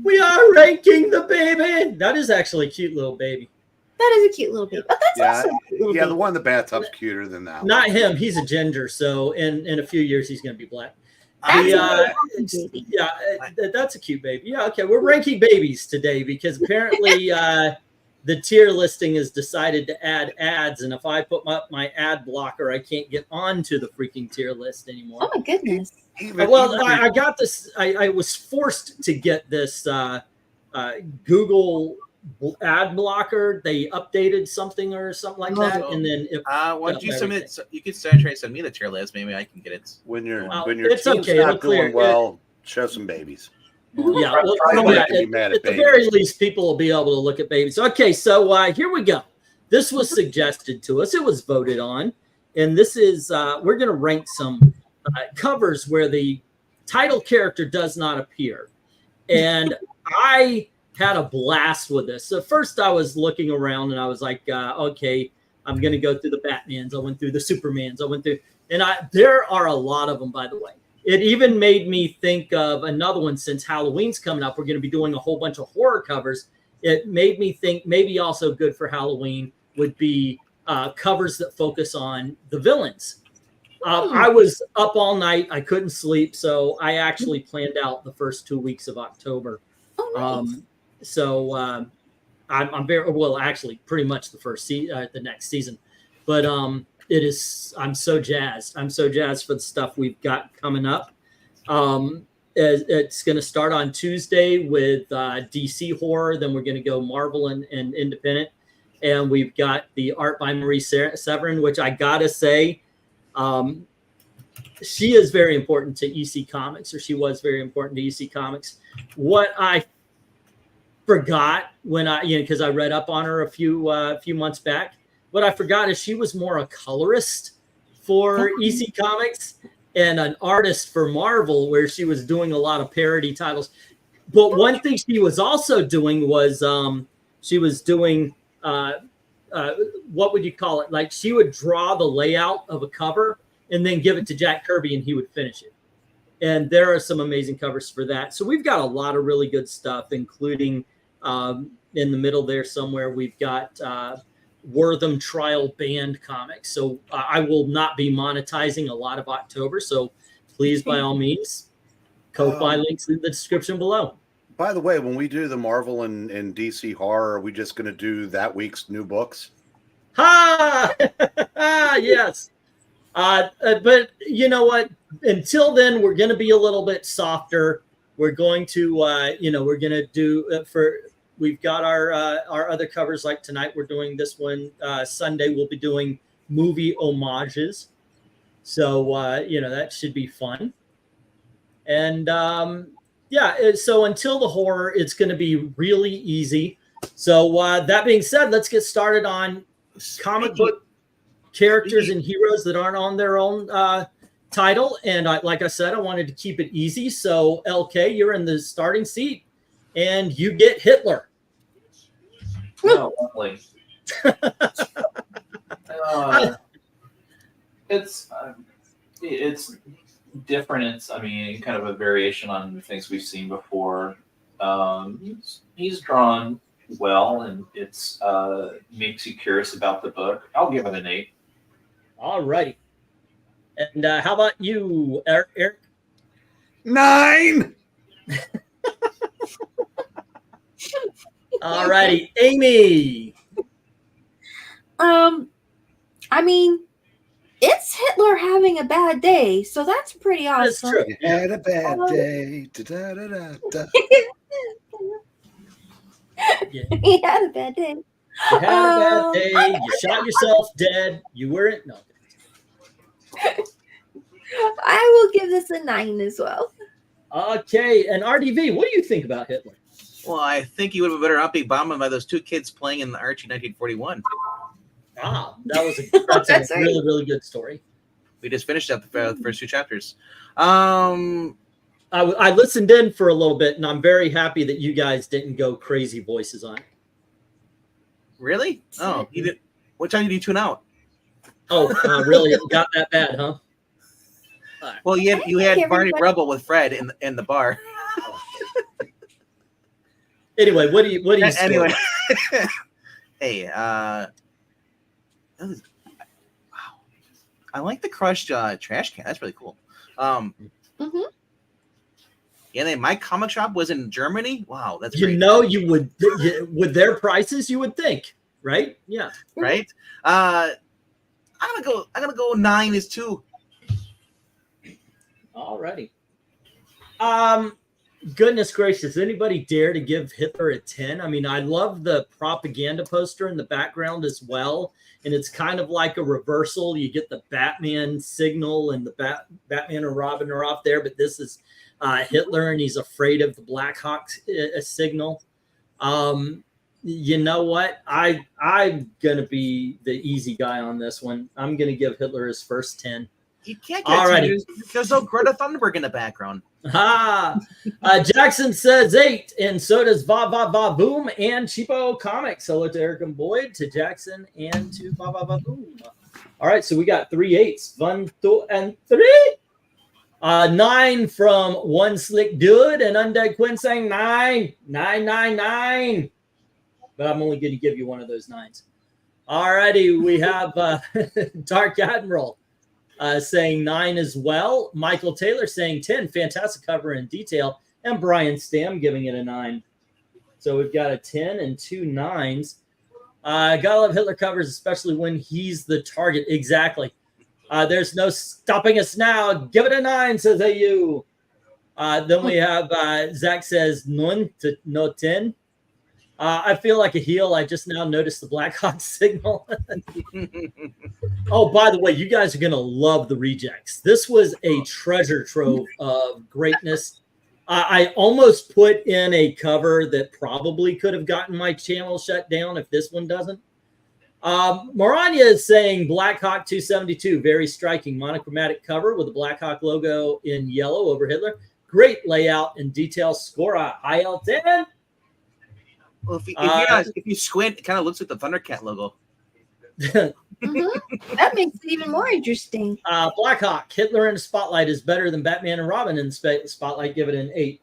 We are ranking the baby. That is actually a cute little baby. That is a cute little baby. Oh, that's also a cute little baby. The one in the bathtub's cuter than that. Not him. He's a ginger. So in a few years, he's going to be black. That's a cute baby. Yeah, okay. We're ranking babies today because apparently the tier listing has decided to add ads, and if I put up my ad blocker, I can't get onto the freaking tier list anymore. Oh my goodness! I got this. I was forced to get this Google ad blocker. They updated something or something like that, and then once you submit, you could try to send me the tier list. Maybe I can get it. When your it's team's okay. not doing well, show some babies. Yeah, at the very least, people will be able to look at babies. Okay, so here we go. This was suggested to us. It was voted on, and this is we're going to rank some covers where the title character does not appear, and I had a blast with this. So first, I was looking around, and I was like, okay, I'm going to go through the Batmans. I went through the Supermans. I went through, and there are a lot of them, by the way. It even made me think of another one. Since Halloween's coming up, we're going to be doing a whole bunch of horror covers. It made me think maybe also good for Halloween would be covers that focus on the villains. I was up all night. I couldn't sleep. So I actually planned out the first 2 weeks of October. Oh, nice. I'm very well, actually pretty much the next season, but it is. I'm so jazzed. I'm so jazzed for the stuff we've got coming up. It's going to start on Tuesday with DC horror. Then we're going to go Marvel and independent, and we've got the art by Marie Severin, which I gotta say, she is very important to EC Comics, or she was very important to EC Comics. What I forgot when because I read up on her a few months back. What I forgot is she was more a colorist for EC Comics and an artist for Marvel, where she was doing a lot of parody titles. But one thing she was also doing was she was doing what would you call it? Like she would draw the layout of a cover and then give it to Jack Kirby, and he would finish it. And there are some amazing covers for that. So we've got a lot of really good stuff, including in the middle there somewhere, we've got Wortham Trial Band comics. So I will not be monetizing a lot of October. So please, by all means, Ko-Fi links in the description below. By the way, when we do the Marvel and DC horror, are we just going to do that week's new books? Ha! Yes. But you know what? Until then, we're going to be a little bit softer. We're going to, we're going to do we've got our other covers. Like tonight, we're doing this one. Sunday, we'll be doing movie homages. So, that should be fun. And so until the horror, it's going to be really easy. So that being said, let's get started on comic book characters and heroes that aren't on their own title. And like I said, I wanted to keep it easy. So LK, you're in the starting seat and you get Hitler. No, lovely. It's different. It's kind of a variation on things we've seen before. He's drawn well, and it's makes you curious about the book. I'll give it an 8. All righty. And how about you, Eric? 9. All righty, Amy. It's Hitler having a bad day, so that's pretty awesome. That's true. You had a bad day. Da-da-da-da-da. Yeah. He had a bad day. You had a bad day. You shot yourself dead. You weren't. No. I will give this a 9 as well. Okay, and RDV, what do you think about Hitler? Well, I think he would have been better off being bombed by those 2 kids playing in the Archie 1941. Ah, that's a really, really good story. We just finished up the first 2 chapters. I listened in for a little bit, and I'm very happy that you guys didn't go crazy voices on it. Really? Oh, you did. What time did you tune out? Oh, really? It got that bad, huh? Well, you had Barney Rubble with Fred in the bar. Anyway, what do you Anyway, score? hey, wow, I like the crushed trash can. That's really cool. Mhm. Yeah, my comic shop was in Germany. Wow, that's You great. know, you would with their prices, you would think, right? Yeah. Right? I'm gonna go 9 is 2. Alrighty. Goodness gracious, anybody dare to give Hitler a 10? I mean, I love the propaganda poster in the background as well. And it's kind of like a reversal. You get the Batman signal and the Batman and Robin are off there, but this is Hitler and he's afraid of the Black Hawk signal. You know what? I'm gonna be the easy guy on this one. I'm gonna give Hitler his first 10. You can't get Alrighty. There's no Greta Thunberg in the background. Jackson says 8, and so does Va Va Va Boom and Cheapo Comics. Hello to Eric and Boyd, to Jackson, and to Va Va Va Boom. All right, so we got 3 8s. 1, 2, and 3. 9 from One Slick Dude, and Undead Quinn saying 9. 9, 9, 9. But I'm only going to give you one of those 9s. All righty, we have Dark Admiral saying 9 as well. Michael Taylor saying 10. Fantastic cover and detail. And Brian Stam giving it a 9. So we've got a 10 and 2 9s. Gotta love Hitler covers, especially when he's the target. Exactly. There's no stopping us now. Give it a 9, says AU. Then we have Zach says 9 to no 10. I feel like a heel. I just now noticed the Black Hawk signal. Oh, by the way, you guys are going to love the rejects. This was a treasure trove of greatness. I almost put in a cover that probably could have gotten my channel shut down if this one doesn't. Maranya is saying Black Hawk 272, very striking monochromatic cover with the Black Hawk logo in yellow over Hitler. Great layout and detail. Score a high L10. Well, if you squint, it kind of looks like the Thundercat logo. That makes it even more interesting. Black Hawk, Hitler in the spotlight is better than Batman and Robin in the spotlight. Give it an 8.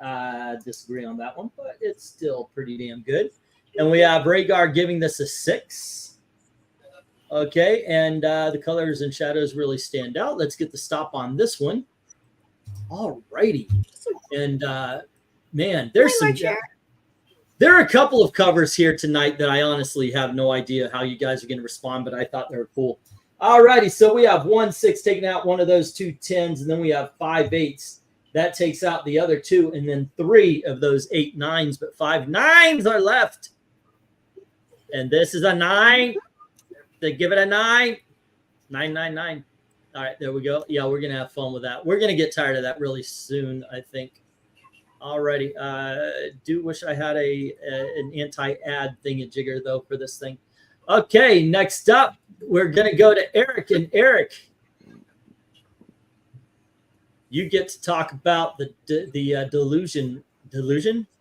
Disagree on that one, but it's still pretty damn good. And we have Rhaegar giving this a 6. Okay, and the colors and shadows really stand out. Let's get the stop on this one. All righty. And man, there's some... There are a couple of covers here tonight that I honestly have no idea how you guys are going to respond, but I thought they were cool. All righty, so we have 1 6 taking out one of those 2 10s, and then we have 5 8s. That takes out the other 2, and then 3 of those 8 9s, but 5 9s are left. And this is a 9. They give it a 9. 9 9 9. All right, there we go. Yeah, we're going to have fun with that. We're going to get tired of that really soon, I think. Alrighty, do wish I had an anti-ad thingamajigger though for this thing. Okay, next up we're gonna go to Eric, and Eric, you get to talk about the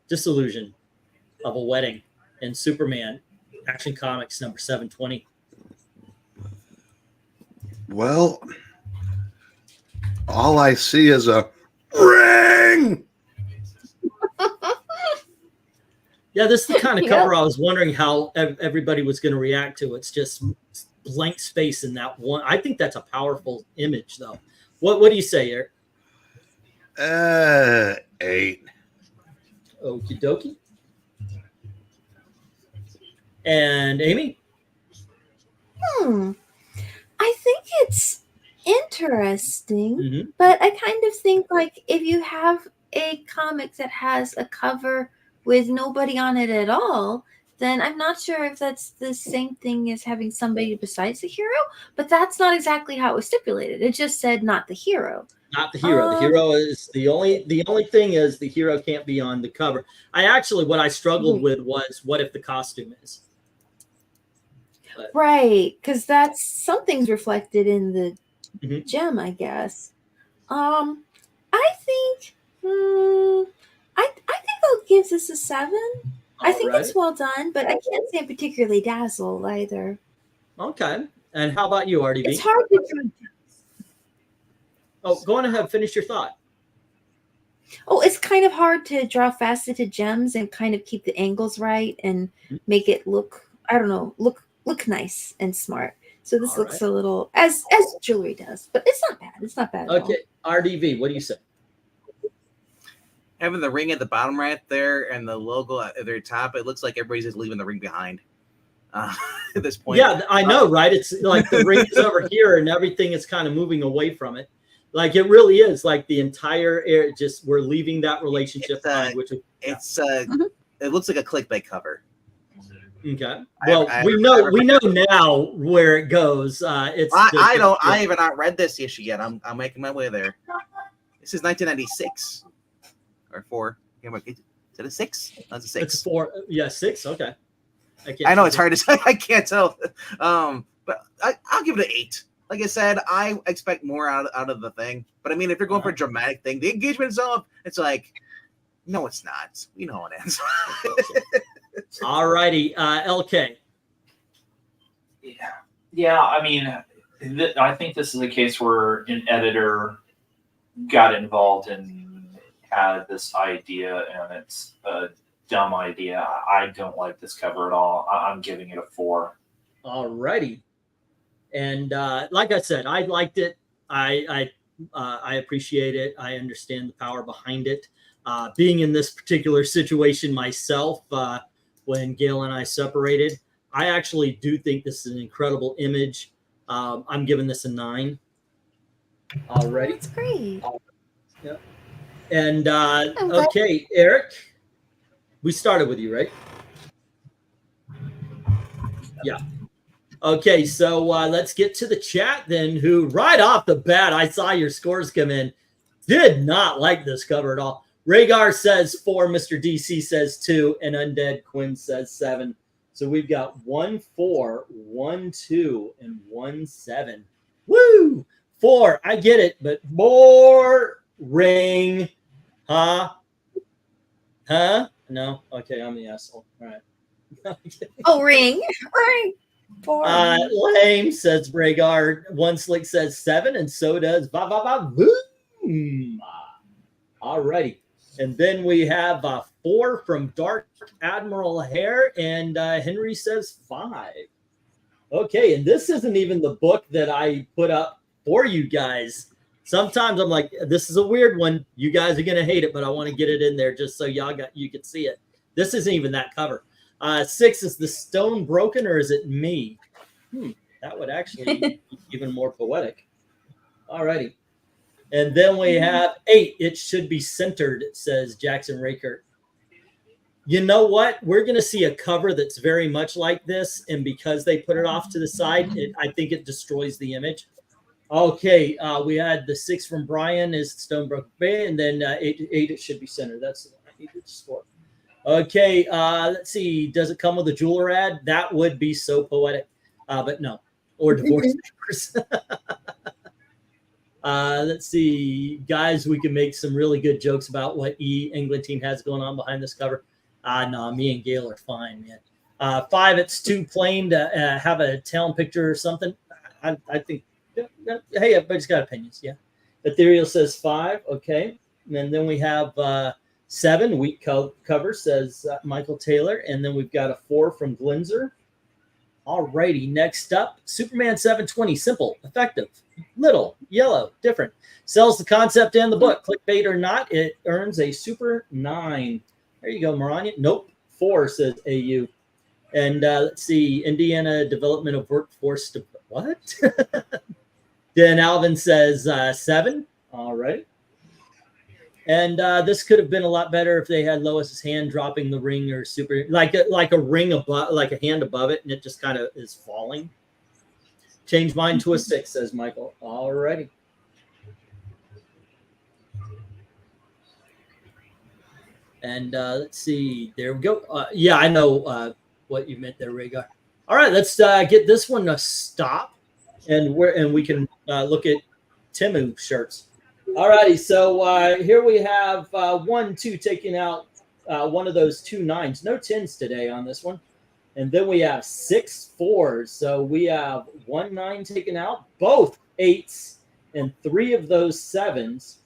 disillusion of a wedding in Superman Action Comics number 720. Well, all I see is a ring. Yeah, this is the kind of cover I was wondering how everybody was going to react to. It's just blank space in that one. I think that's a powerful image, though. What do you say, Eric? 8. Okie dokie. And Amy? I think it's interesting, but I kind of think like if you have a comic that has a cover with nobody on it at all, then I'm not sure if that's the same thing as having somebody besides the hero, but that's not exactly how it was stipulated. It just said not the hero. Not the hero. The hero is the only thing is the hero can't be on the cover. What I struggled with was what if the costume is? But, right, because that's something's reflected in the gem, I guess. I think I think I'll give this a 7. I think it's well done, but I can't say I'm particularly dazzled either. Okay. And how about you, RDB? It's hard to judge. Oh, go on ahead. Finish your thought. Oh, it's kind of hard to draw faceted gems and kind of keep the angles right and make it look, I don't know, look nice and smart. So this All looks right. a little as jewelry does, but it's not bad. It's not bad at all. Okay, RDV, what do you say? Having the ring at the bottom right there and the logo at their top, it looks like everybody's just leaving the ring behind at this point. Yeah, I know, right? It's like the ring is over here and everything is kind of moving away from it. Like it really is like the entire air, just we're leaving that relationship behind, which is, it looks like a clickbait cover. okay. Well, we know now where it goes. It's I haven't not read this issue yet. I'm making my way there. This is 1996 or 4. Is it a 6? That's a 6. It's 4. Yeah, 6. Okay. I know it's hard to say. I can't tell. But I'll give it an 8. Like I said, I expect more out of the thing. But I mean, if you're going for a dramatic thing, the engagement itself, it's like, no, it's not. We know it ends. All righty, LK. Yeah. I mean, I think this is a case where an editor got involved and had this idea, and it's a dumb idea. I don't like this cover at all. I'm giving it a 4. All righty. And like I said, I liked it. I appreciate it. I understand the power behind it. Being in this particular situation myself, when Gail and I separated, I actually do think this is an incredible image. I'm giving this a 9. All righty. That's great. Yeah. And okay, Eric, we started with you, right? Yeah. Okay, so let's get to the chat then, who right off the bat, I saw your scores come in, did not like this cover at all. Rhaegar says 4, Mr. DC says 2, and Undead Quinn says 7. So we've got 1 4, 1 2, and 1 7. Woo! 4, I get it, but boring. Huh? No? Okay, I'm the asshole. All right. Oh, ring. Lame, says Rhaegar. One Slick says 7, and so does boom. All righty. And then we have 4 from Dark Admiral Hare, and Henry says 5. Okay, and this isn't even the book that I put up for you guys. Sometimes I'm like, this is a weird one. You guys are gonna hate it, but I want to get it in there just so you can see it. This isn't even that cover. 6 is the stone broken, or is it me? That would actually be even more poetic. All righty. And then we have 8. It should be centered, says Jackson Rakert. You know what? We're going to see a cover that's very much like this. And because they put it off to the side, I think it destroys the image. Okay. We had the 6 from Brian is Stonebrook Bay. And then 8, it should be centered. That's the one I needed to score. Okay. Let's see. Does it come with a jeweler ad? That would be so poetic. But no. Or divorce papers. Let's see, guys, we can make some really good jokes about what Englentine has going on behind this cover. No, me and Gail are fine, man. 5, it's too plain to have a town picture or something. I think, hey, everybody's got opinions, yeah. Ethereal says 5, okay. And then we have 7, weak cover, says Michael Taylor. And then we've got a 4 from Glenzer. All righty, next up, Superman 720, simple, effective, little, yellow, different. Sells the concept and the book. Clickbait or not, it earns a super 9. There you go, Maranya. Nope, 4, says AU. And let's see, Indiana Development of Workforce. What? Dan Alvin says 7. All right. And this could have been a lot better if they had Lois's hand dropping the ring or super like a ring above, like a hand above it, and it just kind of is falling. Change mine to a 6, says Michael. All righty. And let's see. There we go. Yeah, I know what you meant there, Rhaegar. All right, let's get this one to stop, and we can look at Temu shirts. All righty, so here we have 1, 2 taking out one of those 2 9s. No 10s today on this one. And then we have 6 4s. So we have 1 9 taken out, both 8s, and 3 of those 7s.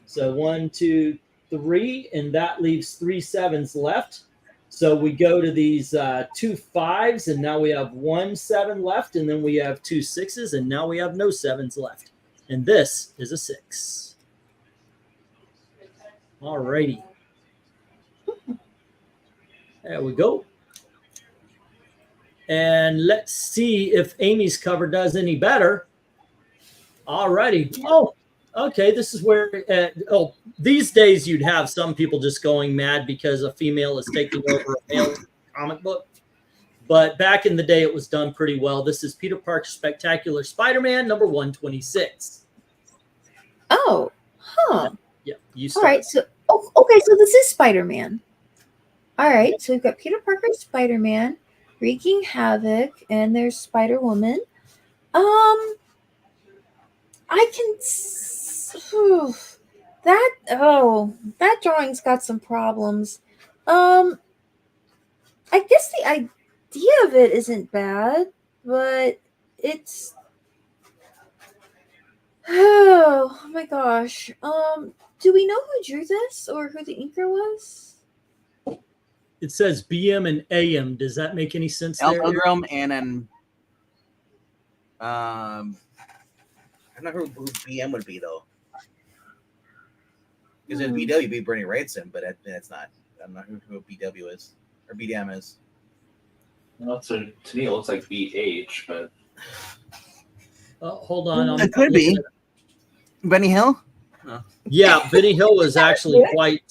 So 1, 2, 3, and that leaves 3 7s left. So we go to these 2 5s, and now we have 1 7 left, and then we have 2 6s, and now we have no 7s left. And this is a 6. All righty. There we go. And let's see if Amy's cover does any better. All righty. Oh, okay. This is where, these days you'd have some people just going mad because a female is taking over a male comic book. But back in the day, it was done pretty well. This is Peter Parker's Spectacular Spider-Man, number 126. Oh, huh. Yeah, you All right. So, okay. So this is Spider-Man. All right. So we've got Peter Parker, Spider-Man, wreaking havoc, and there's Spider-Woman. I can. That drawing's got some problems. I guess the idea of it isn't bad, but it's. Oh my gosh. Do we know who drew this or who the inker was? It says BM and AM. Does that make any sense Al there? Pilgrim and then I'm not sure who BM would be though. Because in BW would be Bernie Wrightson, but that's not. I'm not sure who BW is or BDM is. Well, so to me, it looks like BH, but Hold on. It could be Benny Hill. Yeah, Benny Hill was actually quite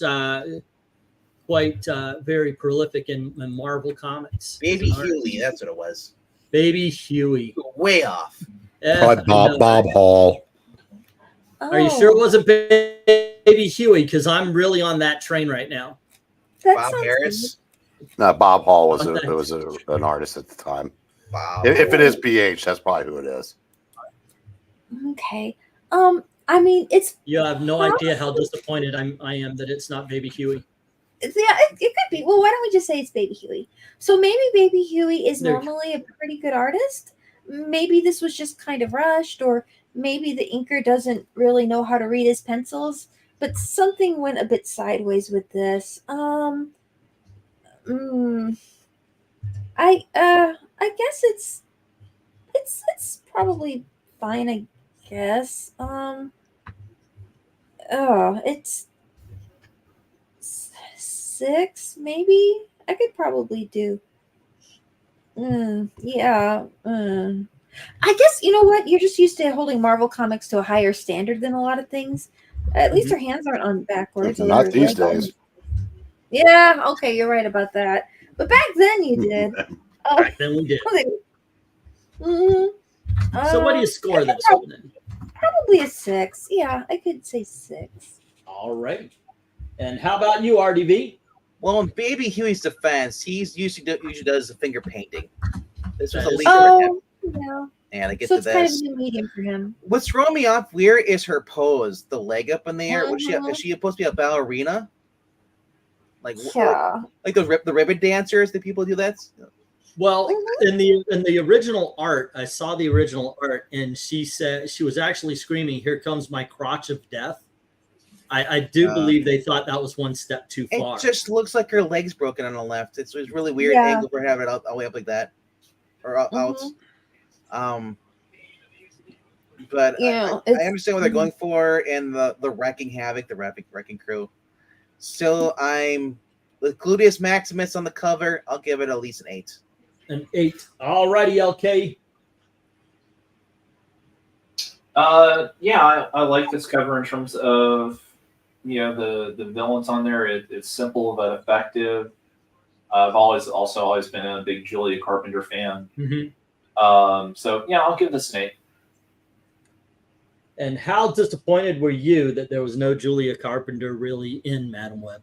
very prolific in Marvel Comics. Baby Huey, that's what it was. Baby Huey. Way off. Probably Bob Hall. Are you sure it wasn't Baby Huey? Because I'm really on that train right now. Bob Harris. No, Bob Hall was an artist at the time. Wow. If it is BH, that's probably who it is. Okay. I mean, it's. You have no idea how disappointed I am that it's not Baby Huey. Yeah, it could be. Well, why don't we just say it's Baby Huey? So maybe Baby Huey is normally a pretty good artist. Maybe this was just kind of rushed, or maybe the inker doesn't really know how to read his pencils. But something went a bit sideways with this. I guess it's probably fine. I guess. It's 6, maybe. I could probably do. Yeah. I guess, you know what? You're just used to holding Marvel Comics to a higher standard than a lot of things. At least her hands aren't on backwards. Not these days. Yeah, okay, you're right about that. But back then you did. Back then we did. So what do you score this one then? Probably a 6. Yeah, I could say 6. All right. And how about you, RDV? Well, in Baby Huey's defense, he's usually does the finger painting. This was a leak. Yeah. And I get So to it's kind of this. a new medium for him. What's throwing me off weird is her pose, the leg up in the air. Is she supposed to be a ballerina? Like like the ribbon dancers that people do that. Well, in the original art, I saw the original art, and she said she was actually screaming, "Here comes my crotch of death." I do believe they thought that was one step too far. It just looks like her leg's broken on the left. It's really weird angle for having it all the way up like that, or out. But I understand what they're going for, and the wrecking havoc, the wrecking crew. Still, I'm with Gluteus Maximus on the cover. I'll give it at least an 8. An 8. All righty, LK. Yeah, I like this cover in terms of the villains on there. It's simple but effective. I've always been a big Julia Carpenter fan. So yeah, I'll give this an 8. And how disappointed were you that there was no Julia Carpenter really in Madam Web?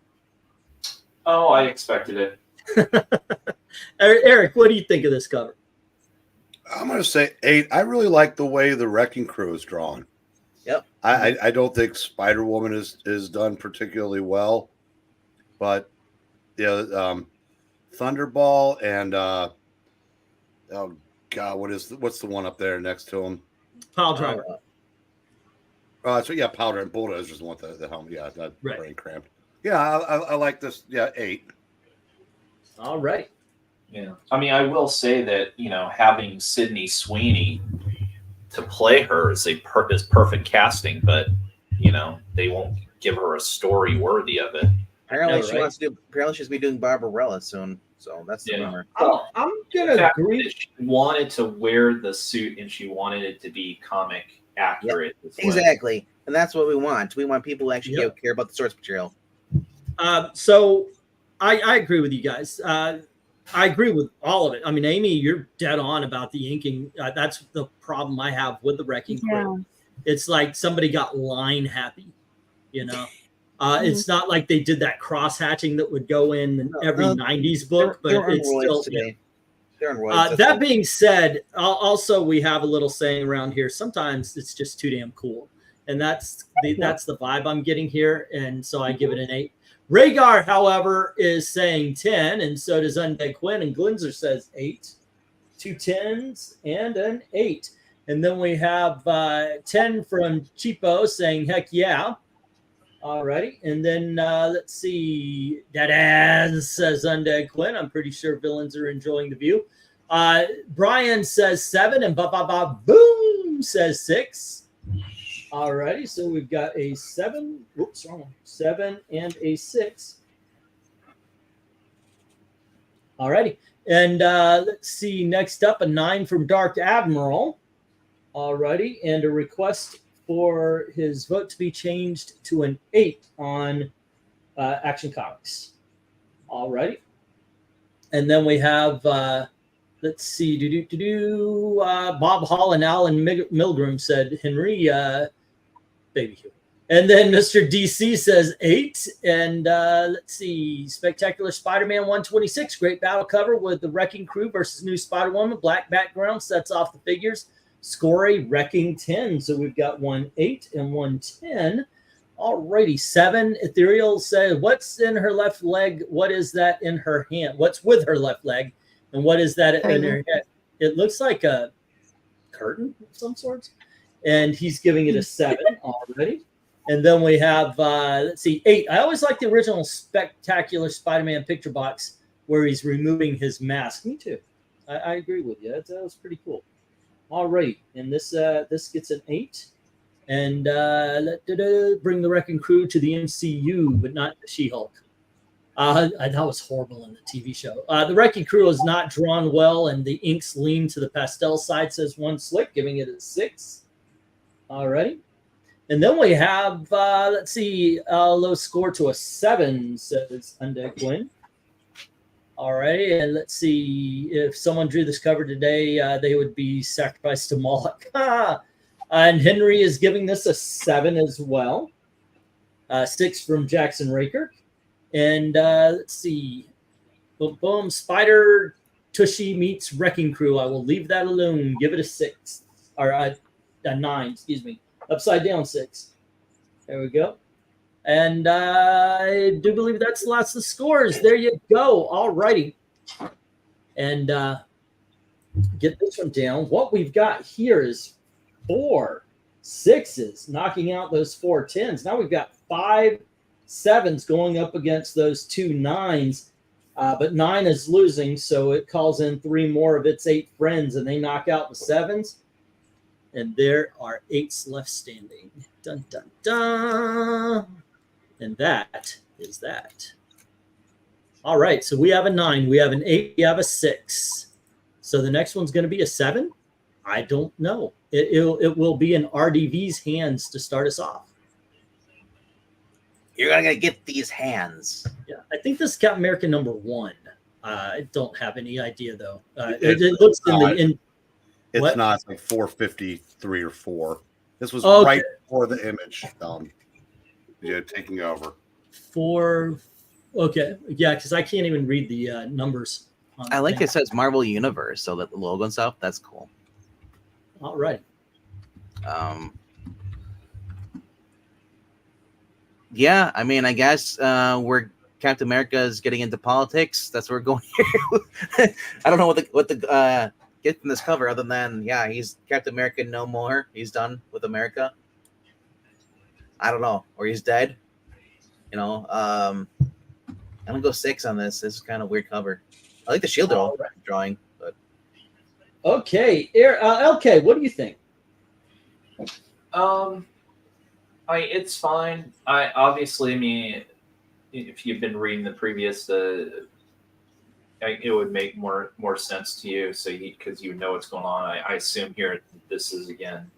Oh, I expected it. Eric, what do you think of this cover? I'm going to say 8. I really like the way the Wrecking Crew is drawn. Yep. I don't think Spider-Woman is done particularly well, but Thunderball and oh god, what's the one up there next to him? Pile Driver. So yeah, Powder and Bulldozers want the helmet. Yeah, that Right. brain cramped. Yeah, I like this. Yeah, 8. All right. Yeah, I mean, I will say that having Sydney Sweeney to play her is perfect casting, but they won't give her a story worthy of it. Apparently, know, she right? wants to do. Apparently, she's be doing Barbarella soon. So that's the Yeah. rumor. I'm The gonna fact agree. that she wanted to wear the suit and she wanted it to be comic accurate. is what- Exactly, and that's what we want. We want people who actually Yep. care about the source material. So I agree with you guys. I agree with all of it. I mean, Amy, you're dead on about the inking. That's the problem I have with the Wrecking Crew. It's like somebody got line happy, It's not like they did that cross hatching that would go in every 90s book, They're but on it's roids still today. They're on roids. that being said, also we have a little saying around here. Sometimes it's just too damn cool, and that's the vibe I'm getting here, and so I give it an 8. Rhaegar, however, is saying 10, and so does Undead Quinn, and Glinzer says 8. 2 10s and an 8. And then we have 10 from Cheapo saying, heck yeah. Alrighty. And then let's see. That ass says Undead Quinn. I'm pretty sure villains are enjoying the view. Brian says 7, and boom says 6. Alrighty. So we've got a 7. Whoops, wrong one. 7 and a 6. Alrighty. And let's see. Next up, a 9 from Dark Admiral. Alrighty. And a request for his vote to be changed to an 8 on Action Comics. Alrighty. And then we have, let's see, Bob Hall and Alan Milgram said Henry, baby Hugh. And then Mr. DC says 8. And let's see, Spectacular Spider-Man 126, great battle cover with the Wrecking Crew versus New Spider-Woman, black background, sets off the figures. Score a wrecking 10. So we've got 1 8 and 1 10. Alrighty, 7. Ethereal says, what's in her left leg? What is that in her hand? What's with her left leg? And what is that in her head? It looks like a curtain of some sorts. And he's giving it a 7 already. And then we have, let's see, 8. I always like the original Spectacular Spider-Man picture box where he's removing his mask. Me too. I agree with you. That was pretty cool. All right, and this gets an 8, and bring the Wrecking Crew to the MCU, but not the She-Hulk. That was horrible in the TV show. The Wrecking Crew is not drawn well, and the inks lean to the pastel side, says One Slick, giving it a 6. All righty. And then we have, let's see, low score to a 7, says Undead Quinn. All right, and let's see, if someone drew this cover today, they would be sacrificed to Moloch. And Henry is giving this a 7 as well. 6 from Jackson Raker. And let's see, boom, Spider Tushy meets Wrecking Crew. I will leave that alone. Give it a 6, or a 9, excuse me. Upside down 6. There we go. And I do believe that's lots of scores. There you go. All righty. And get this one down. What we've got here is 4 6s knocking out those 4 10s. Now we've got 5 7s going up against those 2 9s. But 9 is losing, so it calls in 3 more of its 8 friends, and they knock out the 7s. And there are 8s left standing. Dun, dun, dun. And that is that. All right, so we have a 9, we have an 8, we have a 6. So the next one's going to be a 7? I don't know. It will be in RDV's hands to start us off. You're gonna get these hands. Yeah, I think this is Captain America #1. I don't have any idea though. It looks in It's what? not. It's like 453 or 4. This was Okay. right before the image taking over. 4. Okay, yeah, because I can't even read the numbers. On I the like thing. it says Marvel Universe, so that the logo and stuff. That's cool. All right. Yeah, I mean, I guess we're Captain America is getting into politics. That's where we're going here. I don't know what the get from this cover other than he's Captain America no more. He's done with America. I don't know, or he's dead. You know, I'm gonna go 6 on this. This is kind of weird cover. I like the shield drawing, but Okay, LK, what do you think? It's fine. I mean, if you've been reading the previous, it would make more sense to you. So because you know what's going on, I assume here this is again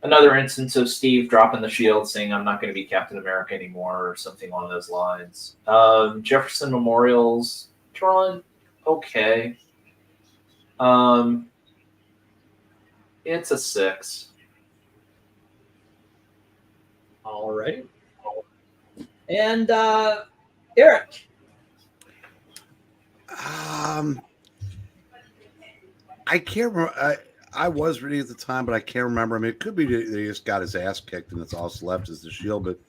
another instance of Steve dropping the shield, saying I'm not going to be Captain America anymore, or something along those lines. Jefferson Memorials drawn okay. It's a 6. All right. And Eric. I can't remember. I was reading at the time, but I can't remember. I mean, it could be that he just got his ass kicked and it's all that's left is the shield. But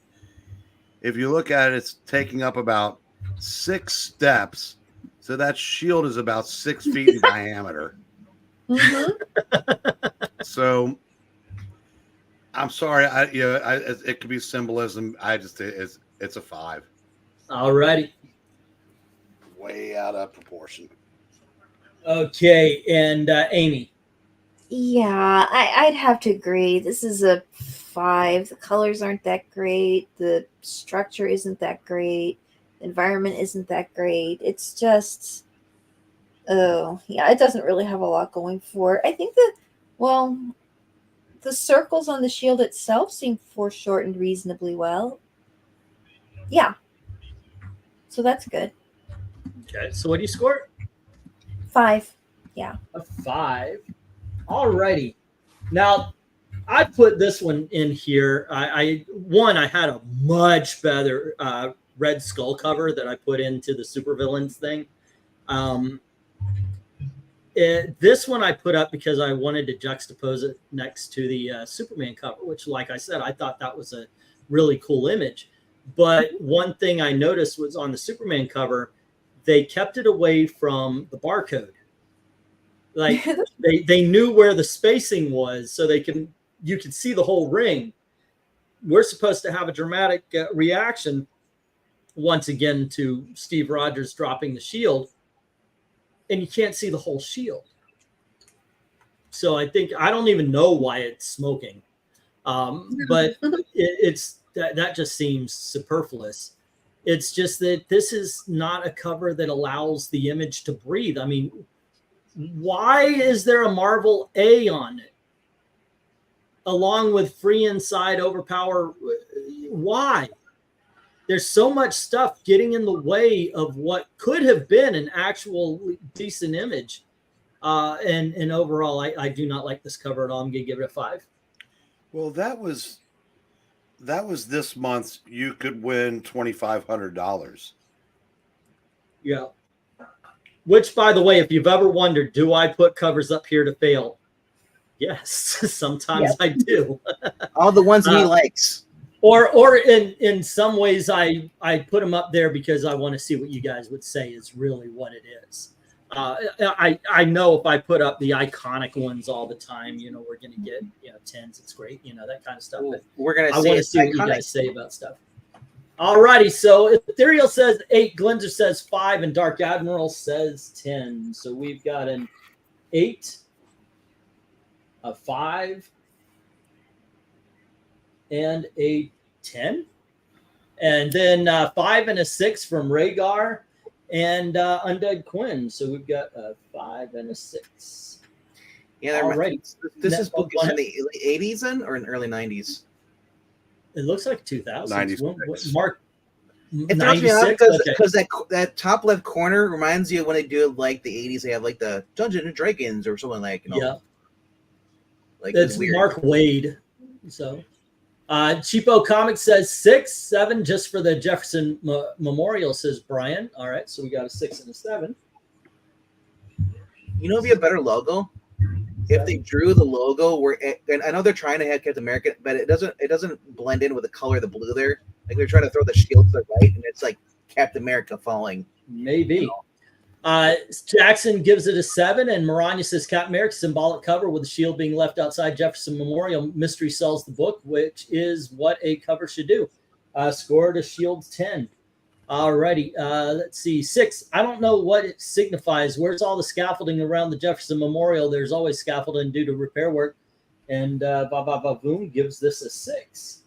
if you look at it, it's taking up about 6 steps. So that shield is about 6 feet in diameter. So I'm sorry. It could be symbolism. It's a 5. All righty. Way out of proportion. Okay, and Amy. Yeah, I'd have to agree. This is a 5. The colors aren't that great. The structure isn't that great. The environment isn't that great. It's just, it doesn't really have a lot going for it. I think the circles on the shield itself seem foreshortened reasonably well. Yeah. So that's good. Okay, so what do you score? 5. Yeah. A 5. All righty. Now, I put this one in here. I had a much better Red Skull cover that I put into the supervillains thing. This one I put up because I wanted to juxtapose it next to the Superman cover, which, like I said, I thought that was a really cool image. But one thing I noticed was on the Superman cover, they kept it away from the barcode. Like they knew where the spacing was, so you could see the whole ring. We're supposed to have a dramatic reaction once again to Steve Rogers dropping the shield, and you can't see the whole shield. So I don't even know why it's smoking, but that just seems superfluous. It's just that this is not a cover that allows the image to breathe. I mean, why is there a Marvel A on it? Along with Free Inside, Overpower. Why? There's so much stuff getting in the way of what could have been an actual decent image. And overall, I do not like this cover at all. I'm going to give it a 5. Well, that was this month. You could win $2,500. Yeah. Which, by the way, if you've ever wondered, do I put covers up here to fail? Yes, sometimes I do. all the ones he likes. Or in some ways, I put them up there because I want to see what you guys would say is really what it is. I know if I put up the iconic ones all the time, we're going to get 10s. It's great, that kind of stuff. But We're gonna. I want to see what you guys say about stuff. All righty, so Ethereal says 8, Glenzer says 5, and Dark Admiral says 10. So we've got an 8, a 5, and a 10. And then 5 and a 6 from Rhaegar and Undead Quinn. So we've got a 5 and a 6. Yeah, all right. This book is in the 80s then, or in early 90s? It looks like 2000s. 96. Mark, It throws me off 96? because that top left corner reminds you of when they do like the 80s. They have like the Dungeons and Dragons or something like. Yeah. Like that's Mark Wade. So, Cheapo Comics says 6, 7 just for the Jefferson Memorial, says Brian. All right, so we got a 6 and a 7. It'd be a better logo if they drew the logo and I know they're trying to have Captain America, but it doesn't blend in with the color of the blue there. Like they're trying to throw the shield to the right, and it's like Captain America falling. Maybe. Jackson gives it a 7, and Maranya says Captain America symbolic cover with the shield being left outside Jefferson Memorial. Mystery sells the book, which is what a cover should do. Scored a shield 10. Alrighty, let's see. 6. I don't know what it signifies. Where's all the scaffolding around the Jefferson Memorial? There's always scaffolding due to repair work. And Boom gives this a 6.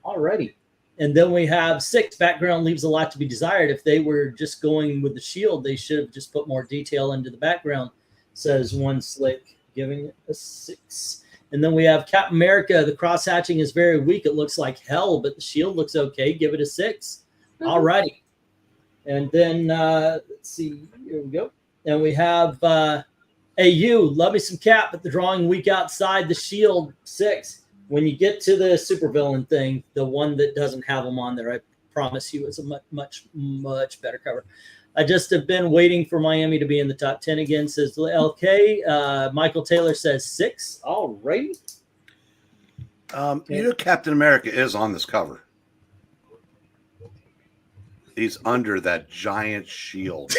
Alrighty. And then we have 6. Background leaves a lot to be desired. If they were just going with the shield, they should have just put more detail into the background, says One Slick, giving it a 6. And then we have Captain America. The cross hatching is very weak. It looks like hell, but the shield looks okay. Give it a 6. All righty. And then let's see. Here we go. And we have AU. Love me some Cap, but the drawing weak outside the shield. 6. When you get to the supervillain thing, the one that doesn't have them on there, I promise you, is a much better cover. I just have been waiting for Miami to be in the top 10 again, says LK. Michael Taylor says 6. All righty. You know, Captain America is on this cover. He's under that giant shield.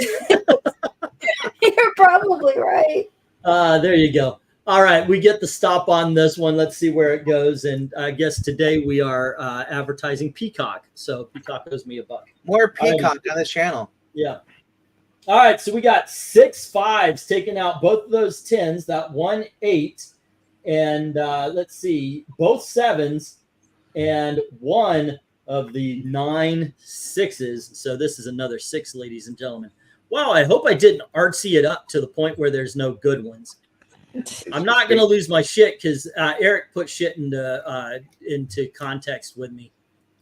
You're probably right. There you go. All right, we get the stop on this one. Let's see where it goes. And I guess today we are advertising Peacock. So Peacock owes me $1. More Peacock on this channel. Yeah. All right, so we got 6 5s taking out both of those 10s, that 1 8, and let's see, both 7s, and 1 of the 9 6s. So this is another 6, ladies and gentlemen. Wow, I hope I didn't artsy it up to the point where there's no good ones. I'm not going to lose my shit because Eric put shit into context with me,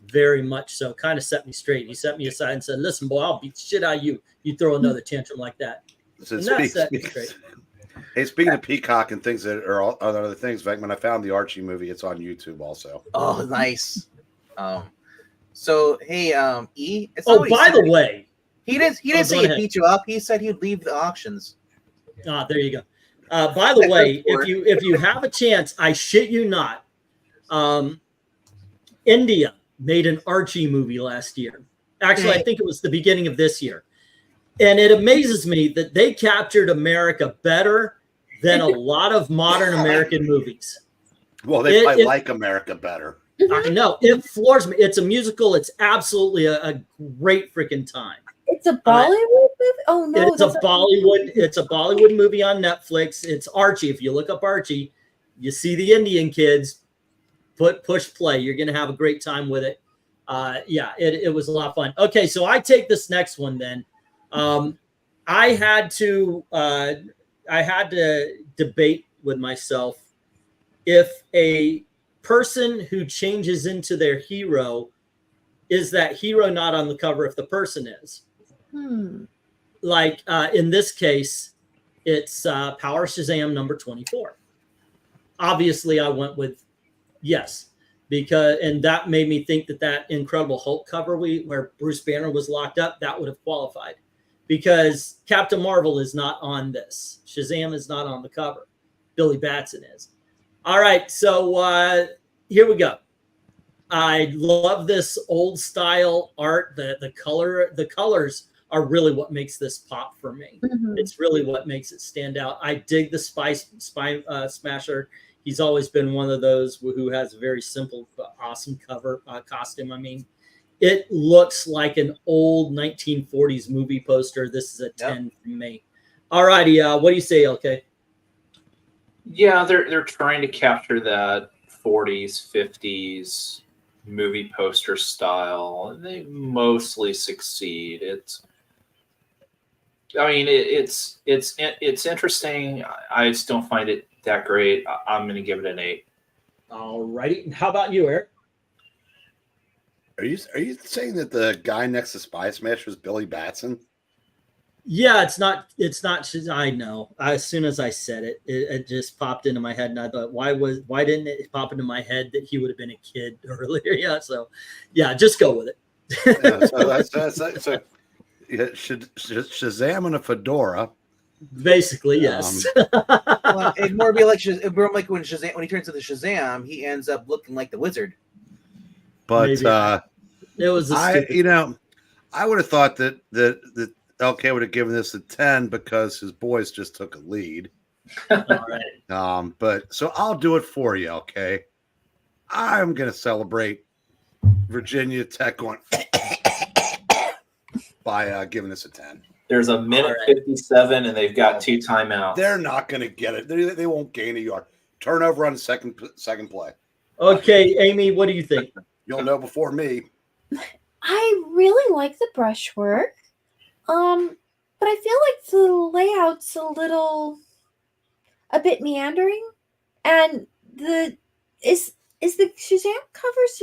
very much so. Kind of set me straight. He set me aside and said, "Listen, boy, I'll beat shit out of you. You throw another tantrum like that." So And that set me straight. Hey, speaking of Peacock and things that are other things, Venkman, I found the Archie movie. It's on YouTube also. Oh, nice. So hey, E. It's Oh, by the way, he didn't go say he ahead. beat you up. He said he'd leave the auctions. there you go. By the way, if you have a chance, I shit you not, India made an Archie movie last year. Actually, I think it was the beginning of this year. And it amazes me that they captured America better than a lot of modern American movies. Well, they probably like America better. I know. It floors me. It's a musical. It's absolutely a great freaking time. It's a Bollywood movie? Oh no. It's a Bollywood movie on Netflix. It's Archie. If you look up Archie, you see the Indian kids. Push play. You're gonna have a great time with it. Yeah, it was a lot of fun. Okay, so I take this next one then. I had to debate with myself if a person who changes into their hero, is that hero not on the cover if the person is? Like in this case, it's Power Shazam number 24. Obviously, I went with yes, and that made me think that Incredible Hulk cover where Bruce Banner was locked up, that would have qualified, because Captain Marvel is not on this. Shazam is not on the cover. Billy Batson is. All right, so here we go. I love this old style art. The colors are really what makes this pop for me. It's really what makes it stand out. I dig the Spy Smasher. He's always been one of those who has a very simple but awesome costume. I mean, it looks like an old 1940s movie poster. This is a 10 from me. All righty, what do you say, LK? Yeah, they're trying to capture that 40s, 50s movie poster style, and they mostly succeed. It's interesting. I just don't find it that great. I'm going to give it an 8. All righty. How about you, Eric? Are you saying that the guy next to Spy Smash was Billy Batson? Yeah, it's not. I know. As soon as I said it, it just popped into my head, and I thought, why didn't it pop into my head that he would have been a kid earlier? Yeah, so yeah, just go with it. Shazam and a fedora. Basically, yes. Well, it'd more be like when Shazam, when he turns into Shazam, he ends up looking like the Wizard. But it was I would have thought that LK would have given this a 10 because his boys just took a lead. All right. But so I'll do it for you, LK. I'm gonna celebrate Virginia Tech on by giving this a 10. There's a minute 57, and they've got 2 timeouts. They're not gonna get it. They won't gain a yard. Turnover on the second play. Okay, Amy, what do you think? You'll know before me. I really like the brushwork. But I feel like the layout's a bit meandering. And is the Shazam covers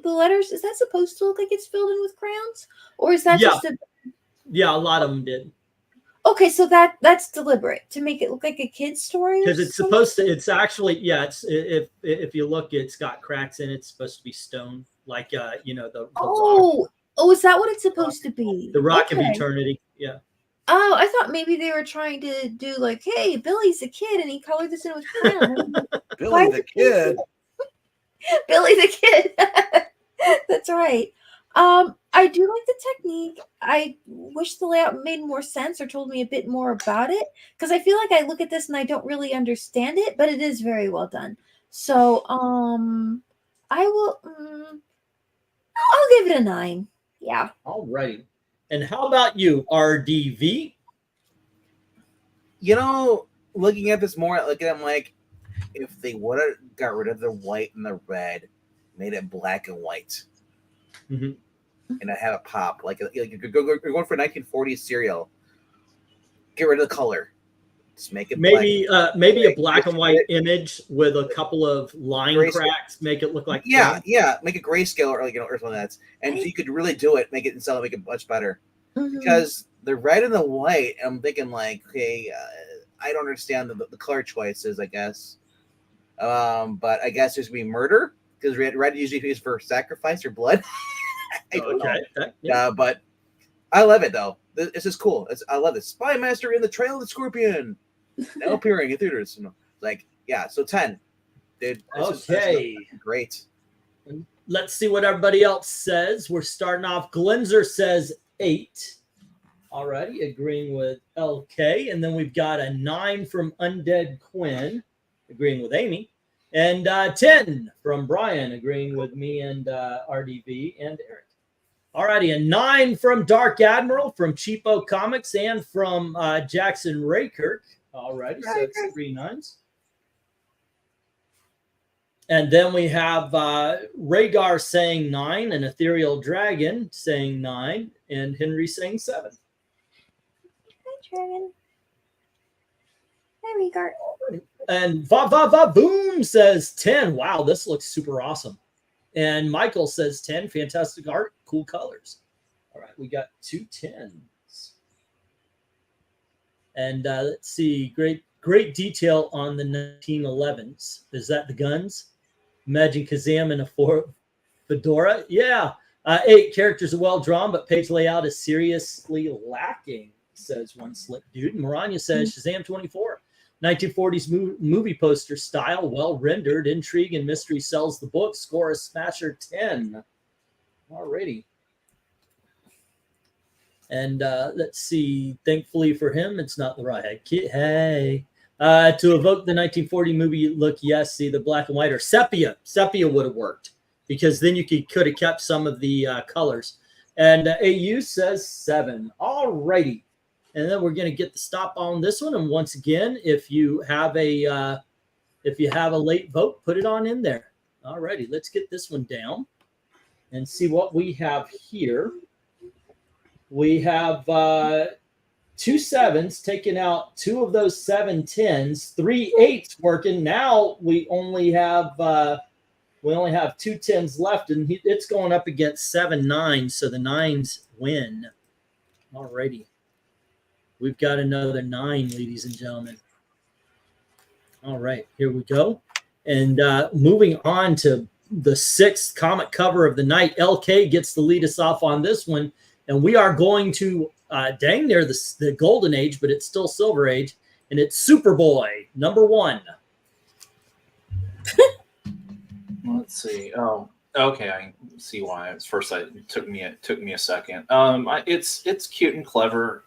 the letters, is that supposed to look like it's filled in with crayons? Or is that just a... Yeah, a lot of them did. Okay, so that's deliberate to make it look like a kid's story? Because it's supposed to, it's actually, yeah, it's if you look, it's got cracks in it. It's supposed to be stone, like, the rock. Oh, is that what it's supposed to be? The rock of eternity, yeah. Oh, I thought maybe they were trying to do like, hey, Billy's a kid and he colored this in with crayon. Billy the kid. Billy the kid. That's right. I do like the technique. I wish the layout made more sense or told me a bit more about it, because I feel like I look at this and I don't really understand it, but it is very well done. So, I will. I'll give it a 9. Yeah. All righty. And how about you, RDV? You know, looking at this more, I'm like, if they would have got rid of the white and the red, made it black and white, Mm-hmm. and I had a pop, like you're going for 1940s cereal, get rid of the color, just make it maybe black. Maybe a black and white image with a couple of line cracks, make it look like yeah, make it grayscale or or something like that, and so you could really do it, make it and sell it, make it much better. Mm-hmm. Because the red and the white, I'm thinking like, okay, I don't understand the color choices, I guess. But I guess there's gonna be murder because red usually is for sacrifice or blood. I don't know. But I love it though. This is cool. I love it. Spy Master in the Trail of the Scorpion now appearing in theaters. Like, yeah, so 10. Dude. Okay. Great. Let's see what everybody else says. We're starting off. Glenzer says 8. Alrighty, agreeing with LK. And then we've got a 9 from Undead Quinn, agreeing with Amy. And 10 from Brian, agreeing with me and RDV and Eric. Alrighty, a 9 from Dark Admiral, from Cheapo Comics, and from Jackson Raykirk. Alrighty, so that's 3 9s. And then we have Rhaegar saying 9, and Ethereal Dragon saying 9, and Henry saying 7. Hi, Dragon. Hi, Rhaegar. And Boom says 10. Wow, this looks super awesome. And Michael says 10. Fantastic art, cool colors. All right, we got 2 10s. And let's see, great detail on the 1911s. Is that the guns? Imagine Kazam in a fedora. Yeah. 8 characters are well drawn, but page layout is seriously lacking, says one slick dude. And Maranya says Shazam 24. 1940s movie poster style, well rendered, intrigue and mystery sells the book. Score a smasher 10. Alrighty. And let's see. Thankfully for him, it's not the right kid. Hey. To evoke the 1940 movie look, yes, see the black and white or sepia. Sepia would have worked because then you could have kept some of the colors. And AU says 7. Alrighty. And then we're going to get the stop on this one. And once again, if you have a late vote, put it on in there. All righty, let's get this one down and see what we have here. We have 2 7s, taking out 2 of those 7 10s, 3 8s working. Now we only have 2 10s left, and it's going up against 7 9s, so the 9s win. All righty. We've got another 9, ladies and gentlemen. All right, here we go. And moving on to the 6th comic cover of the night, LK gets to lead us off on this one. And we are going to dang near the golden age, but it's still silver age. And it's Superboy, number 1. Let's see. Oh, Okay, I see why. At first, it took me a second. It's cute and clever.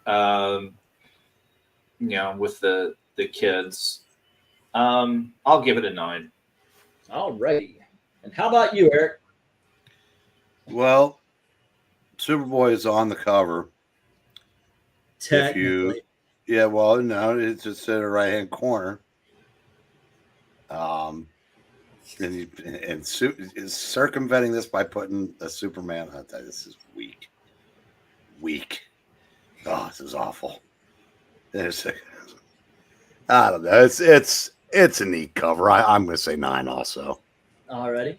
With the kids. I'll give it a 9. Alrighty. And how about you, Eric? Well, Superboy is on the cover. Technically. Yeah, well, no, it's just in the right-hand corner. And is circumventing this by putting a Superman. I tell you, this is weak. Oh, this is awful. I don't know. It's a neat cover. I'm going to say 9 also. Alrighty.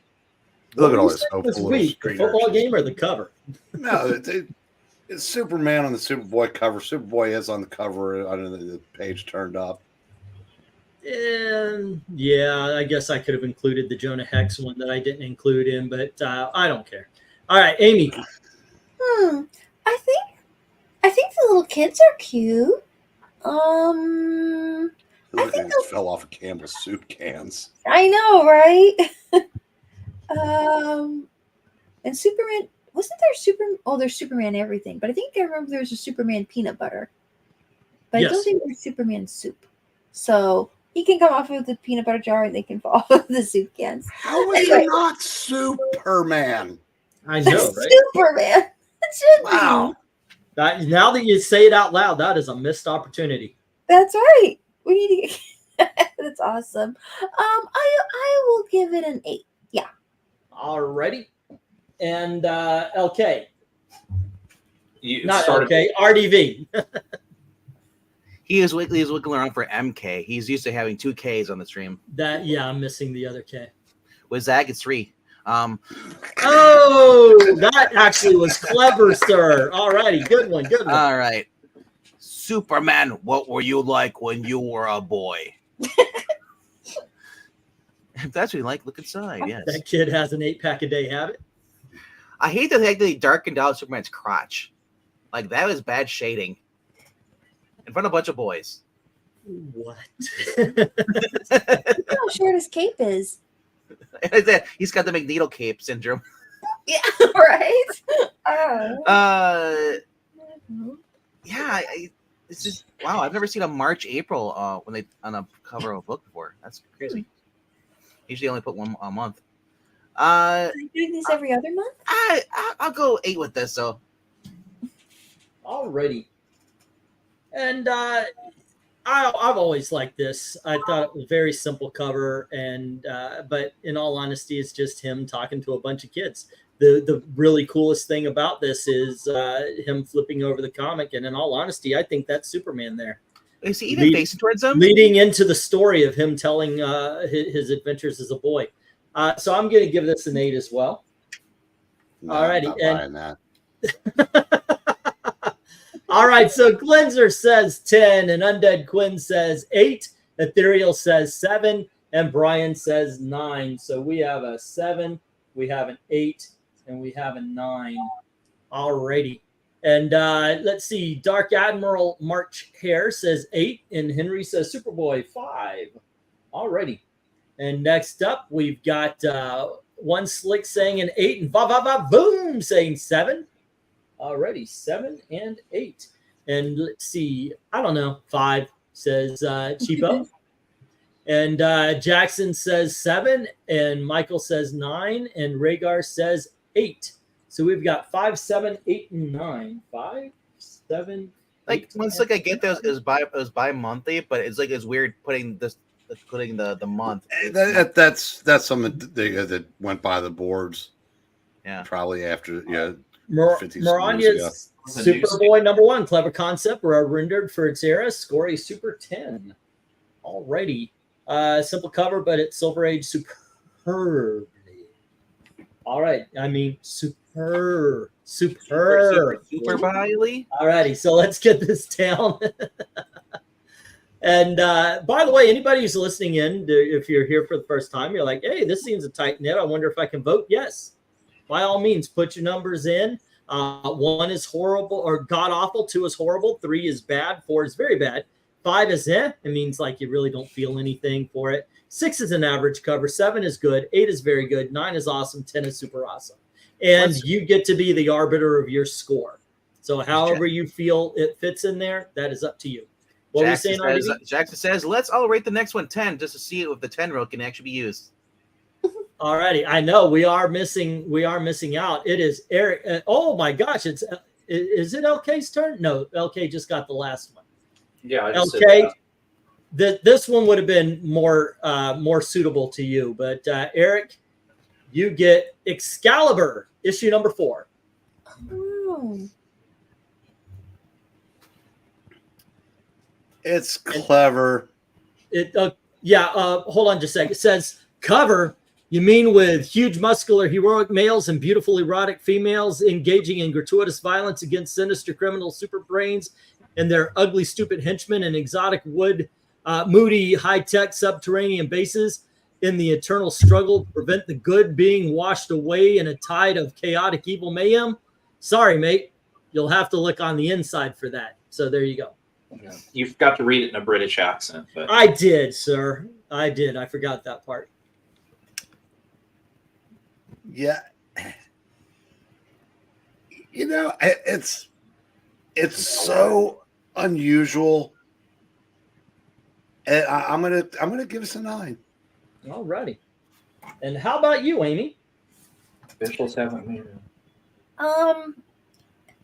Look at all this This week, the football game or the cover? No, it's Superman on the Superboy cover. Superboy is on the cover under the page turned up. And yeah, I guess I could have included the Jonah Hex one that I didn't include in, but I don't care. All right, Amy. I think the little kids are cute. Look, they just fell off of Campbell's soup cans. I know, right? And Superman, wasn't there Superman? Oh, there's Superman everything, but I think I remember there was a Superman peanut butter. But Yes. I don't think there's Superman soup. So he can come off of the peanut butter jar and they can fall off of the soup cans. How is he not Superman? I know, right? Superman. That should Wow. be. Now that you say it out loud, that is a missed opportunity. That's right. We need to get that's awesome. I will give it an 8. Yeah. Alrighty. And LK. You Not started. LK, RDV. He is looking around for MK. He's used to having 2 Ks on the stream. I'm missing the other K. With Zach, it's 3. Oh, that actually was clever, sir. Alrighty, good one. All right. Superman, what were you like when you were a boy? If that's what you like, look inside. Yes. That kid has an 8-pack a day habit. I hate the fact that they darkened out Superman's crotch. Like, that was bad shading. In front of a bunch of boys. What? Look how short his cape is. He's got the Magneto cape syndrome. Yeah, right? Yeah, it's just wow. I've never seen a March, April when they on a cover of a book before. That's crazy. Usually only put one a month. Are you doing this every other month? I'll go 8 with this. So Alrighty. And I've always liked this. I thought it was a very simple cover, and but in all honesty, it's just him talking to a bunch of kids. The really coolest thing about this is him flipping over the comic, and in all honesty, I think that's Superman there. is he even facing towards them? Leading into the story of him telling his adventures as a boy. So I'm going to give this an 8 as well. No, Alrighty, I'm not and- buying that. All right, so Glenzer says 10, and Undead Quinn says 8, Ethereal says 7, and Brian says 9. So we have a 7, we have an 8, and we have a 9. Alrighty. And let's see, Dark Admiral March Hare says 8, and Henry says Superboy 5. Alrighty. And next up, we've got One Slick saying an 8, and Boom saying 7. Already 7 and 8. And let's see, I don't know, 5 says Cheapo. And Jackson says 7, and Michael says 9, and Rhaegar says 8. So we've got 5, 7, 8, and 9. 5, 7, Like 8, once like I get those is by monthly, but it's like it's weird putting the month. That's something that went by the boards. Yeah. Probably after 50 years Maranya's Superboy #1, clever concept, rendered for its era, score a super 10. Alrighty. Simple cover, but it's Silver Age superbly. All right. I mean, super. Super highly. Alrighty. So let's get this down. And by the way, anybody who's listening in, if you're here for the first time, you're like, hey, this seems a tight knit. I wonder if I can vote. Yes. By all means, put your numbers in. 1 is horrible or god awful. 2 is horrible. 3 is bad. 4 is very bad. 5 is it means like you really don't feel anything for it. 6 is an average cover. 7 is good. 8 is very good. 9 is awesome. 10 is super awesome. And you get to be the arbiter of your score. So however you feel it fits in there, that is up to you. What were you saying, RDB? Jackson says, let's all rate the next one 10 just to see if the 10 rule can actually be used. Alrighty, I know we are missing out. It is Eric. Oh my gosh, is it LK's turn? No, LK just got the last one. Yeah, I just LK. This one would have been more suitable to you, but Eric, you get Excalibur issue number 4. Oh. It's clever. Hold on just a second. It says cover. You mean with huge, muscular, heroic males and beautiful, erotic females engaging in gratuitous violence against sinister criminal super brains and their ugly, stupid henchmen and exotic moody, high-tech subterranean bases in the eternal struggle to prevent the good being washed away in a tide of chaotic evil mayhem? Sorry, mate. You'll have to look on the inside for that. So there you go. Yeah. You've got to read it in a British accent. But I did, sir. I did. I forgot that part. Yeah, you know, it's so unusual, and I'm gonna give us a 9. All righty. And how about you, Amy? officials haven't made it.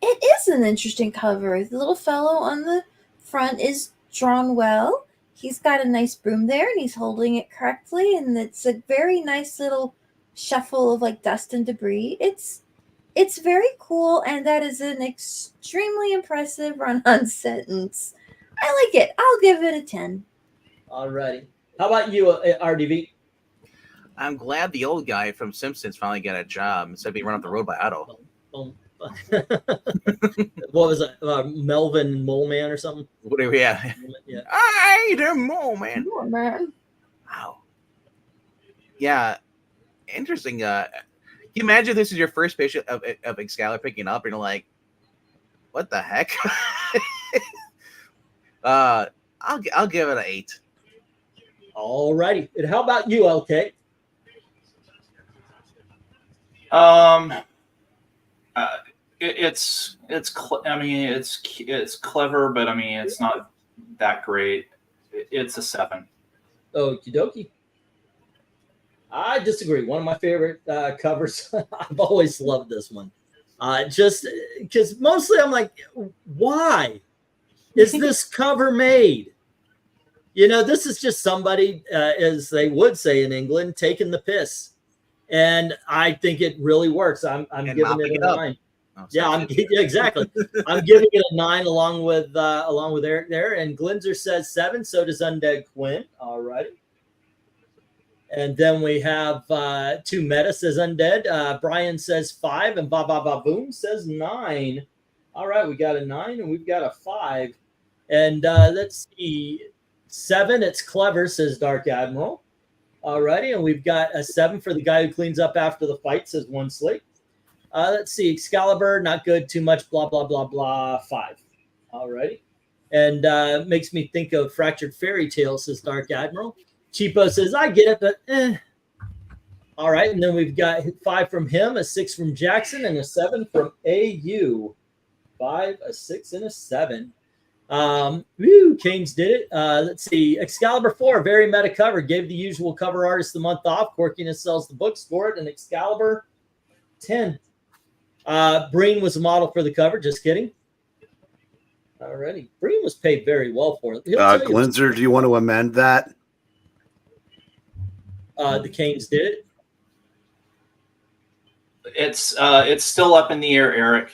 It is an interesting cover. The little fellow on the front is drawn well. He's got a nice broom there, and he's holding it correctly, and it's a very nice little shuffle of like dust and debris. It's very cool, and that is an extremely impressive run-on sentence. I like it. I'll give it a 10. Alrighty. How about you, RDV? I'm glad the old guy from Simpsons finally got a job instead of being run off the road by Otto. What was it? Melvin Mole Man or something? Whatever, yeah. Yeah. I the Mole Man. Oh, man. Wow. Yeah. Interesting. Can you imagine this is your first patient of Excalibur picking up and you're like, what the heck? I'll give it an 8. Alrighty. And how about you, LK? It's clever, but I mean, it's not that great. It's a 7. Okie dokie. I disagree. One of my favorite covers. I've always loved this one. Just because mostly I'm like, why is this cover made? You know, this is just somebody, as they would say in England, taking the piss. And I think it really works. I'm giving it a 9. Oh, yeah, exactly. I'm giving it a 9 along with Eric there. And Glinzer says 7. So does Undead Quinn. All righty. And then we have 2 Meta says Undead. Brian says 5, and Ba Boom says 9. All right, we got a 9 and we've got a 5. And let's see, 7. It's clever, says Dark Admiral. All righty, and we've got a 7 for the guy who cleans up after the fight, says One Slate. Let's see, Excalibur, not good, too much, blah blah blah blah. 5. All righty, and makes me think of Fractured Fairy Tale, says Dark Admiral. Cheapo says, I get it, but eh. All right, and then we've got 5 from him, a 6 from Jackson, and a 7 from AU. 5, a 6, and a 7. Canes did it. Let's see, Excalibur 4, very meta cover. Gave the usual cover artist the month off. Quirkiness sells the book, scored an Excalibur 10. Breen was a model for the cover. Just kidding. Alrighty, Breen was paid very well for it. Glinzer, do you want to amend that? The Canes did it. It's still up in the air, Eric.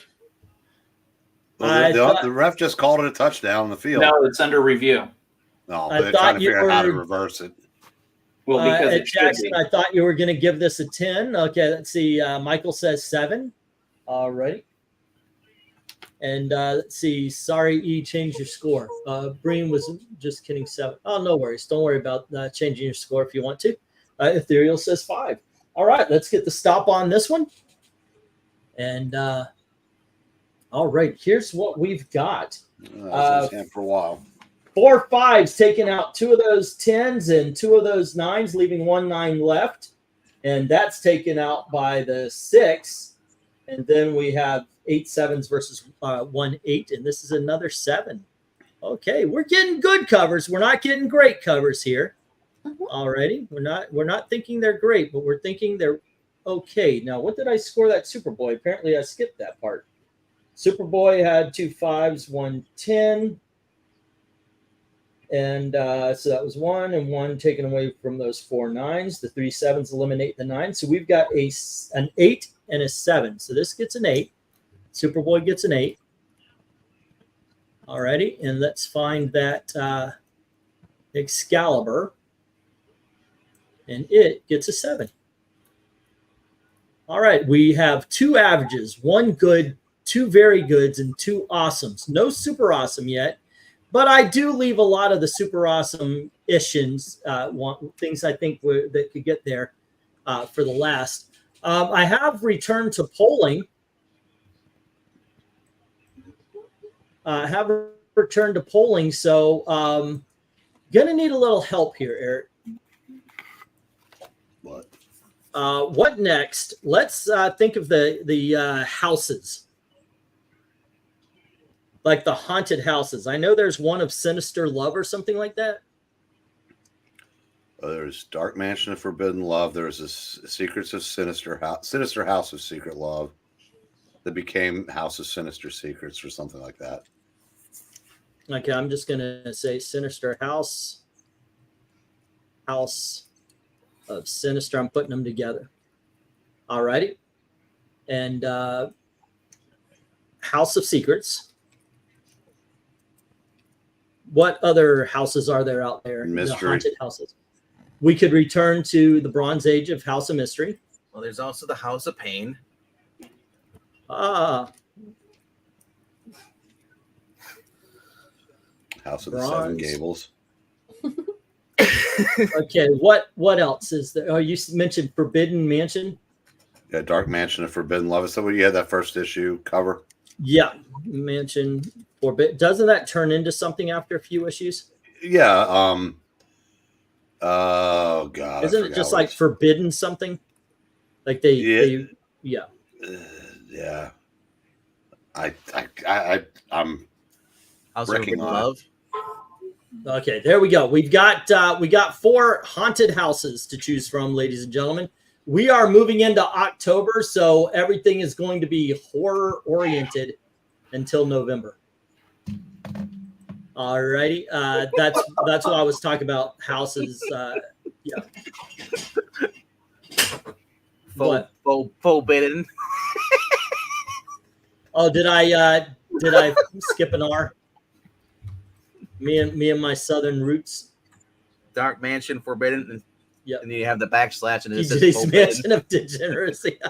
Well, the ref just called it a touchdown on the field. No, it's under review. No, but they're trying to figure out how to reverse it. Well, because it Jackson, I thought you were going to give this a 10. Okay, let's see. Michael says 7. All right. And let's see. Sorry, E, change your score. Breen was just kidding, 7. Oh, no worries. Don't worry about changing your score if you want to. Ethereal says 5. All right, let's get the stop on this one. And all right, here's what we've got. For a while. 4 5s, taking out 2 of those 10s and 2 of those 9s, leaving 1 9 left. And that's taken out by the 6. And then we have 8 7s versus 1 8. And this is another 7. Okay, we're getting good covers. We're not getting great covers here. Already. We're not thinking they're great, but we're thinking they're okay. Now, what did I score that Superboy? Apparently I skipped that part. Superboy had 2 5s, 1 10. And so that was 1 and 1 taken away from those 4 9s. The 3 7s eliminate the 9. So we've got an 8 and a 7. So this gets an 8. Superboy gets an 8. Alrighty, and let's find that Excalibur. And it gets a 7. All right, we have 2 averages, 1 good, 2 very goods, and 2 awesomes. No super awesome yet. But I do leave a lot of the super awesome issues, things I think that could get there for the last. I have returned to polling. So gonna need a little help here, Eric. What next? Let's think of the houses. Like the haunted houses. I know there's one of Sinister Love or something like that. There's Dark Mansion of Forbidden Love. There's this Secrets of Sinister House of Secret Love that became House of Sinister Secrets or something like that. Okay, I'm just gonna say Sinister House of Sinister. I'm putting them together. All righty, and House of Secrets. What other houses are there out there? Mystery. The haunted houses. We could return to the Bronze Age of House of Mystery. Well, there's also the House of Pain. House of the Seven Gables. Okay, what else is there? Oh, you mentioned Forbidden Mansion. Yeah, Dark Mansion of Forbidden Love. Is that what you had that first issue cover? Yeah, Mansion Forbidden. Doesn't that turn into something after a few issues? Yeah. Oh God. Isn't it just like Forbidden something? Like they yeah. Yeah. I'm House of Breaking Forbidden on. Love. Okay, there we go. We got 4 haunted houses to choose from, ladies and gentlemen. We are moving into October, so everything is going to be horror oriented until November. All righty, that's what I was talking about. Houses, yeah. Forbidden. Oh, did I skip an R? Me and my southern roots. Dark Mansion Forbidden. And, yep. And then you have the backslash and it says DJ's Forbidden. Mansion of Degeneracy.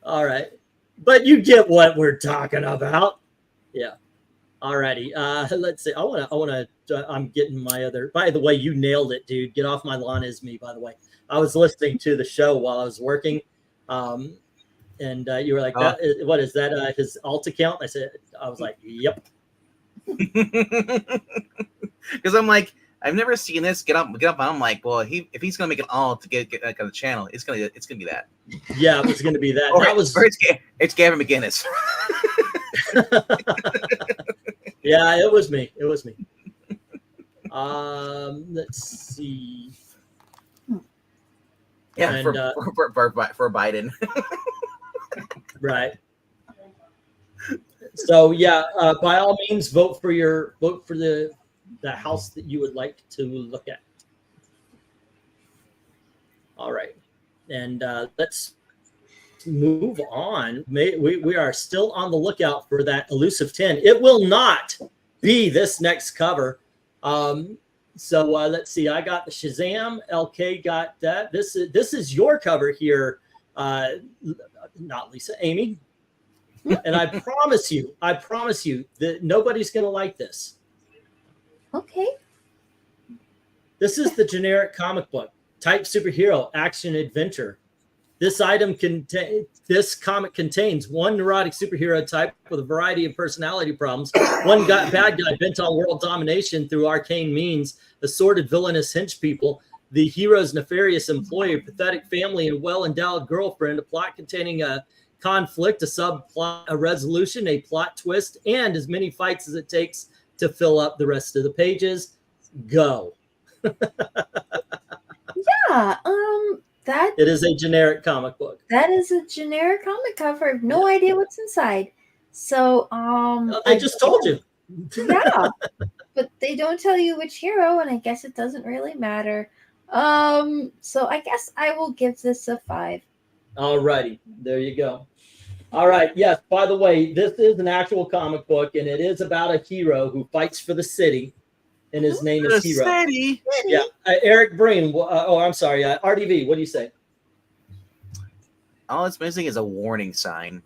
All right. But you get what we're talking about. Yeah. All righty. Let's see. I'm getting my other. By the way, you nailed it, dude. Get off my lawn is me, by the way. I was listening to the show while I was working. And you were like, what is that? His alt account? I was like, yep. Because I'm like, I've never seen this. Get up. I'm like, well, if he's gonna make it all to get like on the channel, it's gonna be that. Yeah, it was gonna be that. It's Gavin McGinnis. Yeah, it was me. Let's see. Yeah, and, for Biden. Right. So yeah, by all means, vote for the house that you would like to look at. All right, and let's move on. We are still on the lookout for that elusive 10. It will not be this next cover. So let's see. I got the Shazam. LK got that. This is your cover here. Not Lisa, Amy. And I promise you that nobody's going to like this. Okay. This is the generic comic book type superhero action adventure. This comic contains one neurotic superhero type with a variety of personality problems, one bad guy bent on world domination through arcane means, assorted villainous hench people, the hero's nefarious employer, pathetic family, and well-endowed girlfriend, a plot containing a conflict, a subplot, a resolution, a plot twist, and as many fights as it takes to fill up the rest of the pages. Go. Yeah, that It is a generic comic book. that is a generic comic cover. I have no idea what's inside. So I just told you. Yeah. But they don't tell you which hero, and I guess it doesn't really matter. So I guess I will give this a 5. All righty. There you go. All right. Yes. By the way, this is an actual comic book, and it is about a hero who fights for the city, and his name is Hero. Steady. Yeah. Eric Breen. I'm sorry. RDV. What do you say? All it's missing is a warning sign.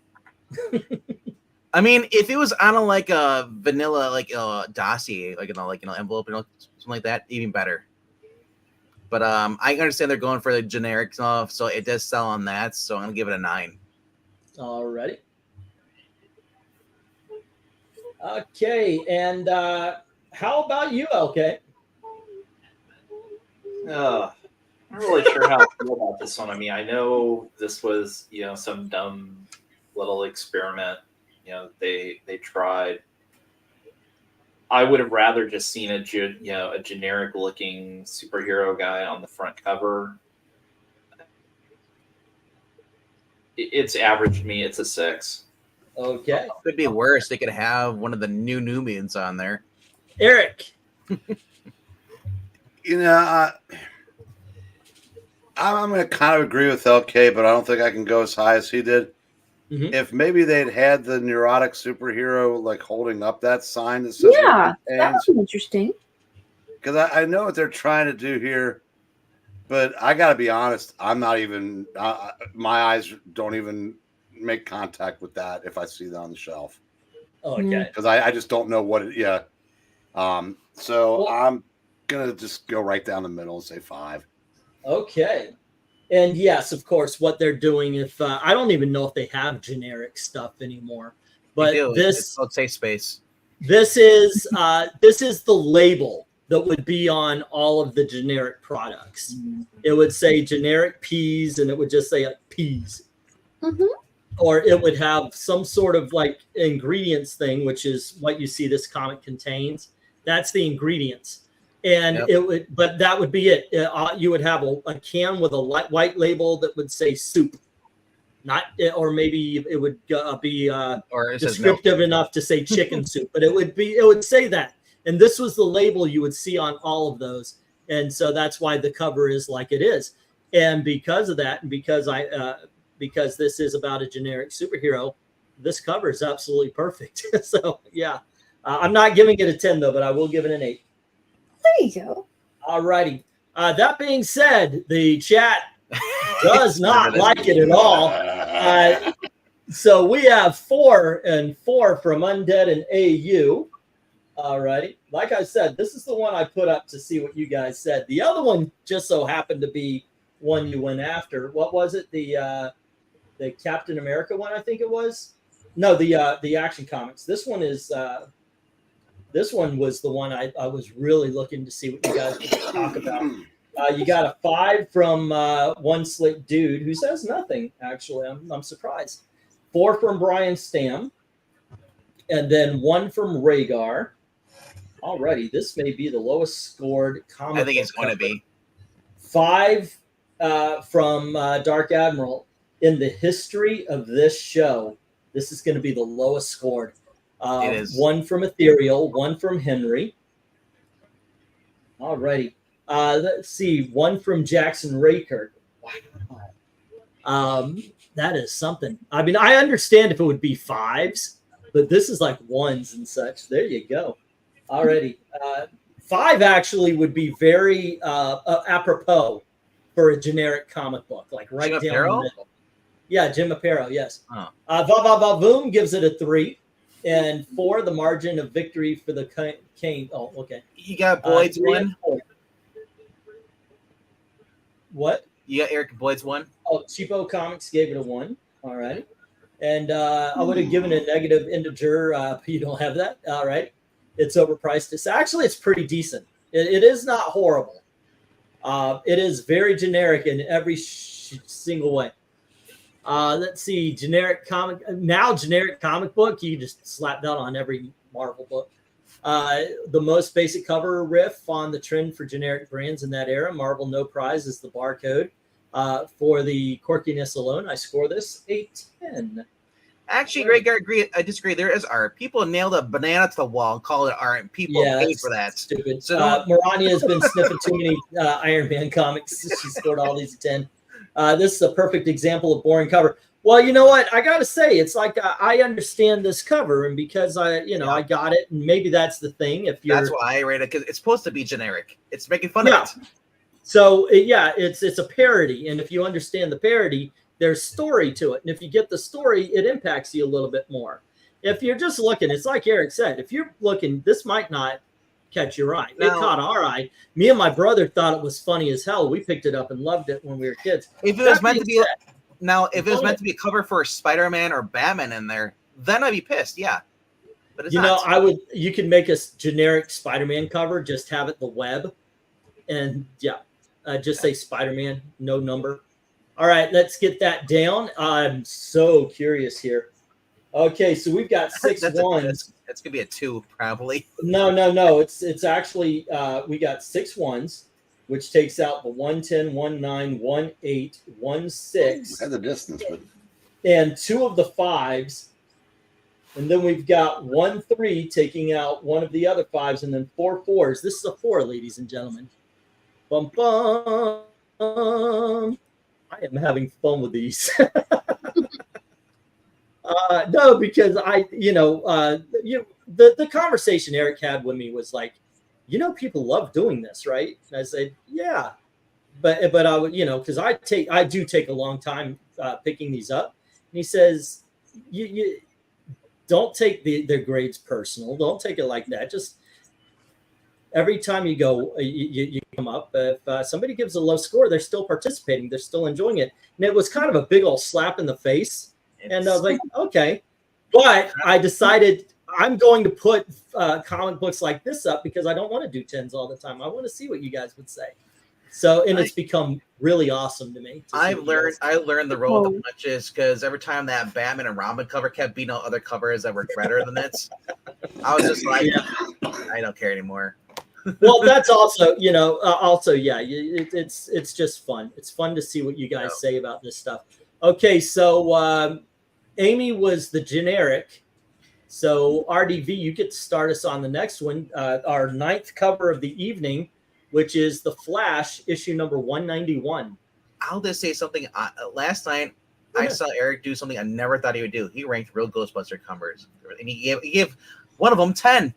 I mean, if it was on like a vanilla dossier, like envelope, something like that, even better. But I understand they're going for the generic stuff, so it does sell on that. So I'm gonna give it a 9. All righty. Okay. And how about you, LK? I'm not really sure how I feel about this one. I mean, I know this was, some dumb little experiment, they tried. I would have rather just seen a generic looking superhero guy on the front cover. It's average to me. It's a 6. Okay. Could be worse. They could have one of the new mutants on there. Eric. I'm going to kind of agree with LK, but I don't think I can go as high as he did. Mm-hmm. If maybe they'd had the neurotic superhero like holding up that sign that says, yeah, that would be interesting. Because I know what they're trying to do here, but I got to be honest, I'm not even, my eyes don't even make contact with that if I see that on the shelf. Okay. Because I just don't know what it, so I'm going to just go right down the middle and say 5. Okay. And yes, of course, what they're doing, if I don't even know if they have generic stuff anymore, but it's called Safe Space. This is the label that would be on all of the generic products. Mm-hmm. It would say generic peas, and it would just say peas. Mm-hmm. Or it would have some sort of like ingredients thing, which is what you see this comic contains. That's the ingredients. And it would, but that would be it. You would have a can with a white label that would say soup, not, or maybe it would be or descriptive enough to say chicken soup, but it would say that. And this was the label you would see on all of those. And so that's why the cover is like it is. And because of that, and because because this is about a generic superhero, this cover is absolutely perfect. So yeah, I'm not giving it a 10 though, but I will give it an 8. There you go. All righty. That being said, the chat does not like it at all. So we have 4 and 4 from Undead and AU. All righty. Like I said, this is the one I put up to see what you guys said. The other one just so happened to be one you went after. What was it? The Captain America one, I think it was. No, the Action Comics. This one is. This one was the one I was really looking to see what you guys would talk about. You got a 5 from One Slick Dude who says nothing, actually. I'm surprised. 4 from Brian Stam. And then 1 from Rhaegar. Alrighty, this may be the lowest scored comic. I think it's going to be. 5 from Dark Admiral. In the history of this show, this is going to be the lowest scored. It is. 1 from Ethereal, 1 from Henry. Alrighty. Let's see. 1 from Jackson Rakert. Wow. That is something. I mean, I understand if it would be 5s, but this is like 1s and such. There you go. Alrighty. 5 actually would be very apropos for a generic comic book, like right Jim down Aparo? the middle. Yeah, Jim Aparo, yes. Oh. Vavavoom gives it a 3. And 4, the margin of victory for the Kane. Oh, okay. You got Boyd's 1. What? You got Eric Boyd's one. Oh, Cheapo Comics gave it a 1. All right. And I would have given a negative integer, but you don't have that. All right. It's overpriced. It's pretty decent. It is not horrible. It is very generic in every single way. Let's see. Generic comic book. You just slap that on every Marvel book. The most basic cover riff on the trend for generic brands in that era. Marvel No Prize is the barcode. For the quirkiness alone, I score this a 10. Actually, Greg, I disagree. There is art. People nailed a banana to the wall and called it art, and people paid for that. Stupid. So Maranya has been sniffing too many Iron Man comics. She scored all these 10. This is a perfect example of boring cover. Well, you know what? I gotta say, it's like I understand this cover, and because I got it, and maybe that's the thing. That's why I rate it, because it's supposed to be generic. It's making fun of it. So it's a parody, and if you understand the parody, there's story to it, and if you get the story, it impacts you a little bit more. If you're just looking, it's like Eric said. If you're looking, this might not catch your eye. It caught our eye. Me and my brother thought it was funny as hell. We picked it up and loved it when we were kids. If it was meant to be a cover for Spider-Man or Batman in there, then I'd be pissed. Yeah, but it's not. You can make a generic Spider-Man cover, just have it the web, and just say Spider-Man, no number. All right, let's get that down. I'm so curious here. Okay, so we've got 6 ones. That's gonna be a 2, probably. No. It's actually we got 6 ones, which takes out the 1, 10, 1, 9, 1, 8, 1, 6. At the distance, but And 2 of the 5s. And then we've got 1, 3 taking out one of the other 5s, and then 4 4s. This is a 4, ladies and gentlemen. Bum bum. I am having fun with these. No, because the conversation Eric had with me was like, people love doing this, right? And I said, yeah, but I would, because I do take a long time picking these up. And he says, you don't take their grades personal. Don't take it like that. Just every time you go, you come up. If somebody gives a low score, they're still participating. They're still enjoying it. And it was kind of a big old slap in the face. And I was like, okay. But I decided I'm going to put comic books like this up because I don't want to do 10s all the time. I want to see what you guys would say. So, and it's become really awesome to me. I learned the roll of the punches because every time that Batman and Robin cover kept beating out other covers that were better than it, I was just like, I don't care anymore. Well, that's also, it's just fun. It's fun to see what you guys say about this stuff. Okay, so Amy was the generic. So RDV, you get to start us on the next one. Our 9th cover of the evening, which is The Flash, issue number 191. I'll just say something. Last night, I saw Eric do something I never thought he would do. He ranked real Ghostbuster covers, and he gave one of them 10.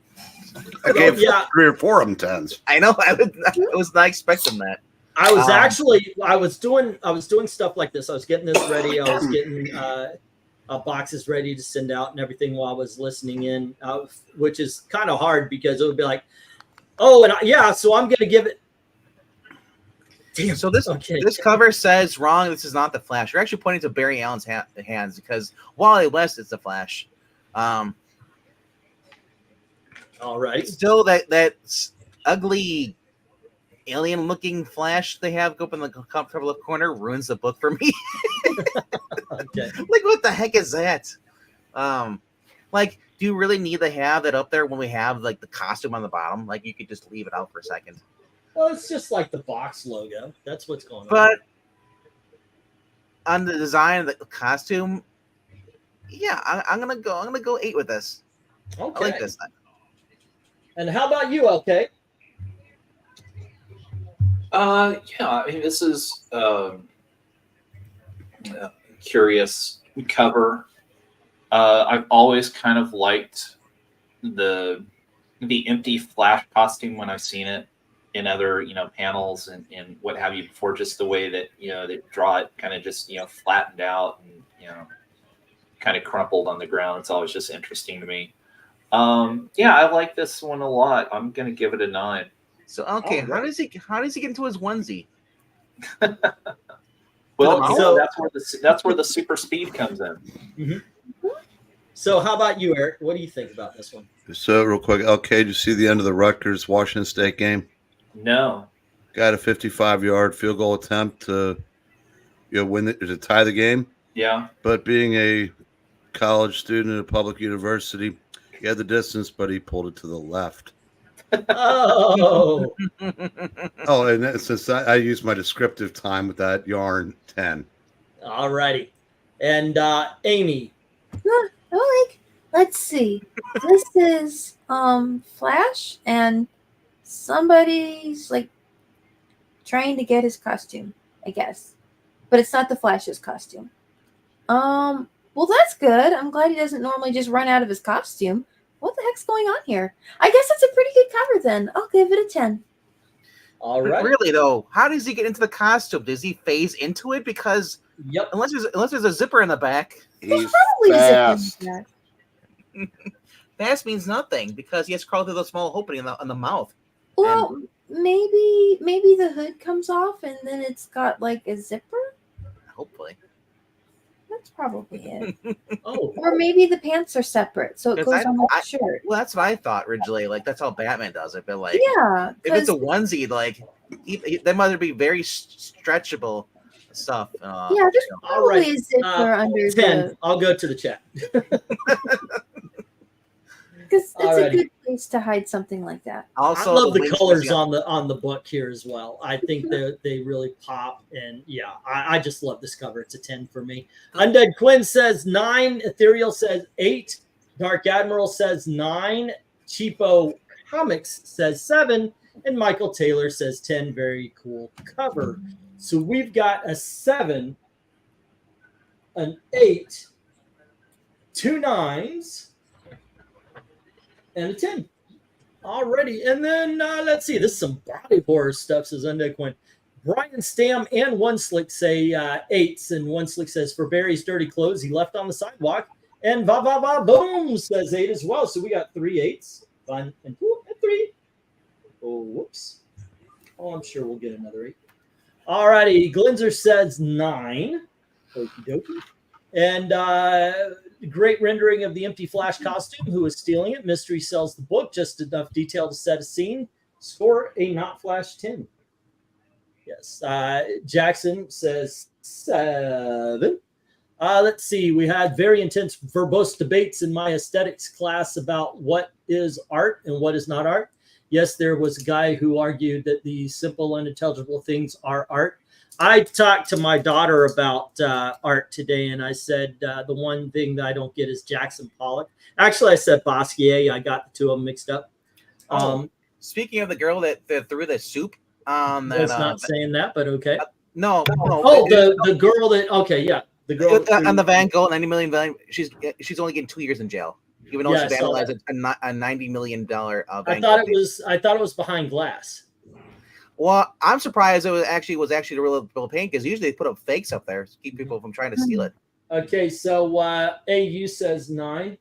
I gave 3 or 4 of them 10s. I know. I was not expecting that. I was I was doing stuff like this. I was getting this ready. I was getting boxes ready to send out and everything while I was listening in, which is kind of hard because it would be like, so I'm going to give it. Damn. So this cover says wrong. This is not the Flash. You're actually pointing to Barry Allen's hands because Wally West is the Flash. All right. Still, that ugly alien-looking Flash they have go up in the top left corner ruins the book for me. Okay. Like, what the heck is that? Like, do you really need to have that up there when we have like the costume on the bottom? Like, you could just leave it out for a second. Well, it's just like the box logo. That's what's going on. But on the design of the costume, I'm gonna go 8 with this. Okay. I like this. And how about you, LK? I mean, this is a curious cover. I've always kind of liked the empty Flash costume when I've seen it in other panels and what have you before, just the way that they draw it kind of just flattened out and kind of crumpled on the ground. It's always just interesting to me. I like this one a lot. I'm gonna give it a 9. So okay, how does he get into his onesie? Well, So- that's where the super speed comes in. So how about you, Eric? What do you think about this one? So real quick, okay, did you see the end of the Rutgers Washington State game? No. Got a 55-yard field goal attempt to win it, to tie the game. Yeah. But being a college student at a public university, he had the distance, but he pulled it to the left. Oh, Oh, and since I used my descriptive time with that yarn, 10. all righty. And Amy. Oh, like, let's see. This is Flash, and somebody's like trying to get his costume, I guess. But it's not the Flash's costume. Well, that's good. I'm glad he doesn't normally just run out of his costume. What the heck's going on here? I guess that's a pretty good cover then. I'll give it a 10. All right. Really though, how does he get into the costume? Does he phase into it? Because Yep. unless there's a zipper in the back, He's Probably fast. zip in that. fast means nothing because he has to crawl through the small opening in the mouth. Well, maybe the hood comes off and then it's got like a zipper. Hopefully. That's probably it. Oh, Or maybe the pants are separate, so it Because goes on the I- shirt. Well, that's what I thought originally. Like that's how Batman does it. But like, Yeah, if it's a 'cause- onesie, like that might be very stretchable stuff. yeah, there's All probably right. a zipper under 10. the, I'll go to the chat. because it's a Alrighty. good place to hide something like that. Also, I love the wings colors missing on the book here as well. I think they really pop, and yeah, I just love this cover. It's a 10 for me. Undead Quinn says 9. Ethereal says 8. Dark Admiral says 9. Cheapo Comics says 7, and Michael Taylor says 10. Very cool cover. So we've got a 7, an 8, 2 9s, and a 10 already. And then let's see, this is some body horror stuff, says Undead Quinn. Brian Stam and One Slick say 8s, and One Slick says for Barry's dirty clothes he left on the sidewalk, and va va va boom says 8 as well. So we got 3 8s, 1 and 2 and 3. Oh, whoops. Oh, I'm sure we'll get another 8. All righty, Glinzer says 9. Okie dokie. And great rendering of the empty Flash costume. Who is stealing it? Mystery sells the book. Just enough detail to set a scene. Score a not Flash 10. Yes. Jackson says 7. Let's see. We had very intense verbose debates in my aesthetics class about what is art and what is not art. Yes, there was a guy who argued that the simple, unintelligible things are art. I talked to my daughter about art today, and I said the one thing that I don't get is Jackson Pollock. Actually, I said Basquiat. I got the two of them mixed up. Speaking of the girl that threw the soup, That's not saying that, but okay. no. Oh, the girl that, okay, yeah. The girl that on the threw- Van Gogh 90 million value. She's only getting 2 years in jail, even though Yeah, she I saw vandalized a $90 million Van I Gogh. thought it was behind glass. Well, I'm surprised it was actually the real paint because usually they put up fakes up there to keep people from trying to steal it. Okay, so AU says 9.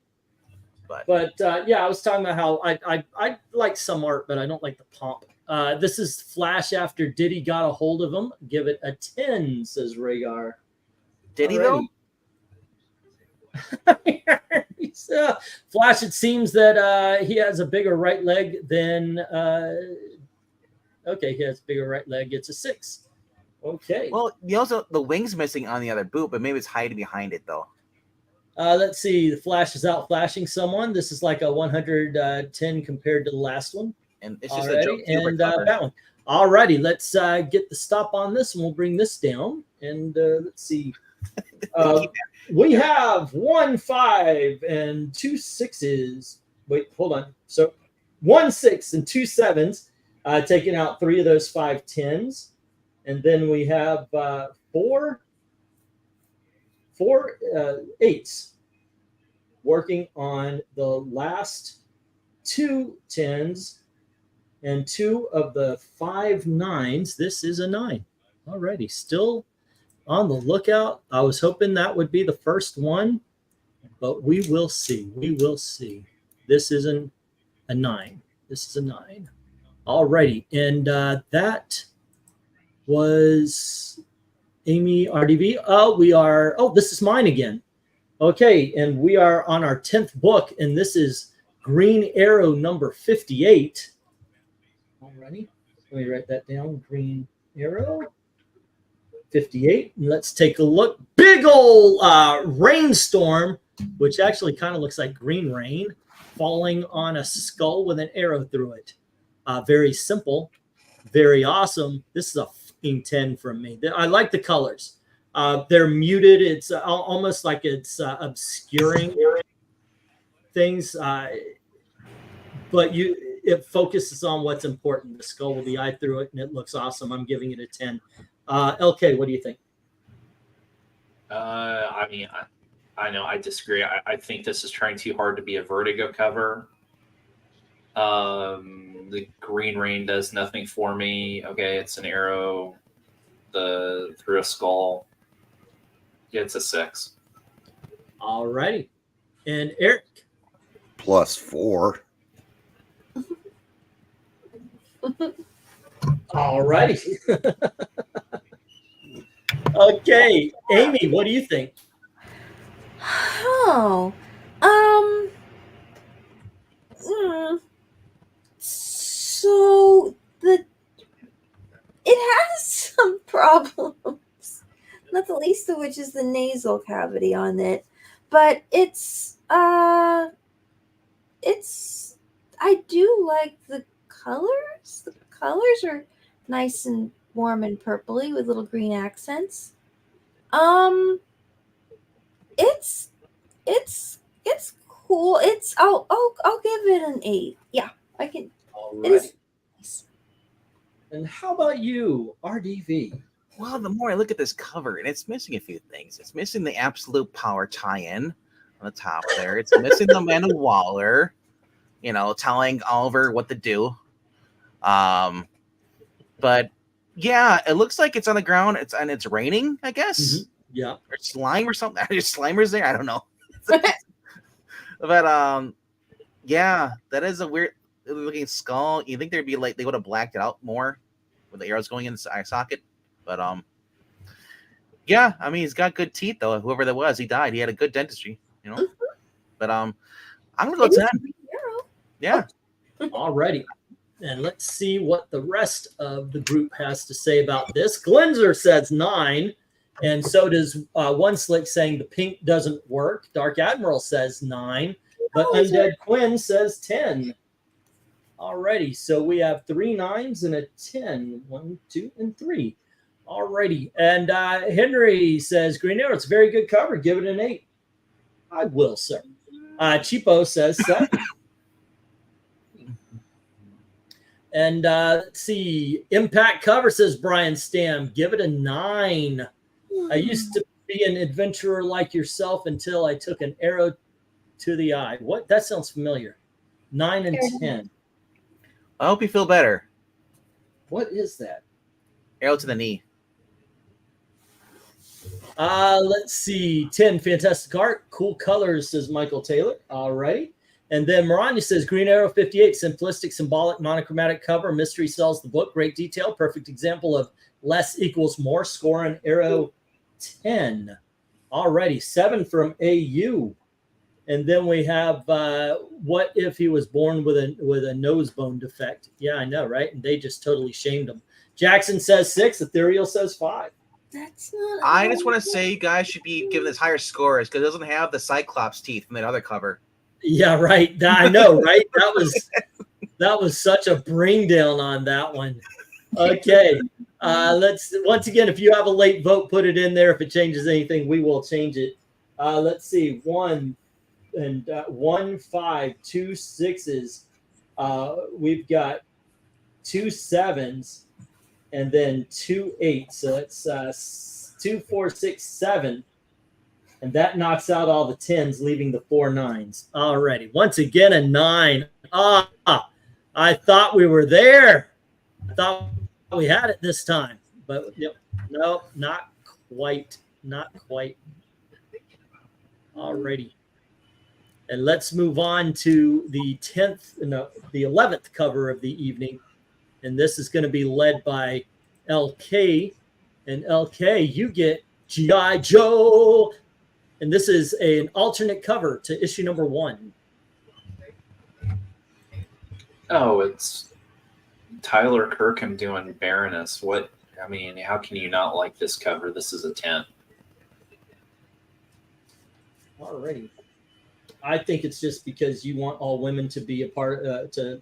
But Yeah, I was talking about how I like some art, but I don't like the pomp. This is Flash after Diddy got a hold of him. Give it a 10, says Rhaegar. did he though? Flash, it seems that he has a bigger right leg than okay, he has a bigger right leg. It's a 6. Okay. Well, the wings missing on the other boot, but maybe it's hiding behind it though. Let's see. The Flash is out flashing someone. This is like a 110 compared to the last one. And it's just Alrighty, a joke. and that one. Alrighty, let's get the stop on this, and we'll bring this down. And let's see. We have 1 5 and 2 6s. Wait, hold on. So 1 6 and 2 7s, taking out 3 of those 5 10s, and then we have 4 8s working on the last 2 10s and 2 of the 5 9s. This is a 9. Alrighty, still on the lookout. I was hoping that would be the first one, but we will see. We will see. This isn't a 9. This is a 9. Alrighty, and that was Amy RDV. Oh, we are. Oh, this is mine again. Okay, and we are on our 10th book, and this is Green Arrow number 58. Alrighty, let me write that down. Green Arrow 58. And let's take a look. Big old rainstorm, which actually kind of looks like green rain falling on a skull with an arrow through it. Very simple, very awesome. This is a fucking 10 from me. I like the colors. They're muted. It's almost like it's obscuring things, but it focuses on what's important. The skull with the eye through it, and it looks awesome. I'm giving it a 10. LK, what do you think? I mean, I know I disagree. I think this is trying too hard to be a Vertigo cover. The green rain does nothing for me. Okay, it's an arrow through a skull. Yeah, it's a 6. All righty. And Eric? +4. All righty. Okay, Amy, what do you think? Oh, so it has some problems, not the least of which is the nasal cavity on it, but I do like the colors. The colors are nice and warm and purpley with little green accents. It's cool. I'll give it an 8. Yeah, I can. All It is righty. nice. And how about you, RDV? Well, the more I look at this cover, and it's missing a few things. It's missing the Absolute Power tie-in on the top there. It's missing the Amanda Waller, telling Oliver what to do. But yeah, it looks like it's on the ground. It's raining, I guess. Mm-hmm. Yeah. Or slime or something. There's slimers there. I don't know. But yeah, that is a weird looking skull. You think they'd be like they would have blacked it out more with the arrows going in the eye socket. But yeah, I mean he's got good teeth though. Whoever that was, he died. He had a good dentistry, Mhm. But I'm gonna go 10. Yeah. All righty. And let's see what the rest of the group has to say about this. Glenzer says 9. And so does One Slick saying the pink doesn't work. Dark Admiral says 9. But Undead Quinn says 10. Alrighty. So we have 3 9s and a 10. 1, 2, and 3. Alrighty. And Henry says Green Arrow, it's a very good cover. Give it an 8. I will, sir. Cheapo says 7. And let's see. Impact cover says Brian Stam. Give it a 9. I used to be an adventurer like yourself until I took an arrow to the eye. What? That sounds familiar. 9 and 10. I hope you feel better. What is that? Arrow to the knee. Let's see. 10, fantastic art. Cool colors, says Michael Taylor. All right. And then Maranya says Green Arrow 58, simplistic, symbolic, monochromatic cover. Mystery sells the book. Great detail. Perfect example of less equals more. Score on Arrow 10. Alrighty. 7 from AU. And then we have what if he was born with a nose bone defect? Yeah, I know, right? And they just totally shamed him. Jackson says 6. Ethereal says 5. That's not. I just want to say you guys should be giving this higher scores because it doesn't have the Cyclops teeth from that other cover. Yeah, right. I know, right? That was such a bring down on that one. Okay. Let's once again, if you have a late vote, put it in there. If it changes anything, we will change it. Let's see. 1 and 1 5, 2 6s. We've got 2 7s and then 2 8s. So it's 2 4 6 7. And that knocks out all the 10s, leaving the 4 9s. Alrighty. Once again, a 9. I thought we were there. I thought we had it this time. But yep, no, not quite. Not quite. Alrighty. And let's move on to the 11th cover of the evening. And this is going to be led by LK. And LK, you get G.I. Joe. And this is an alternate cover to issue number 1. Oh, it's Tyler Kirkham doing Baroness. What? I mean, how can you not like this cover? This is a 10. Alrighty. I think it's just because you want all women to be a part to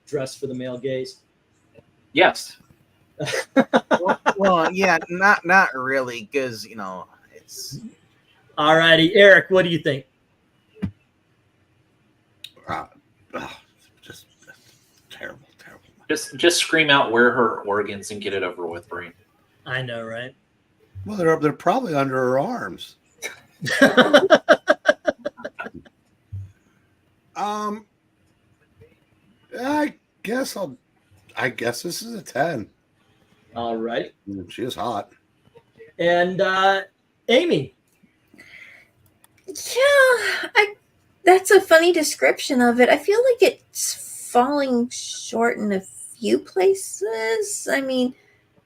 dress for the male gaze. Yes. Well, yeah, not really, because it's. Alrighty, Eric, what do you think? Just terrible. Just scream out where her organs and get it over with, Breen. I know, right? Well, they're probably under her arms. I guess this is a 10. All right. She is hot. And Amy. Yeah, that's a funny description of it. I feel like it's falling short in a few places. I mean,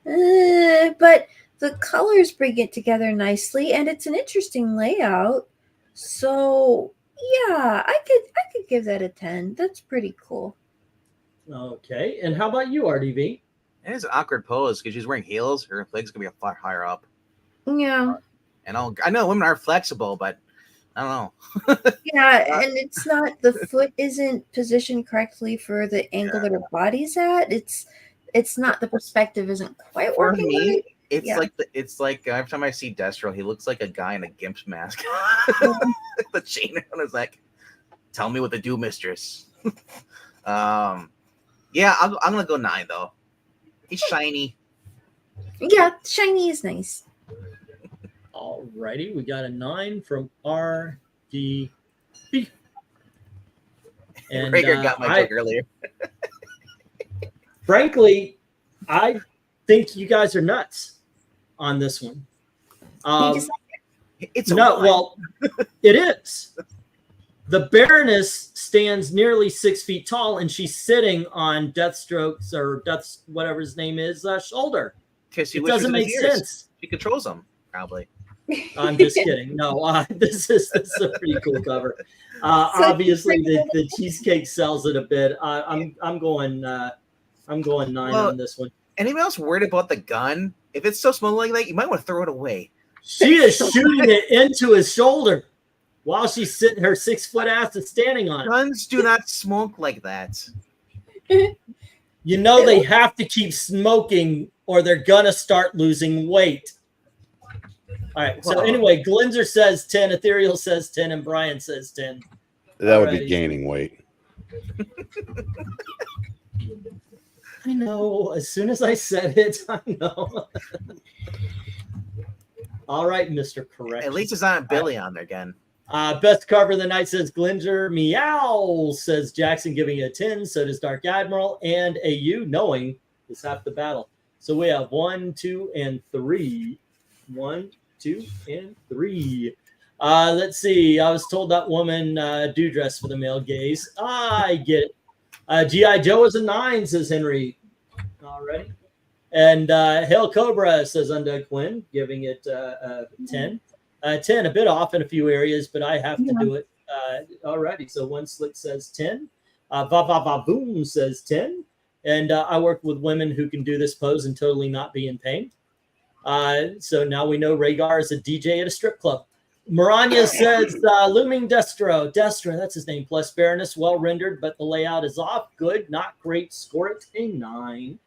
but the colors bring it together nicely, and it's an interesting layout. So yeah, I could give that a 10. That's pretty cool. Okay. And how about you, RDV? It is an awkward pose because she's wearing heels. Her legs gonna be a far higher up. Yeah. And I know women are flexible, but I don't know. Yeah, and it's not, the foot isn't positioned correctly for the angle that her body's at. It's not, the perspective isn't quite For working me, right. it's like every time I see Destro, he looks like a guy in a gimp's mask. The chain on his neck. Tell me what to do, mistress. Yeah, I'm gonna go 9 though. He's shiny. Yeah, shiny is nice. Alrighty, we got a 9 from RDB. And Rager got my joke earlier. Frankly, I think you guys are nuts on this one. It's well, it is. The Baroness stands nearly 6 feet tall, and she's sitting on Deathstroke's or Death's whatever his name is shoulder. It doesn't make sense. She controls him, probably. I'm just kidding. No, this is a pretty cool cover. Obviously, the cheesecake sells it a bit. I'm going 9 on this one. Anyone else worried about the gun? If it's so small like that, you might want to throw it away. She is shooting it into his shoulder while she's sitting. Her 6-foot ass is standing on it. Guns do not smoke like that. You know they have to keep smoking, or they're gonna start losing weight. All right. So anyway, Glinzer says 10, Ethereal says 10, and Brian says 10. That would be gaining weight. I know. As soon as I said it, I know. All right, Mr. Correct. At least it's not Billy on there again. Best cover of the night says Glinzer. Meow says Jackson, giving it a 10. So does Dark Admiral, and AU knowing is half the battle. So we have 1, 2, and 3. 1, 2, and 3. Let's see. I was told that woman do dress for the male gaze. I get it. G.I. Joe is a 9, says Henry. All right. And Hail Cobra says Undead Quinn, giving it 10. 10, a bit off in a few areas, but I have to do it. Alrighty. So One Slick says 10. Va Va Va Boom says 10. And I work with women who can do this pose and totally not be in pain. So now we know Rhaegar is a DJ at a strip club. Maranya says Looming Destro. Destra, that's his name. Plus Baroness, well rendered, but the layout is off. Good, not great. Score it a 9.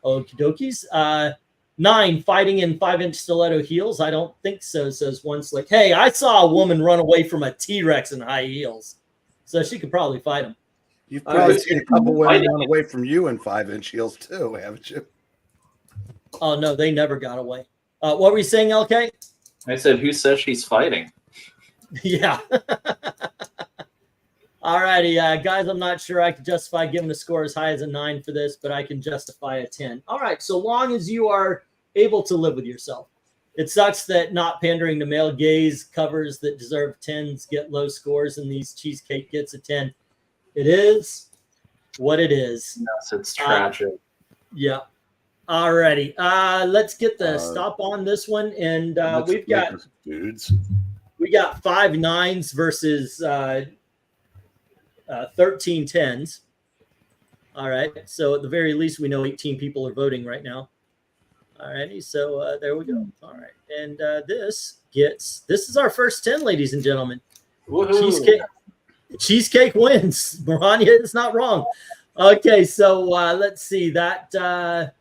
Okie dokies. 9, fighting in 5-inch stiletto heels. I don't think so, says One Slick. Hey, I saw a woman run away from a T-Rex in high heels. So she could probably fight him. You've probably seen a couple women run away from you in 5-inch heels too, haven't you? Oh, no, they never got away. What were you saying, LK? I said, who says she's fighting? Yeah. All righty, guys, I'm not sure I can justify giving a score as high as a 9 for this, but I can justify a 10. All right, so long as you are able to live with yourself. It sucks that not pandering to male gaze covers that deserve 10s get low scores, and these cheesecake gets a 10. It is what it is. Yes, it's tragic. Yeah. Alrighty. Let's get the stop on this one, and we got 5 9s versus 13 10s. All right. So at the very least, we know 18 people are voting right now. Alrighty. So there we go. All right. And this is our first 10, ladies and gentlemen. Woohoo. Cheesecake wins. Maranya is not wrong. Okay. So let's see that.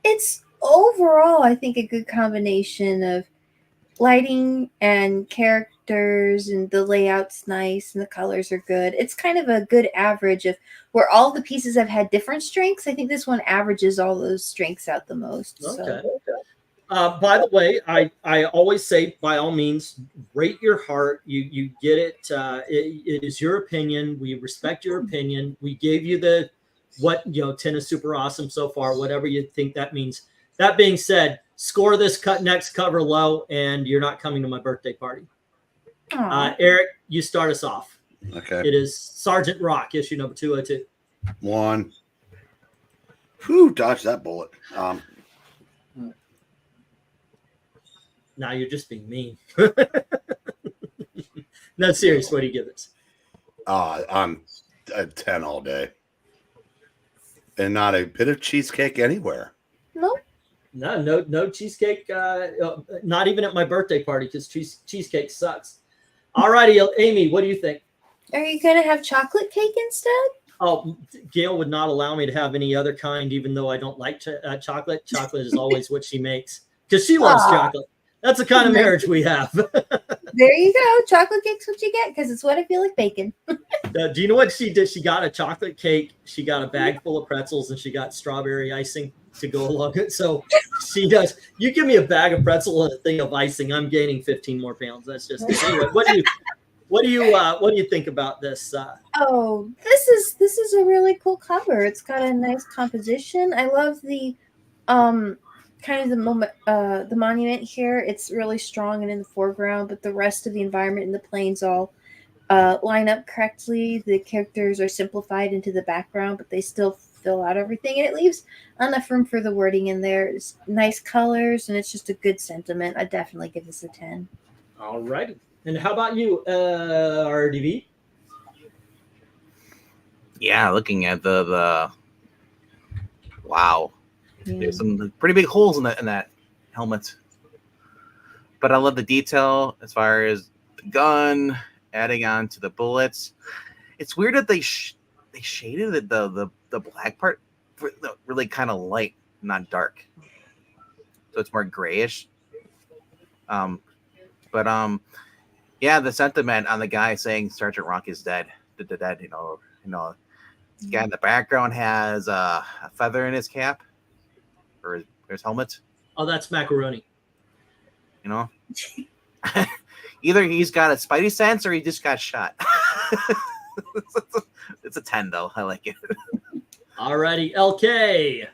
It's overall, I think, a good combination of lighting and characters, and the layout's nice and the colors are good. It's kind of a good average of where all the pieces have had different strengths. I think this one averages all those strengths out the most. Okay. So. By the way, I always say, by all means, rate your heart. You get it. It is your opinion. We respect your opinion. We gave you 10 is super awesome so far, whatever you think that means. That being said, score this next cover low, and you're not coming to my birthday party. Eric, you start us off. Okay. It is Sergeant Rock, issue number 202. 1. Whew, dodged that bullet. Now you're just being mean. No, serious. What do you give it? I'm a 10 all day. And not a bit of cheesecake anywhere. Nope. No cheesecake. Not even at my birthday party, because cheesecake sucks. All righty, Amy, what do you think? Are you going to have chocolate cake instead? Oh, Gail would not allow me to have any other kind, even though I don't like chocolate. Chocolate is always what she makes, because she loves chocolate. That's the kind of marriage we have. There you go. Chocolate cake's what you get, because it's what I feel like baking. Do you know what she did? She got a chocolate cake. She got a bag full of pretzels, and she got strawberry icing to go along it. So she does. You give me a bag of pretzel and a thing of icing, I'm gaining 15 more pounds. That's just anyway. What do you think about this? Oh, this is a really cool cover. It's got a nice composition. I love the kind of the monument here. It's really strong and in the foreground, but the rest of the environment and the planes all line up correctly. The characters are simplified into the background, but they still fill out everything, and it leaves enough room for the wording in there. It's nice colors, and it's just a good sentiment. I definitely give this a 10. All right. And how about you, RDV? Yeah, looking at the wow. Yeah. There's some pretty big holes in that helmet. But I love the detail as far as the gun, adding on to the bullets. It's weird that they shaded the black part really kind of light, not dark. So it's more grayish. Yeah, the sentiment on the guy saying Sergeant Rock is dead. Dead, you know. The guy in the background has a feather in his cap. Or his helmet. Oh, that's macaroni. You know, either he's got a spidey sense or he just got shot. It's a 10 though. I like it. Alrighty, LK.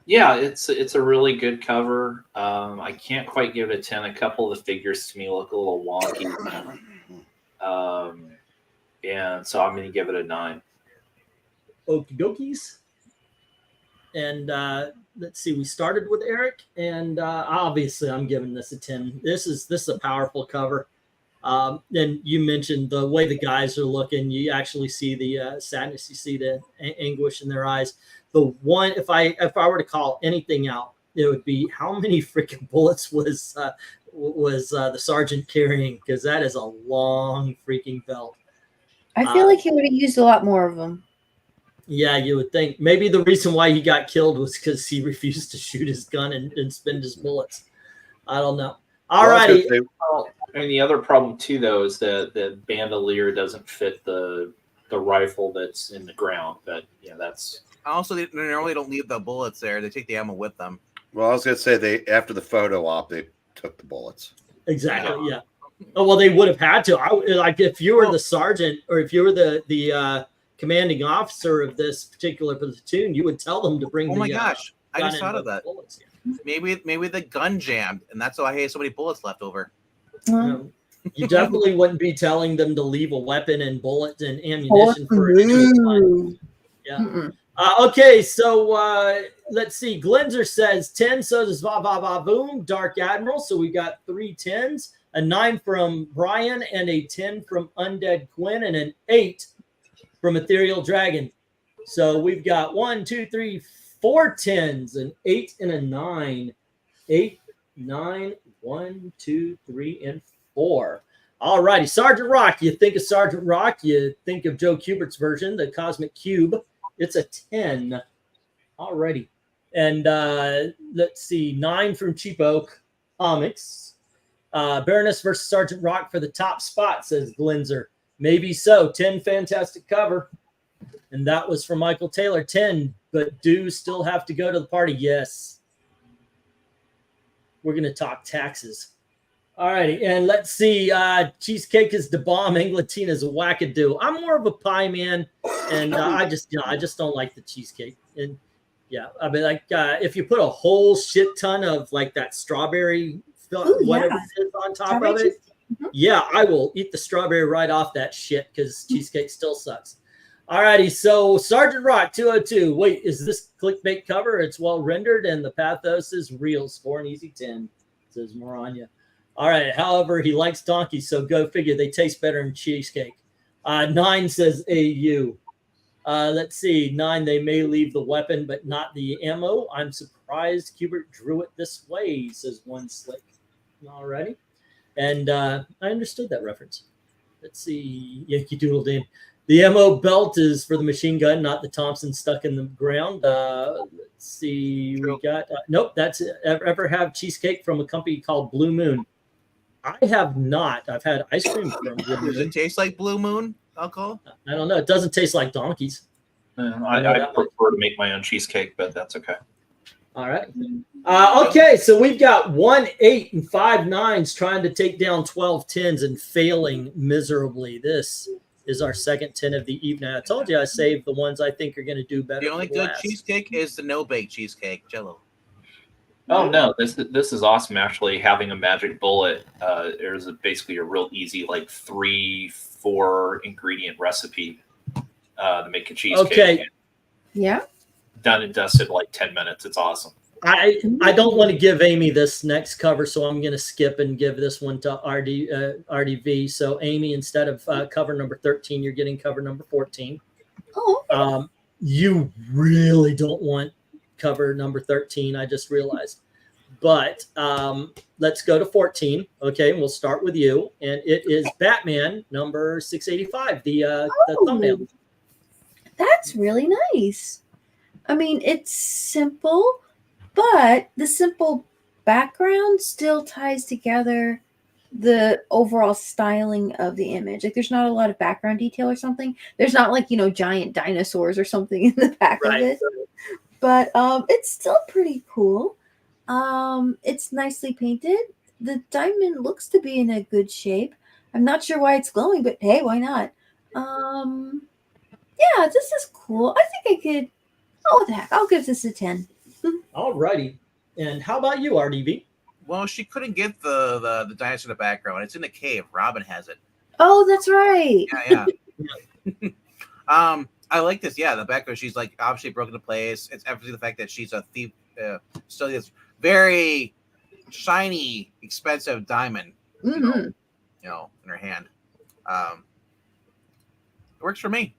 Yeah, it's a really good cover. I can't quite give it a 10. A couple of the figures to me look a little wonky. And so I'm going to give it a 9. Okie dokies. And let's see, we started with Eric, and obviously I'm giving this a 10. This is a powerful cover. And you mentioned the way the guys are looking. You actually see the sadness. You see the anguish in their eyes. The one, if I were to call anything out, it would be how many freaking bullets was the sergeant carrying, because that is a long freaking belt. I feel like he would have used a lot more of them. Yeah, you would think. Maybe the reason why he got killed was because he refused to shoot his gun and spend his bullets. I don't know. All righty. And the other problem too, though, is that the bandolier doesn't fit the rifle that's in the ground. But yeah, that's Also, they normally don't leave the bullets there. They take the ammo with them. Well, I was gonna say after the photo op, they took the bullets. Exactly. Yeah. Oh well, they would have had to. Like if you were the sergeant, or if you were the commanding officer of this particular platoon, you would tell them to bring. Oh the, my gosh! I just thought of that. Bullets. Maybe the gun jammed, and that's why I had so many bullets left over. You definitely wouldn't be telling them to leave a weapon and bullets and ammunition for a Ooh. yeah. Okay, so let's see. Glenzer says 10, so does Va Va Va Boom, Dark Admiral. So we got 3 10s, a 9 from Brian, and a 10 from Undead Quinn, and an 8 from Ethereal Dragon. So we've got 1, 2, 3, 4 10s, an 8 and a 9. 8, 9, 1, 2, 3, and 4. All righty. Sergeant Rock. You think of Sergeant Rock, you think of Joe Kubert's version, the Cosmic Cube. It's a 10. All righty. And let's see. 9 from Cheap Oak Comics. Baroness versus Sergeant Rock for the top spot, says Glenzer. Maybe so. 10 fantastic cover. And that was from Michael Taylor. 10, but do still have to go to the party. Yes. We're going to talk taxes. All righty. And let's see. Cheesecake is the bomb. Englatina is a wackadoo. I'm more of a pie man. And I just don't like the cheesecake. And yeah, I mean, like if you put a whole shit ton of like that strawberry, whatever it is on top of it, yeah, I will eat the strawberry right off that shit because cheesecake still sucks. All righty, so Sergeant Rock 202. Wait, is this clickbait cover? It's well rendered and the pathos is real. Score an easy 10, says Maranya. All right, however, he likes donkeys, so go figure. They taste better than cheesecake. 9 says AU. Let's see, 9, they may leave the weapon, but not the ammo. I'm surprised Kubert drew it this way, says One Slick. All righty. And I understood that reference. Let's see, Yankee Doodle Dane. The ammo belt is for the machine gun, not the Thompson stuck in the ground. Let's see, we got, nope, that's it. Ever have cheesecake from a company called Blue Moon? I have not. I've had ice cream from Blue Moon. Does it taste like Blue Moon alcohol? I don't know. It doesn't taste like donkeys. I prefer to make my own cheesecake, but that's okay. All right. Okay, so we've got 1 8 and 5 9s trying to take down 12 10s and failing miserably. This is our second 10 of the evening. I told you I saved the ones I think are going to do better. The only good cheesecake is the no-bake cheesecake, Jello. Oh no, this is awesome. Actually, having a magic bullet is basically a real easy, like 3-4 ingredient recipe to make a cheesecake. Okay. Yeah. Done and dusted in like 10 minutes. It's awesome. I don't want to give Amy this next cover, so I'm going to skip and give this one to RDV. So Amy, instead of cover number 13, you're getting cover number 14. Oh. You really don't want cover number 13, I just realized. But let's go to 14. Okay, we'll start with you. And it is Batman number 685, the thumbnail. That's really nice. I mean, it's simple, but the simple background still ties together the overall styling of the image. Like there's not a lot of background detail or something. There's not like, giant dinosaurs or something in the back of it. But it's still pretty cool. It's nicely painted. The diamond looks to be in a good shape. I'm not sure why it's glowing, but hey, why not? Yeah, this is cool. I think I could. Oh, what the heck? I'll give this a 10. All righty. And how about you, RDV? Well, she couldn't get the dinosaur in the background. It's in the cave. Robin has it. Oh, that's right. Yeah. I like this. Yeah, the background. She's like obviously broken to place. It's emphasizing the fact that she's a thief. Still this very shiny, expensive diamond. In her hand. It works for me.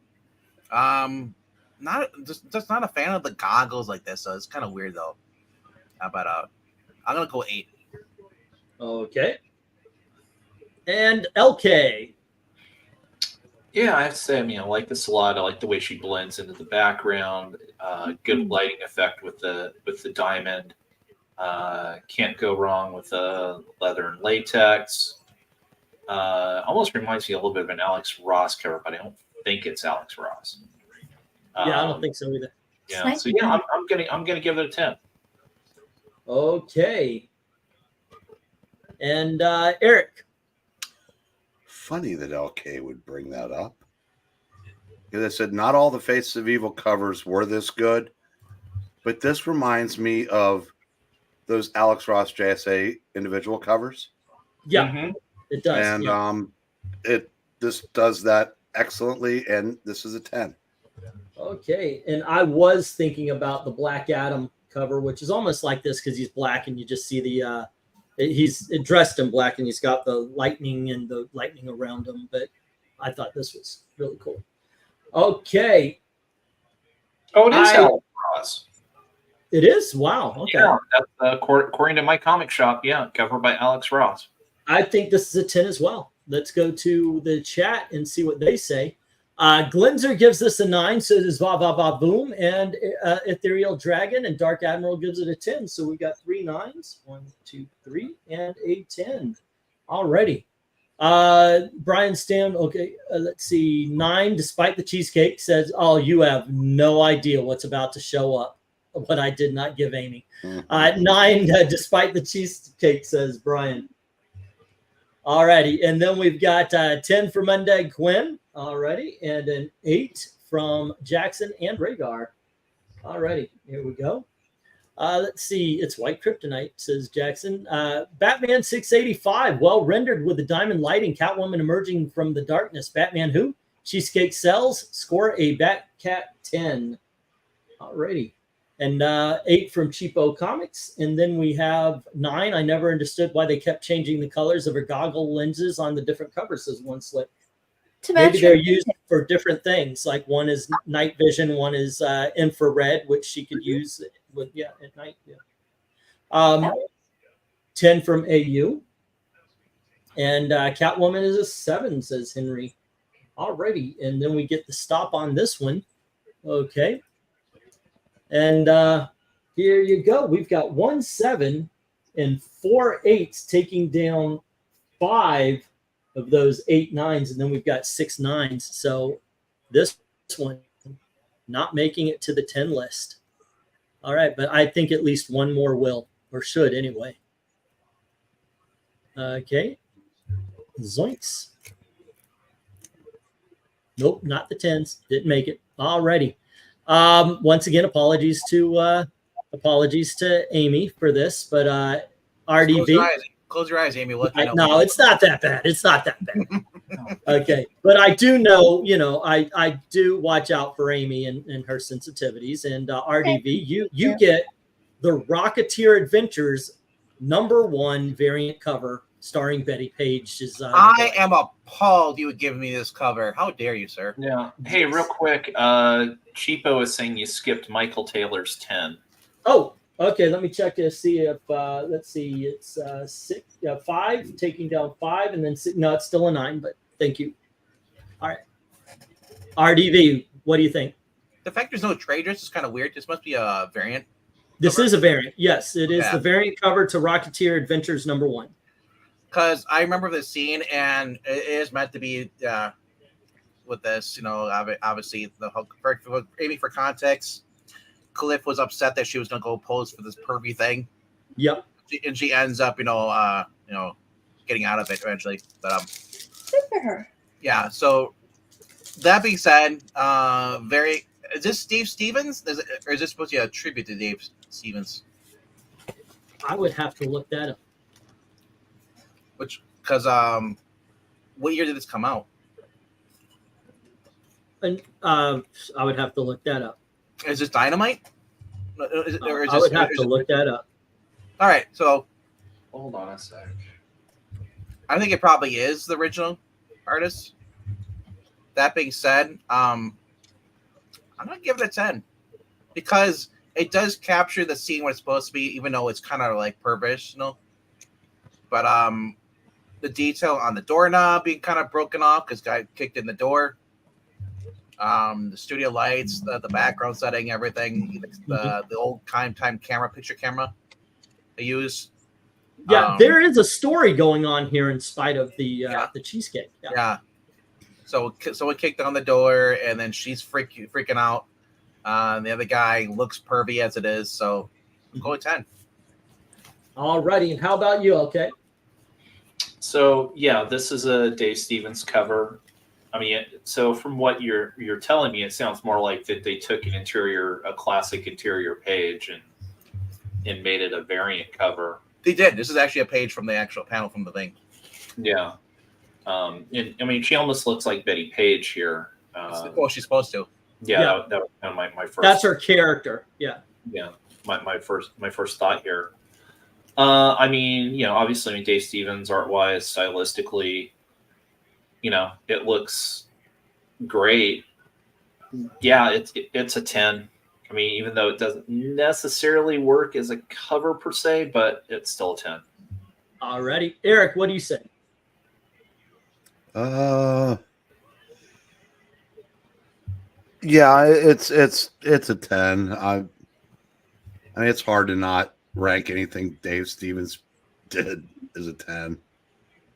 Just not a fan of the goggles like this, so it's kind of weird though. How about I'm gonna go 8. Okay. And LK. Yeah, I have to say, I like this a lot. I like the way she blends into the background. Good lighting effect with the diamond. Can't go wrong with the leather and latex. Almost reminds me a little bit of an Alex Ross cover, but I don't think it's Alex Ross. Yeah, I don't think so either. Yeah, Nice. so yeah, I'm gonna give it a 10. Okay. And Eric. Funny that LK would bring that up. Because I said not all the Faces of Evil covers were this good, but this reminds me of those Alex Ross JSA individual covers. Yeah, it does. And this does that excellently, and this is a 10. Okay, and I was thinking about the Black Adam cover, which is almost like this because he's black and you just see the he's dressed in black and he's got the lightning and the lightning around him. But I thought this was really cool. Okay. Oh, it is Alex Ross. It is? Wow. Okay. Yeah, that's, according to my comic shop, yeah, covered by Alex Ross. I think this is a 10 as well. Let's go to the chat and see what they say. Glenzer gives this a 9, so does Va Va Va Boom, and Ethereal Dragon and Dark Admiral gives it a 10. So we've got 3 9s, 1, 2, 3, and a 10. Alrighty. Brian Stam, okay, let's see. 9, despite the cheesecake, says, oh, you have no idea what's about to show up. What I did not give Amy. 9, despite the cheesecake, says Brian. Alrighty, and then we've got 10 from Undead Quinn. Alrighty, and an 8 from Jackson and Rhaegar. Alrighty, here we go. Let's see. It's White Kryptonite, says Jackson. Batman 685, well rendered with the diamond lighting, Catwoman emerging from the darkness. Batman who? Cheesecake sells. Score a Batcat 10. Alrighty. And 8 from Cheapo Comics. And then we have 9. I never understood why they kept changing the colors of her goggle lenses on the different covers, says One Slip. Maybe they're used for different things. Like one is night vision, one is infrared, which she could use with, at night. Yeah. 10 from AU. And Catwoman is a 7, says Henry. Alrighty. And then we get the stop on this one. Okay. And here you go. We've got 1 7 and 4 8s taking down 5 of those 8 9s, and then we've got 6 9s. So this one not making it to the 10 list. All right, but I think at least one more will, or should anyway. Okay. Zoinks. Nope, not the 10s. Didn't make it. Alrighty. Once again, apologies to Amy for this, but RDV. Close your eyes, Amy. No, it's not that bad. It's not that bad. Okay, but I do know, I do watch out for Amy and her sensitivities. And RDV, you get the Rocketeer Adventures #1 variant cover starring Betty Page. I am appalled you would give me this cover. How dare you, sir? Yeah. Hey, real quick, Cheapo is saying you skipped Michael Taylor's 10. Oh, okay. Let me check to see if let's see. It's 5 taking down 5, and then 6. No, it's still a 9. But thank you. All right. RDV, what do you think? The fact there's no traders is kind of weird. This must be a variant. This cover. is a variant. Yes, it is the variant cover to Rocketeer Adventures #1. Because I remember the scene, and it is meant to be with this. Obviously, maybe for context, Cliff was upset that she was going to go pose for this pervy thing. Yep. And she ends up, getting out of it eventually. But Good for her. Yeah. So that being said, is this Dave Stevens? Or is this supposed to be a tribute to Dave Stevens? I would have to look that up. Because what year did this come out? And I would have to look that up. Is this Dynamite? I would have to look that up. All right, so Hold on a sec. I think it probably is the original artist. That being said, I'm gonna give it a 10 because it does capture the scene where it's supposed to be, even though it's kind of like perverse, But the detail on the doorknob being kind of broken off because guy kicked in the door. The studio lights, the background setting, everything, the old time picture camera they use. Yeah, there is a story going on here in spite of the cheesecake. Yeah. So it kicked on the door, and then she's freaking out. And the other guy looks pervy as it is, so go with 10. All righty, and how about you? Okay. So yeah, this is a Dave Stevens cover. I mean, so from what you're telling me, it sounds more like that they took a classic interior page and made it a variant cover. They did. This is actually a page from the actual panel from the thing. Yeah. And I mean, she almost looks like Betty Page here. Well, she's supposed to. Yeah, Yeah. that was kind of my first. That's her character. Yeah. Yeah, my first thought here. I mean, you know, obviously, I mean, Dave Stevens, art wise, stylistically, you know, it looks great. Yeah, it's a 10. I mean, even though it doesn't necessarily work as a cover per se, but it's still a 10. Alrighty, Eric, what do you say? Yeah, it's a 10. I mean, it's hard to not rank anything Dave Stevens did as a 10,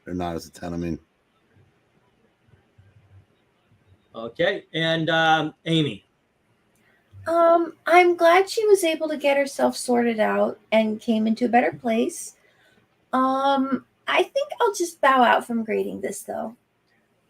or not as a 10. I mean, Okay, and Amy. I'm glad she was able to get herself sorted out and came into a better place. I think I'll just bow out from grading this though.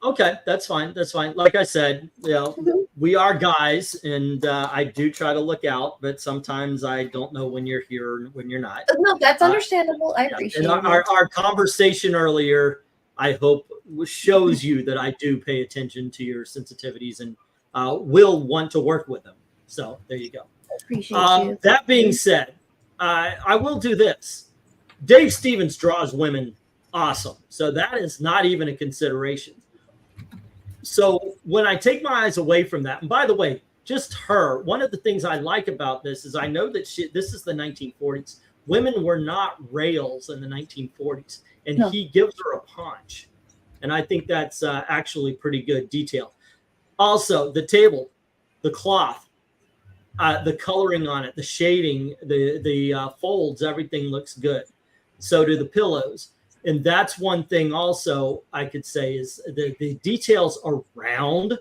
Okay, that's fine. That's fine. Like I said, you know, we are guys, and I do try to look out, but sometimes I don't know when you're here and when you're not. No, that's understandable. I Yeah. appreciate And it. our conversation earlier, I hope, shows you that I do pay attention to your sensitivities and will want to work with them. So there you go. Appreciate you. That being said, I will do this. Dave Stevens draws women awesome. So that is not even a consideration. So when I take my eyes away from that, and by the way, just her, one of the things I like about this is I know that this is the 1940s. Women were not rails in the 1940s, and No. he gives her a punch. And I think that's actually pretty good detail. Also, the table, the cloth, the coloring on it, the shading, the folds, everything looks good. So do the pillows. And that's one thing also I could say is the details around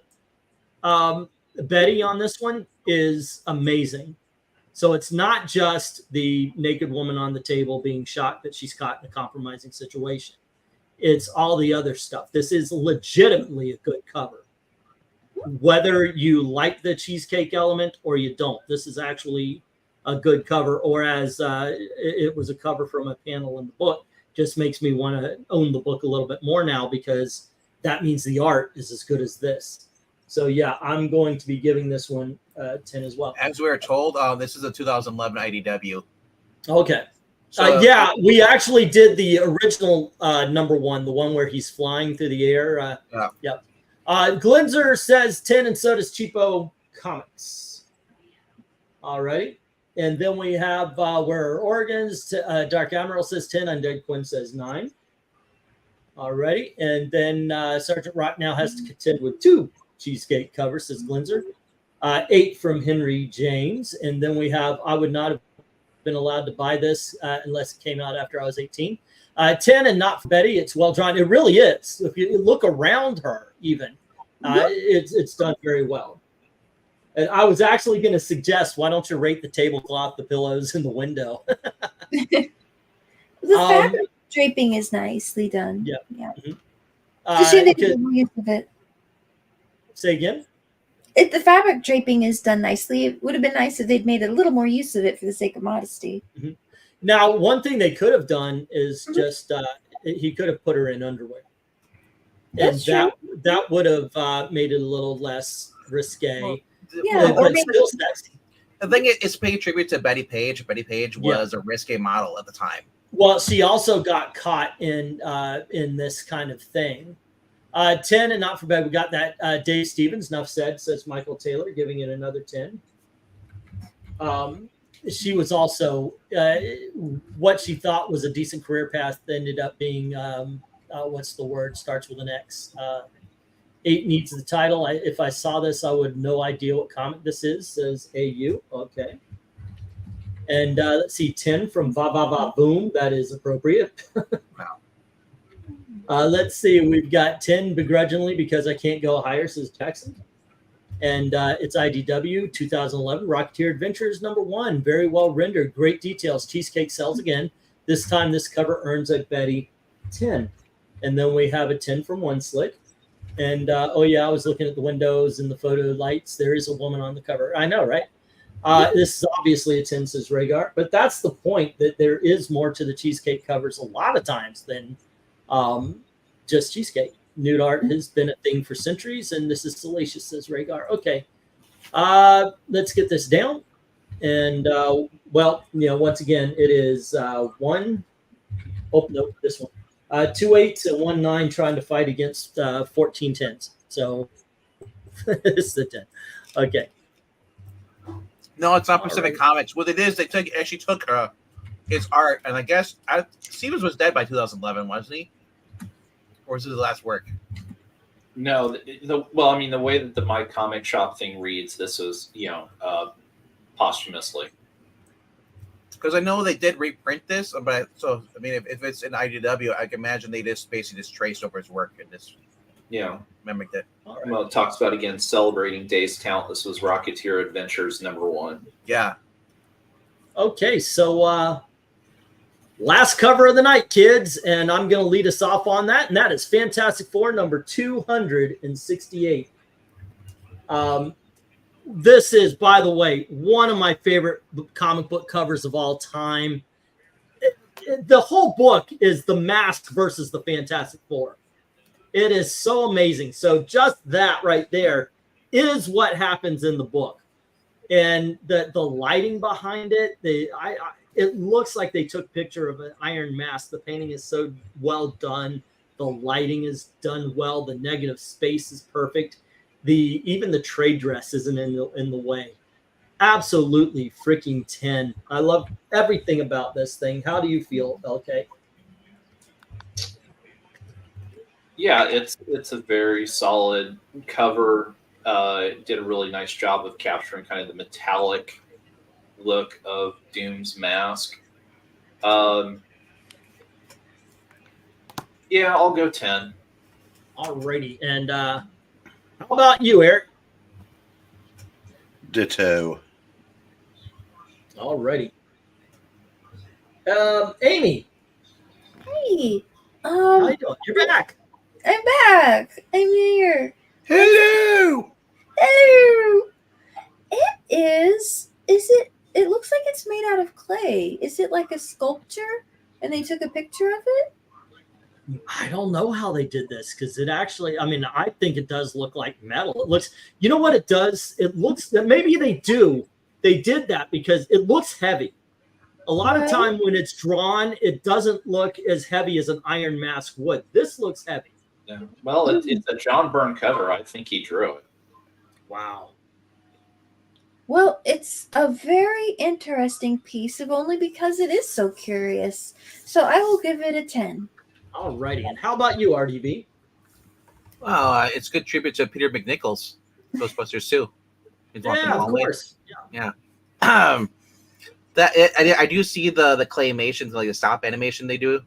Betty on this one is amazing. So it's not just the naked woman on the table being shocked that she's caught in a compromising situation. It's all the other stuff. This is legitimately a good cover. Whether you like the cheesecake element or you don't, this is actually a good cover, or as it was a cover from a panel in the book. Just makes me want to own the book a little bit more now, because that means the art is as good as this. So yeah, I'm going to be giving this one 10 as well. As we were told, this is a 2011 IDW. Okay. So, yeah, we actually did the original #1, the one where he's flying through the air. Yeah. Yep. Glinzer says 10, and so does Cheapo Comics. All right. And then we have where Oregon's Dark Admiral says 10, Undead Quinn says 9. Alrighty. And then Sergeant Rock now has to contend with 2 cheesecake covers, says Glinzer. 8 from Henry James. And then we have I would not have been allowed to buy this unless it came out after I was 18. 10, and not for Betty. It's well drawn. It really is. If you look around her, even, it's done very well. And I was actually going to suggest, why don't you rate the tablecloth, the pillows, and the window? The fabric draping is nicely done. Yeah. Yeah. Mm-hmm. She did more use of it. Say again? The fabric draping is done nicely. It would have been nice if they'd made a little more use of it for the sake of modesty. Mm-hmm. Now, one thing they could have done is just he could have put her in underwear. And that would have made it a little less risque. Well, yeah, but still sexy. The thing is, it's paying tribute to Betty Page. Betty Page was a risque model at the time. Well, she also got caught in this kind of thing. 10, and not for bad. We got that Dave Stevens, enough said, says Michael Taylor, giving it another 10. She was also what she thought was a decent career path ended up being what's the word? Starts with an X. 8 needs the title. If I saw this, I would no idea what comic this is. Says AU. Okay. And let's see, 10 from Va Va Va Boom. That is appropriate. Wow. Let's see, we've got 10 begrudgingly because I can't go higher, says Texan. And it's IDW 2011 Rocketeer Adventures #1. Very well rendered. Great details. Cheesecake sells again. This time this cover earns a Betty 10. And then we have a 10 from One Slick. And oh yeah, I was looking at the windows and the photo lights. There is a woman on the cover. I know, right? This is obviously a 10, says Rhaegar. But that's the point, that there is more to the cheesecake covers a lot of times than just cheesecake. Nude art has been a thing for centuries, and this is salacious, says Rhaegar. Okay. Let's get this down. And, well, once again, it is one. Oh, no, this one. 2 8s and 1 9 trying to fight against 14 10s. So it's the 10. Okay. No, it's not Pacific Comics. What it is, they actually took his art, and I guess Stevens was dead by 2011, wasn't he? Or was it his last work? No, well, I mean, the way that the My Comic Shop thing reads, this was, posthumously. Because I know they did reprint this, but so I mean, if it's in IDW, I can imagine they just basically just traced over his work and just mimicked it. Right. Well, it talks about again celebrating Day's Count. This was Rocketeer Adventures #1. Yeah. Okay, so last cover of the night, kids, and I'm going to lead us off on that, and that is Fantastic Four number 268. This is, by the way, one of my favorite comic book covers of all time. The whole book is the Mask versus the Fantastic Four. It is so amazing. So just that right there is what happens in the book. And the lighting behind it, it looks like they took a picture of an Iron Mask. The painting is so well done. The lighting is done well. The negative space is perfect. Even the trade dress isn't in the way. Absolutely freaking 10. I love everything about this thing. How do you feel, LK? Yeah, it's a very solid cover. Did a really nice job of capturing kind of the metallic look of Doom's mask. Yeah, I'll go 10. Alrighty, and how about you, Eric? Ditto. Alrighty. Amy, Hey, how you doing? You're back. I'm back. I'm here. Hello. Hello. It looks like it's made out of clay. Is it like a sculpture and they took a picture of it? I don't know how they did this because it actually, I mean, I think it does look like metal. It looks, you know what it does? It looks that maybe they did that because it looks heavy. A lot of time when it's drawn, it doesn't look as heavy as an Iron Mask would. This looks heavy. Yeah. Well, it's a John Byrne cover. I think he drew it. Wow. Well, it's a very interesting piece of only because it is so curious. So I will give it a 10. Alrighty. And how about you, RDB? Well, it's a good tribute to Peter McNichols, Ghostbusters 2. Yeah, of course. Yeah. I do see the claymations, like the stop animation they do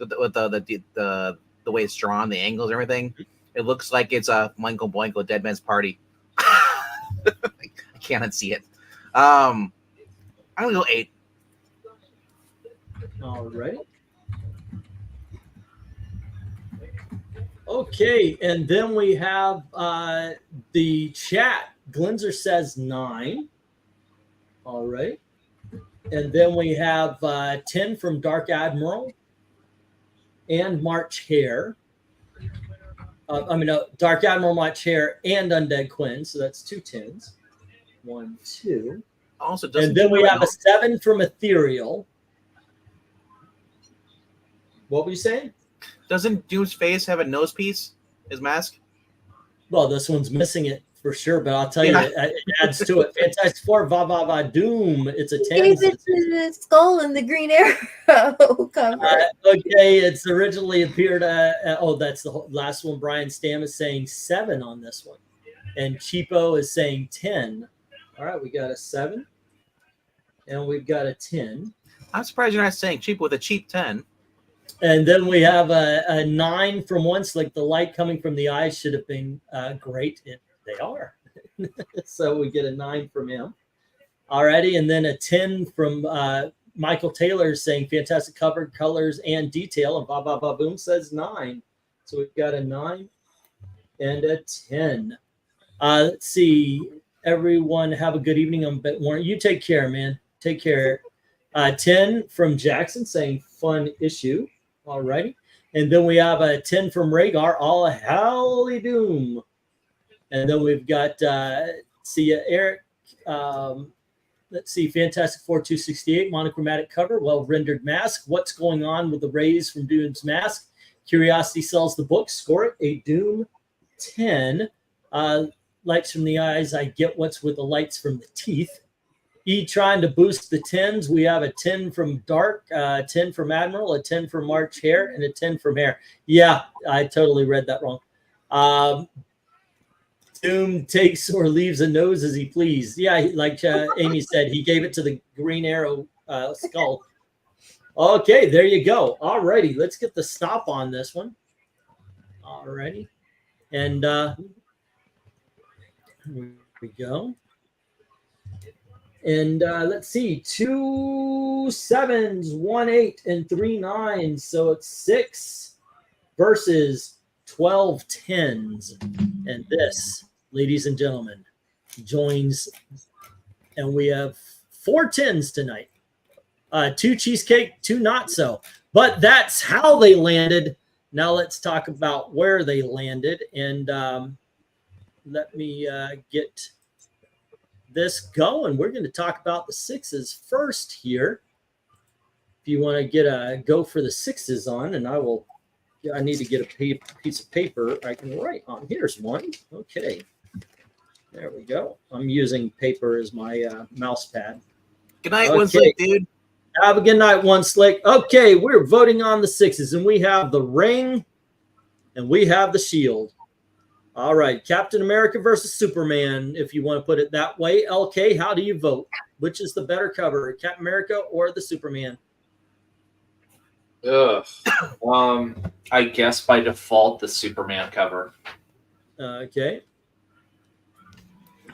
with the way it's drawn, the angles, everything. It looks like it's a Michael Boingo Dead Man's Party. I can't unsee it. I'm gonna go 8. Alrighty. Okay, and then we have the chat. Glinzer says 9. All right. And then we have 10 from Dark Admiral and March Hare. Dark Admiral, March Hare, and Undead Quinn. So that's 2 10s. 1, 2. Also, and then we have a 7 from Ethereal. What were you saying? Doesn't Doom's face have a nose piece? His mask? Well, this one's missing it for sure, but I'll tell you, it adds to it. Fantastic Four, va va va Doom. It's a 10. Gave it to the skull and the Green Arrow cover. Okay, it's originally appeared. That's the last one. Brian Stam is saying 7 on this one, and Cheapo is saying 10. All right, we got a 7, and we've got a 10. I'm surprised you're not saying cheap with a cheap 10. And then we have a 9 from Once. Like the light coming from the eyes should have been great. They are. So we get a 9 from him. Alrighty, and then a 10 from Michael Taylor saying fantastic cover, colors, and detail. And Ba Ba Ba Boom says 9. So we've got a 9 and a 10. Let's see. Everyone have a good evening. I'm Bet Warren. You take care, man. Take care. 10 from Jackson saying fun issue. Alrighty. And then we have a 10 from Rhaegar, all Howly Doom. And then we've got see ya, Eric. Let's see, Fantastic Four 268, monochromatic cover, well-rendered mask. What's going on with the rays from Doom's mask? Curiosity sells the book. Score it a Doom 10. Lights from the eyes. I get what's with the lights from the teeth. E trying to boost the 10s. We have a 10 from Dark, 10 from Admiral, a 10 from March Hare, and a 10 from Hare. Yeah, I totally read that wrong. Doom takes or leaves a nose as he pleased. Yeah, like Amy said, he gave it to the Green Arrow skull. Okay, there you go. All righty, let's get the stop on this one. All righty. And here we go. And let's see, 2 7s, 1 8, and 3 9s. So it's 6 versus 12 10s. And this, ladies and gentlemen, joins, and we have 4 10s tonight. 2 cheesecake, 2 not so. But that's how they landed. Now let's talk about where they landed. And let me get this going. We're going to talk about the 6s first here. If you want to get a go for the 6s on, and I need to get a piece of paper I can write on. Here's one. Okay. There we go. I'm using paper as my mouse pad. Good night, One Slick, dude. Have a good night, One Slick. Okay, we're voting on the 6s, and we have the ring, and we have the shield. All right, Captain America versus Superman, if you want to put it that way. LK, how do you vote? Which is the better cover, Captain America or the Superman? Ugh. I guess by default, the Superman cover. Okay.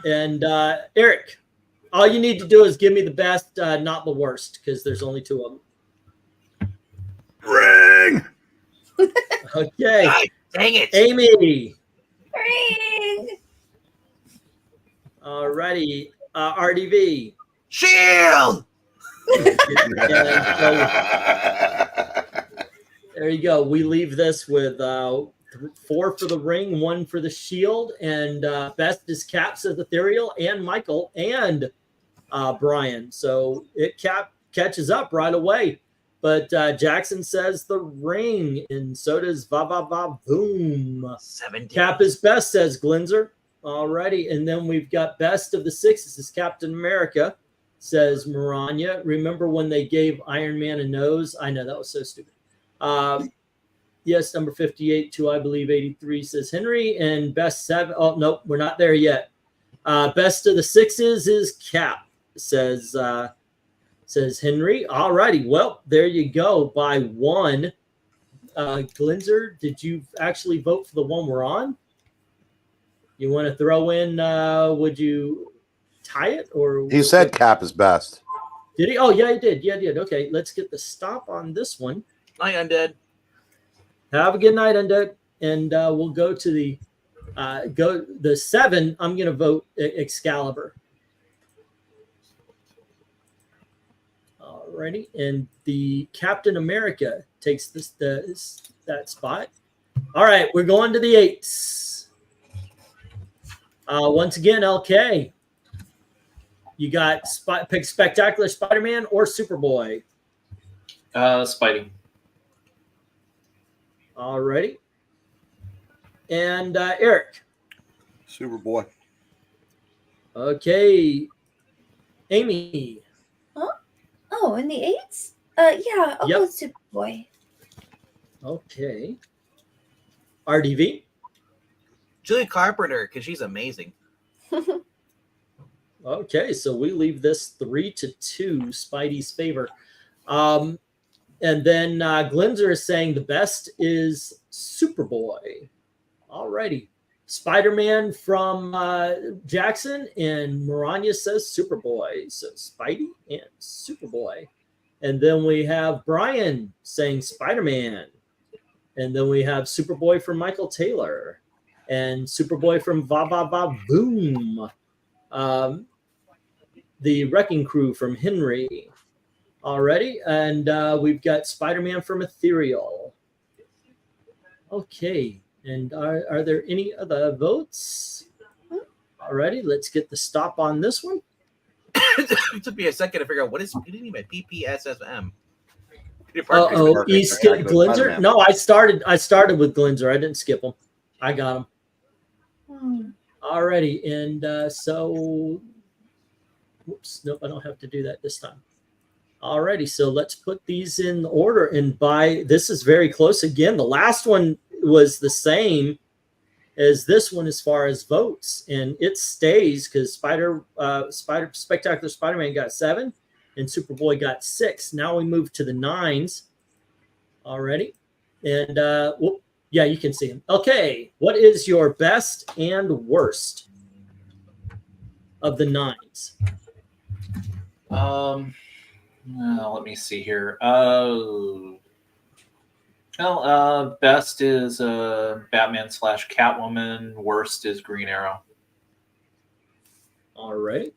And Eric, all you need to do is give me the best, not the worst, because there's only 2 of them. Ring. Okay. Dang it. Amy. Ring. All righty. RDV. Shield. There you go. We leave this with 4 for the ring, 1 for the shield, and best is Cap, says Ethereal, and Michael, and Brian. So it catches up right away. But Jackson says the ring, and so does Boom. 17. Cap is best, says Glinzer. Alrighty, and then we've got best of the 6s is Captain America, says Maranya. Remember when they gave Iron Man a nose? I know, that was so stupid. Yes, number 58 to I believe 83, says Henry, and best 7. Oh, nope, we're not there yet. Best of the 6s is Cap, says Henry. All righty. Well, there you go by 1. Glinzer, did you actually vote for the one we're on? You want to throw in, would you tie it? Or He said Cap is best. Did he? Oh, yeah, he did. Yeah, he did. Okay, let's get the stop on this one. Night, Undead. Have a good night, Undead. And we'll go to the 7. I'm going to vote Excalibur. Alrighty, and the Captain America takes that spot. All right, we're going to the 8s. Once again, LK, you got pick Spectacular Spider-Man or Superboy. Spidey. Alrighty, and Eric. Superboy. Okay, Amy. Oh, in the 8s? Yeah, I'll go with Superboy. Okay. RDV. Julia Carpenter, because she's amazing. Okay, so we leave this 3-2, Spidey's favor. And then Glinzer is saying the best is Superboy. Alrighty. Spider-Man from Jackson, and Maranya says Superboy. So Spidey and Superboy. And then we have Brian saying Spider-Man. And then we have Superboy from Michael Taylor. And Superboy from Boom. The Wrecking Crew from Henry. Already. And we've got Spider-Man from Ethereal. Okay. And are there any other votes? Alrighty, let's get the stop on this one. It took me a second to figure out what didn't even PPSSM. Oh, he skipped Glinzer. Spider-Man. No, I started with Glinzer. I didn't skip him. I got him. Alrighty, and so, whoops, nope, I don't have to do that this time. Alrighty, so let's put these in order. And this is very close again. The last one was the same as this one as far as votes, and it stays because Spectacular Spider-Man got 7 and Superboy got 6. Now we move to the 9s already, and yeah, you can see him. Okay, what is your best and worst of the 9s? Let me see here. Best is Batman / Catwoman. Worst is Green Arrow. All right.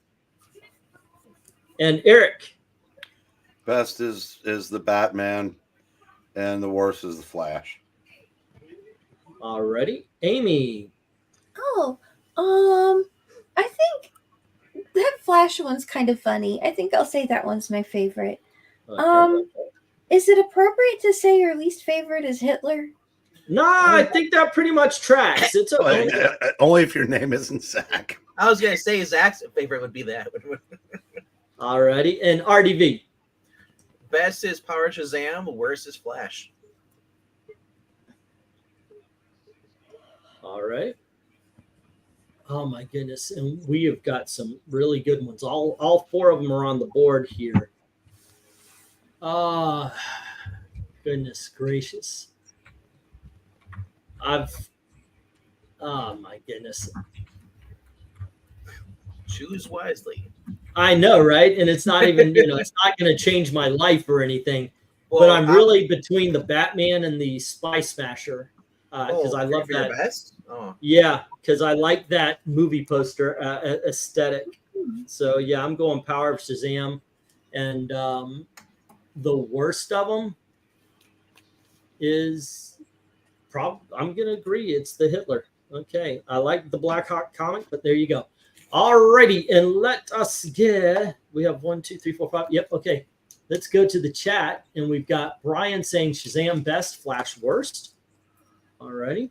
And Eric. Best is the Batman, and the worst is the Flash. All righty. Amy. Oh, I think that Flash one's kind of funny. I think I'll say that one's my favorite. Okay. Is it appropriate to say your least favorite is Hitler? No, I think that pretty much tracks. It's okay. Only if your name isn't Zach. I was gonna say Zach's favorite would be that. All righty. And RDV. Best is Power Shazam. Worst is Flash. All right. Oh my goodness. And we have got some really good ones. All 4 of them are on the board here. Goodness gracious. Oh my goodness. Choose wisely. I know, right? And it's not even, it's not going to change my life or anything. But I'm really between the Batman and the Spy Smasher because I love that. Best? Oh. Yeah, because I like that movie poster aesthetic. So yeah, I'm going Power of Shazam, and the worst of them is I'm gonna agree. It's the Hitler. Okay, I like the Black Hawk comic, but there you go. Alrighty, and let us get. We have 1, 2, 3, 4, 5. Yep. Okay, let's go to the chat, and we've got Brian saying Shazam best, Flash worst. Alrighty.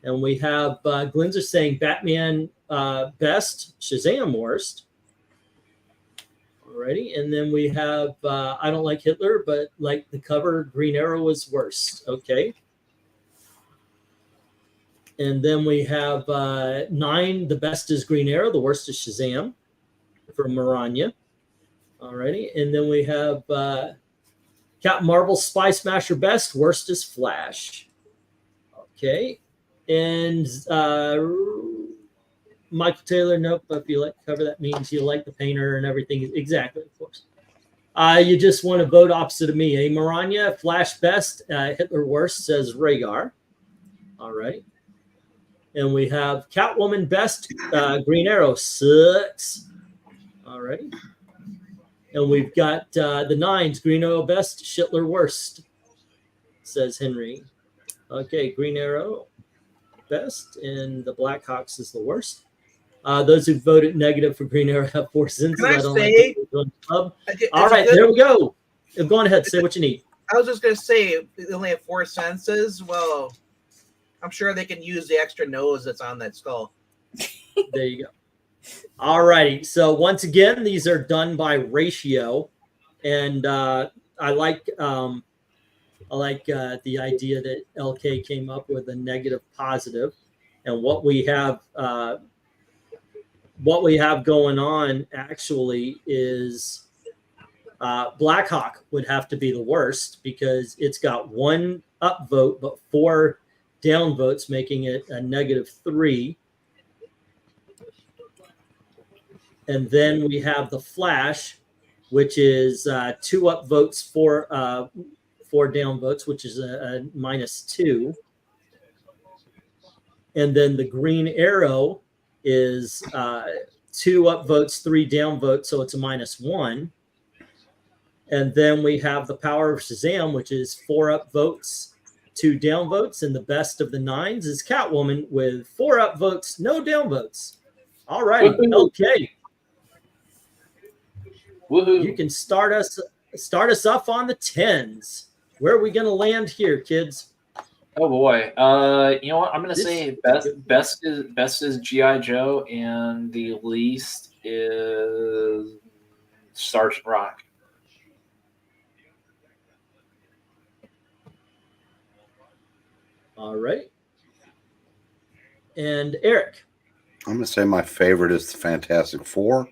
And we have Glinzer saying Batman best, Shazam worst. Alrighty. And then we have I don't like Hitler, but like the cover, Green Arrow was worst. Okay. And then we have 9, the best is Green Arrow, the worst is Shazam for Maranya. Alrighty. And then we have Captain Marvel, Spy Smasher best, worst is Flash. Okay. And Michael Taylor, nope. If you like the cover, that means you like the painter and everything. Exactly, of course. You just want to vote opposite of me. Maranya, Flash best, Hitler worst, says Rhaegar. All right. And we have Catwoman best, Green Arrow sucks. All right. And we've got the 9s, Green Arrow best, Hitler worst, says Henry. Okay, Green Arrow best, and the Blackhawks is the worst. Those who voted negative for Green Arrow have 4 cents. Can I say? All right, there we go. Go on ahead. Say what you need. I was just going to say, they only have 4 senses. Well, I'm sure they can use the extra nose that's on that skull. There you go. All righty. So once again, these are done by ratio, and I like the idea that LK came up with a negative positive, and what we have going on actually is Blackhawk would have to be the worst because it's got 1 up vote but 4 down votes, making it a -3. And then we have the Flash, which is 2 up votes, 4 down votes, which is a -2. And then the Green Arrow is 2 up votes, 3 down votes, so it's a -1. And then we have the Power of Shazam, which is 4 up votes, 2 down votes, and the best of the 9s is Catwoman with 4 up votes, no down votes. All righty. Woohoo. Okay. Woohoo! You can start us off on the 10s. Where are we going to land here, kids? Oh boy. You know what? I'm gonna say best is GI Joe, and the least is Sergeant Rock. All right. And Eric. I'm going to say my favorite is the Fantastic Four,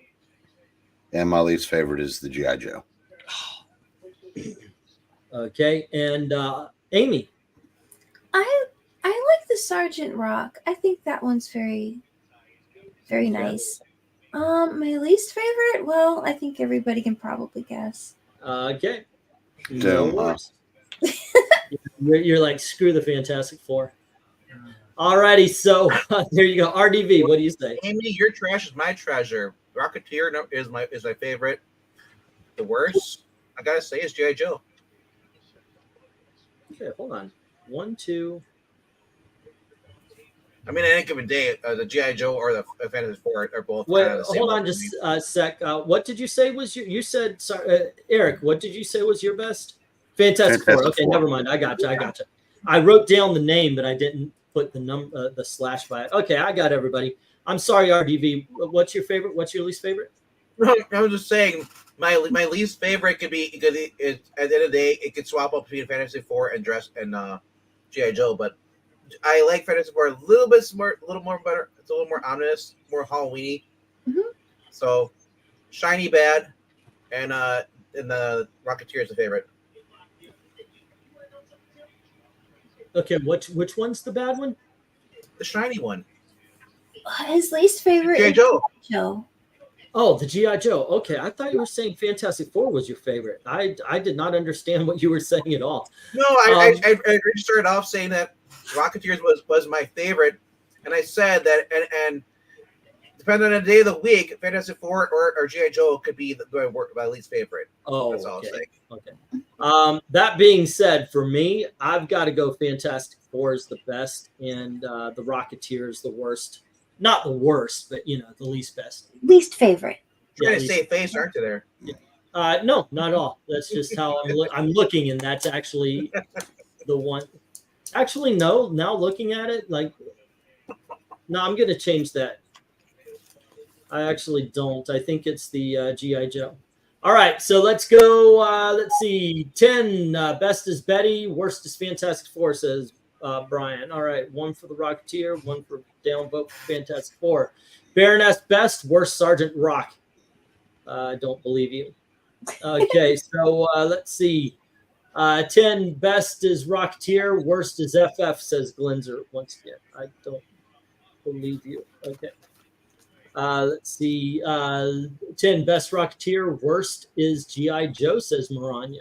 and my least favorite is the G.I. Joe. Okay. And Amy. I like the Sergeant Rock. I think that one's very, very nice. My least favorite, well, I think everybody can probably guess. Okay. Damn, No worries. You're like, screw the Fantastic Four. All righty. So there you go. RDV, what do you say? Amy, your trash is my treasure. Rocketeer is my favorite. The worst, I gotta say, is G.I. Joe. Okay, hold on. 1, 2. I mean, at any given day, the G.I. Joe or the Fantasy Four are both Wait, kind of the same. hold on just a sec. What did you say was your? You said, sorry, Eric. What did you say was your best? Fantastic Four. Okay, never mind. I got you. I wrote down the name, but I didn't put the number, the slash by it. Okay, I got everybody. I'm sorry, RDV. What's your favorite? What's your least favorite? No, I was just saying my least favorite could be because at the end of the day it could swap up between Fantasy Four and G.I. Joe, but I like Fantasy Four a little bit more, a little more better. It's a little more ominous, more Halloweeny. Mm-hmm. So shiny bad, and the Rocketeer is the favorite. Okay, which one's the bad one? The shiny one. His least favorite G.I. is Joe. Joe. Oh, the G.I. Joe. Okay, I thought you were saying Fantastic Four was your favorite. I did not understand what you were saying at all. No, I started off saying that Rocketeers was my favorite, and I said that and depending on the day of the week, Fantastic Four or G.I. Joe could be my least favorite. Oh, that's all I'm saying. Okay. That being said, for me, I've got to go Fantastic Four is the best, and the Rocketeer is the worst. Not the worst, but the least best. Least favorite. Trying to save face, aren't you there? No, not at all. That's just how I'm looking, and that's actually the one. Actually, no. Now looking at it, no, I'm going to change that. I actually don't. I think it's the G.I. Joe. All right, so let's go. Let's see. 10, best is Betty, worst is Fantastic Four, says Brian. All right, 1 for the Rocketeer, 1 for downvote for Fantastic Four. Baroness best, worst Sergeant Rock. Don't believe you. Okay, so let's see. 10, best is Rocketeer, worst is FF, says Glenzer once again. I don't believe you. Okay. Let's see. 10, best Rocketeer, worst is G.I. Joe, says Maranya.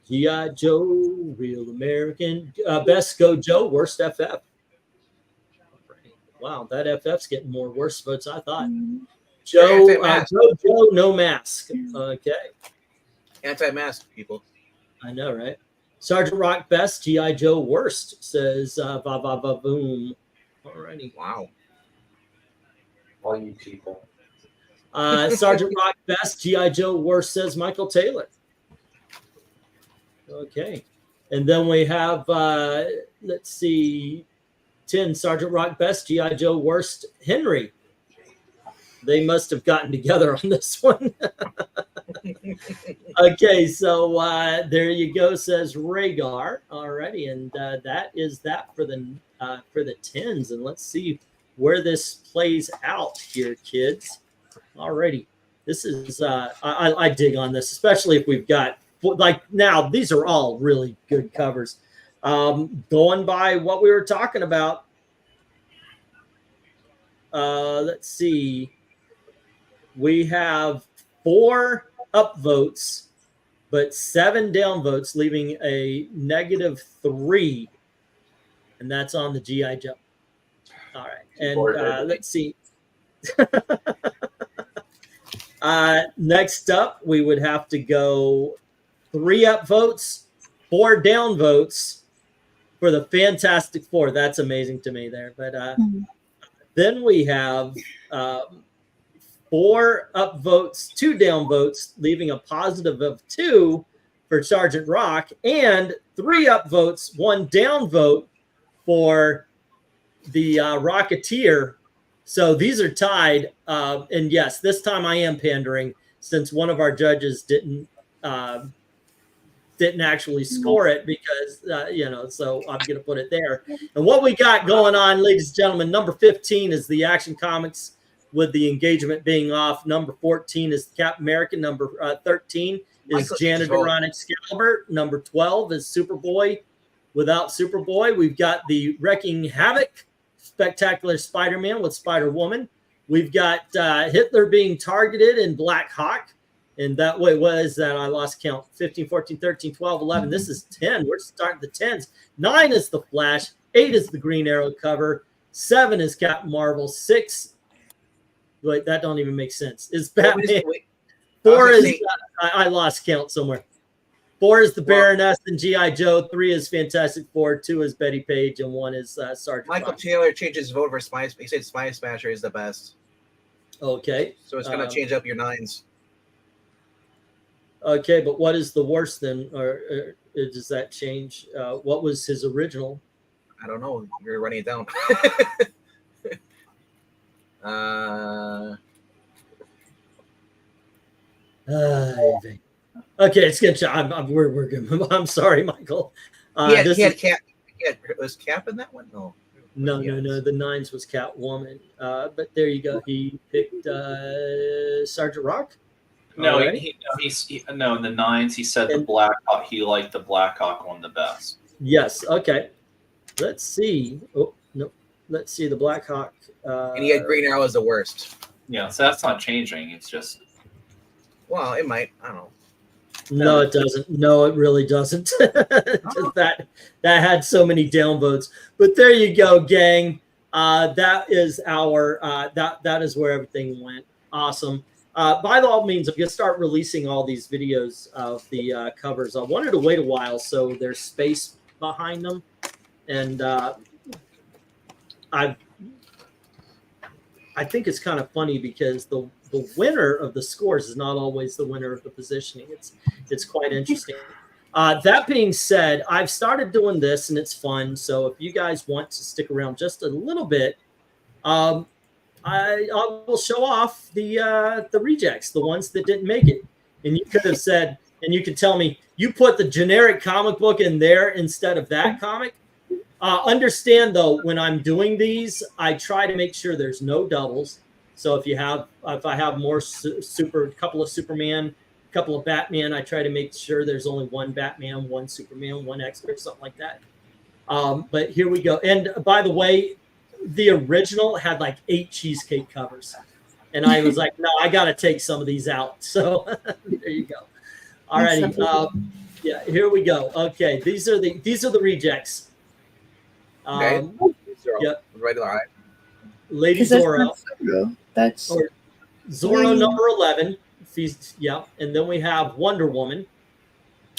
G.I. Joe, real American. Best Go Joe, worst FF. Wow, that FF's getting more worse votes I thought. Joe, no mask. Okay. Anti-mask people. I know, right? Sergeant Rock best, G.I. Joe worst, says boom. Alrighty. Wow. All you people. Sergeant Rock best, G.I. Joe worst, says Michael Taylor. Okay. And then we have, let's see, 10, Sergeant Rock best, G.I. Joe worst, Henry. They must have gotten together on this one. Okay, so there you go, says Rhaegar. Alrighty, and that is that for the 10s. And let's see where this plays out here, kids. Alrighty, this is I dig on this, especially if we've got now these are all really good covers. Going by what we were talking about, let's see. We have 4 upvotes, but 7 downvotes, leaving a -3, and that's on the G.I. Joe. All right, and let's see. Next up, we would have to go 3 upvotes, 4 downvotes for the Fantastic Four. That's amazing to me there, but Then we have 4 up votes, 2 down votes, leaving a positive of 2 for Sergeant Rock, and 3 up votes, 1 down vote for the Rocketeer. So these are tied. And yes, this time I am pandering, since one of our judges didn't actually score it, because so I'm going to put it there. And what we got going on, ladies and gentlemen, number 15 is the Action Comics with the engagement being off. Number 14 is Captain America. Number 13 is Janitor on Excalibur. Number 12 is Superboy without Superboy. We've got the Wrecking Havoc Spectacular Spider-Man with Spider-Woman. We've got Hitler being targeted in Black Hawk. And that way was that I lost count. 15, 14, 13, 12, 11. This is 10. We're starting the 10s. 9 is the Flash. 8 is the Green Arrow cover. 7 is Captain Marvel. 6. Wait, that don't even make sense. Is Batman. 4 is I lost count somewhere. 4 is the Baroness and G.I. Joe. 3 is Fantastic Four. 2 is Betty Page, and 1 is Sergeant Michael Fox. Taylor changed his vote for Spy. He said Spy Smasher is the best. Okay. So it's gonna change up your 9s. Okay, but what is the worst then? Or does that change? What was his original? I don't know. You're running it down. Okay, it's good. We're good. I'm sorry, Michael. He had Cap. Was Cap in that one? No. The 9s was Catwoman. But there you go. He picked Sergeant Rock. No, in the 9s he said the Black Hawk. He liked the Black Hawk one the best. Yes. Okay. Let's see. Oh no. Let's see the Black Hawk. And he had Green Arrow as the worst. Yeah, so that's not changing. It's just. Well, it might. I don't know. No, it doesn't. No, it really doesn't. that had so many downvotes. But there you go, gang. That is our that is where everything went. Awesome. By all means, I'm going to start releasing all these videos of the covers. I wanted to wait a while so there's space behind them. And I think it's kind of funny because the winner of the scores is not always the winner of the positioning. It's quite interesting. That being said, I've started doing this and it's fun. So if you guys want to stick around just a little bit, I will show off the rejects, the ones that didn't make it. And you could have said, and you could tell me, you put the generic comic book in there instead of that comic. Understand though, when I'm doing these, I try to make sure there's no doubles. So if I have more couple of Superman, couple of Batman, I try to make sure there's only 1 Batman, 1 Superman, 1 X-Men, something like that. But here we go. And by the way, the original had like 8 cheesecake covers, and I was like, no, I got to take some of these out. So there you go. All righty. Yeah, here we go. Okay, these are the rejects. Okay. Yep. Right. All right. Lady Zorro. That's Zorro number 11. Yeah, and then we have Wonder Woman.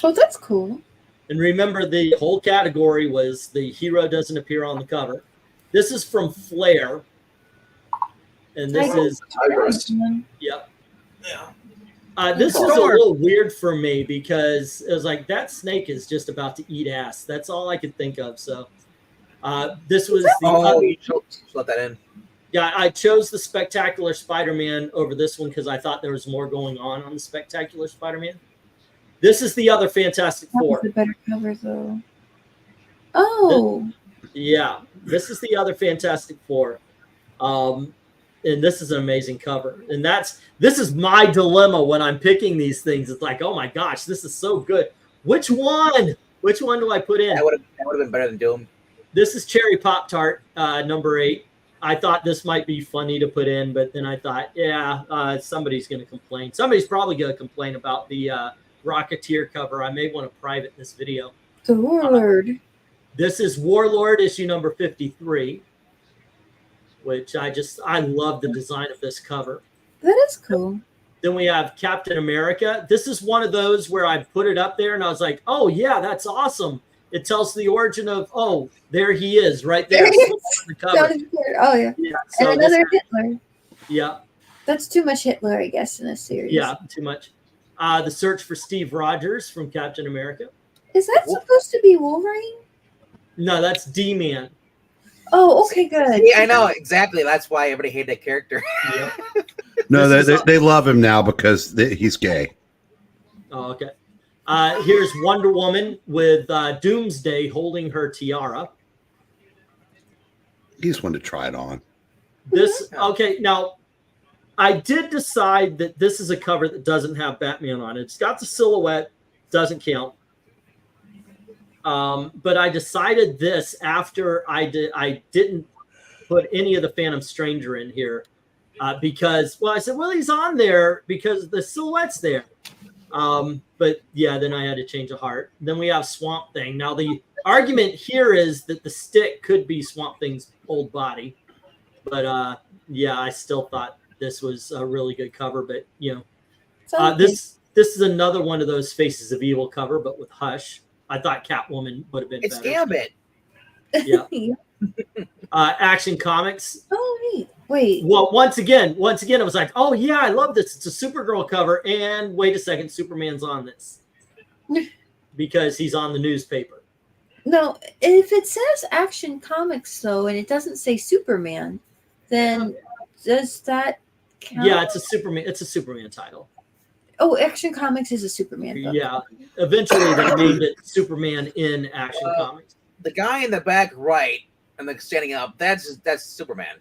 Oh, that's cool. And remember, the whole category was the hero doesn't appear on the cover. This is from Flair, and this is yep. Yeah. This is a little weird for me because it was like that snake is just about to eat ass. That's all I could think of. So this was you let that in. Yeah, I chose the Spectacular Spider-Man over this one because I thought there was more going on the Spectacular Spider-Man. This is the other Fantastic Four. That's a better cover, though. Oh. Yeah, this is the other Fantastic Four. And this is an amazing cover. And this is my dilemma when I'm picking these things. It's like, oh my gosh, this is so good. Which one? Which one do I put in? That would have been better than Doom. This is Cherry Pop Tart, number 8. I thought this might be funny to put in, but then I thought, yeah, somebody's going to complain. Somebody's probably going to complain about the Rocketeer cover. I may want to private this video. The Warlord. This is Warlord issue number 53, which I love the design of this cover. That is cool. Then we have Captain America. This is one of those where I put it up there and I was like, oh yeah, that's awesome. It tells the origin of, oh, there he is right there. There he is. On the cover. Oh yeah, Yeah, so and another this- Hitler. yeah, That's too much Hitler, I guess, in a series. yeah, too much. The search for Steve Rogers from Captain America. Is that supposed to be Wolverine? No, that's D-Man. Oh, okay, good. See, I know exactly. That's why everybody hated that character. Yeah. No, This is they love him now because he's gay. Oh, okay. Here's Wonder Woman with Doomsday holding her tiara. He's one to try it on. This okay. Now, I did decide that this is a cover that doesn't have Batman on it. It's got the silhouette, doesn't count. But I decided this after I didn't put any of the Phantom Stranger in here because, well, I said, well, he's on there because the silhouette's there. But yeah, then I had to change a heart. Then we have Swamp Thing. Now the argument here is that the stick could be Swamp Thing's old body, but yeah, I still thought this was a really good cover. But you know, this is another one of those Faces of Evil cover, but with Hush. I thought Catwoman would have been It's better. Gambit. Yeah. Action Comics. Oh, neat. Wait. Well, once again, it was like, oh yeah, I love this. It's a Supergirl cover, and wait a second, Superman's on this because he's on the newspaper. No, if it says Action Comics though, and it doesn't say Superman, then does that count? Yeah, it's a Superman title. Oh, Action Comics is a Superman book. Yeah. Eventually, they named it Superman in Action Comics. The guy in the back right and like standing up, that's Superman.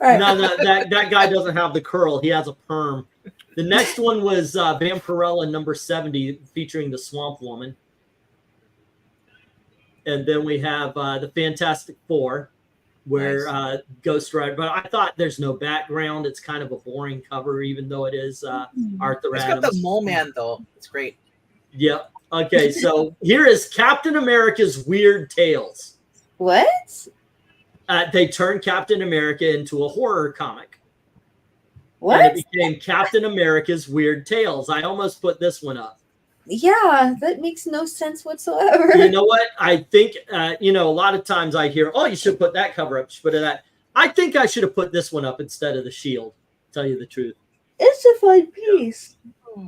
All right. No, that guy doesn't have the curl. He has a perm. The next one was Vampirella number 70 featuring the Swamp Woman. And then we have the Fantastic Four where Ghost Rider. But I thought there's no background. It's kind of a boring cover, even though it is Arthur It's Adams. got the Mole Man though. It's great. Yep. Okay, so here is Captain America's Weird Tales. What? They turned Captain America into a horror comic. What? And it became Captain America's Weird Tales. I almost put this one up. Yeah, that makes no sense whatsoever. You know what? I think, a lot of times I hear, oh, you should put that cover up. You should put that. I think I should have put this one up instead of the Shield, to tell you the truth. It's a fun piece.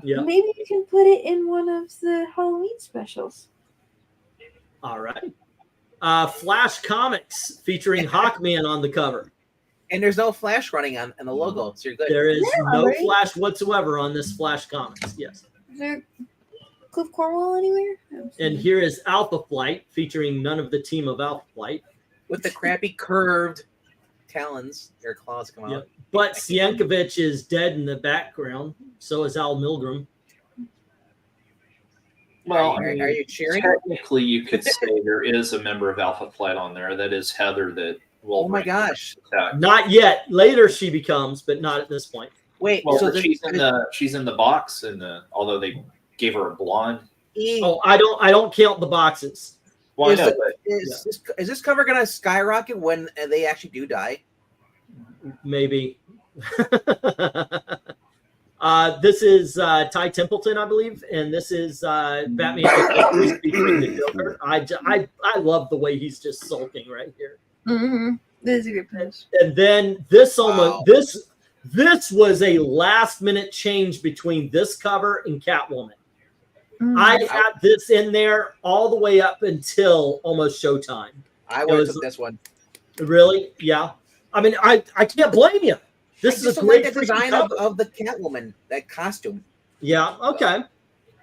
Yeah. Maybe you can put it in one of the Halloween specials. All right. Flash Comics featuring Hawkman on the cover. And there's no Flash running on the logo, so you're good. There is no right? Flash whatsoever on this Flash Comics. Yes. Is there Cliff Cornwell anywhere? And here is Alpha Flight featuring none of the team of Alpha Flight. With the crappy curved talons, your claws come out. Yep. But Sienkiewicz is dead in the background. So is Al Milgrom. Well, Are you cheering? technically, you could say there is a member of Alpha Flight on there. That is Heather. That will. Oh my gosh! Not yet. Later she becomes, but not at this point. Wait, Well, so she's in the box, and although they gave her a blonde. Oh, I don't count the boxes. Well, I Is know, the- but is this cover gonna skyrocket when they actually do die? Maybe. This is Ty Templeton, I believe, and this is Batman featuring the Joker. I love the way he's just sulking right here. Mm-hmm. This is a good pitch. And then this Wow. this was a last minute change between this cover and Catwoman. I had this in there all the way up until almost showtime. I would have was- took this one. Really? Yeah. I mean, I can't blame you. This is just a don't great like the freaking design cover. of the Catwoman, that costume. Yeah, okay.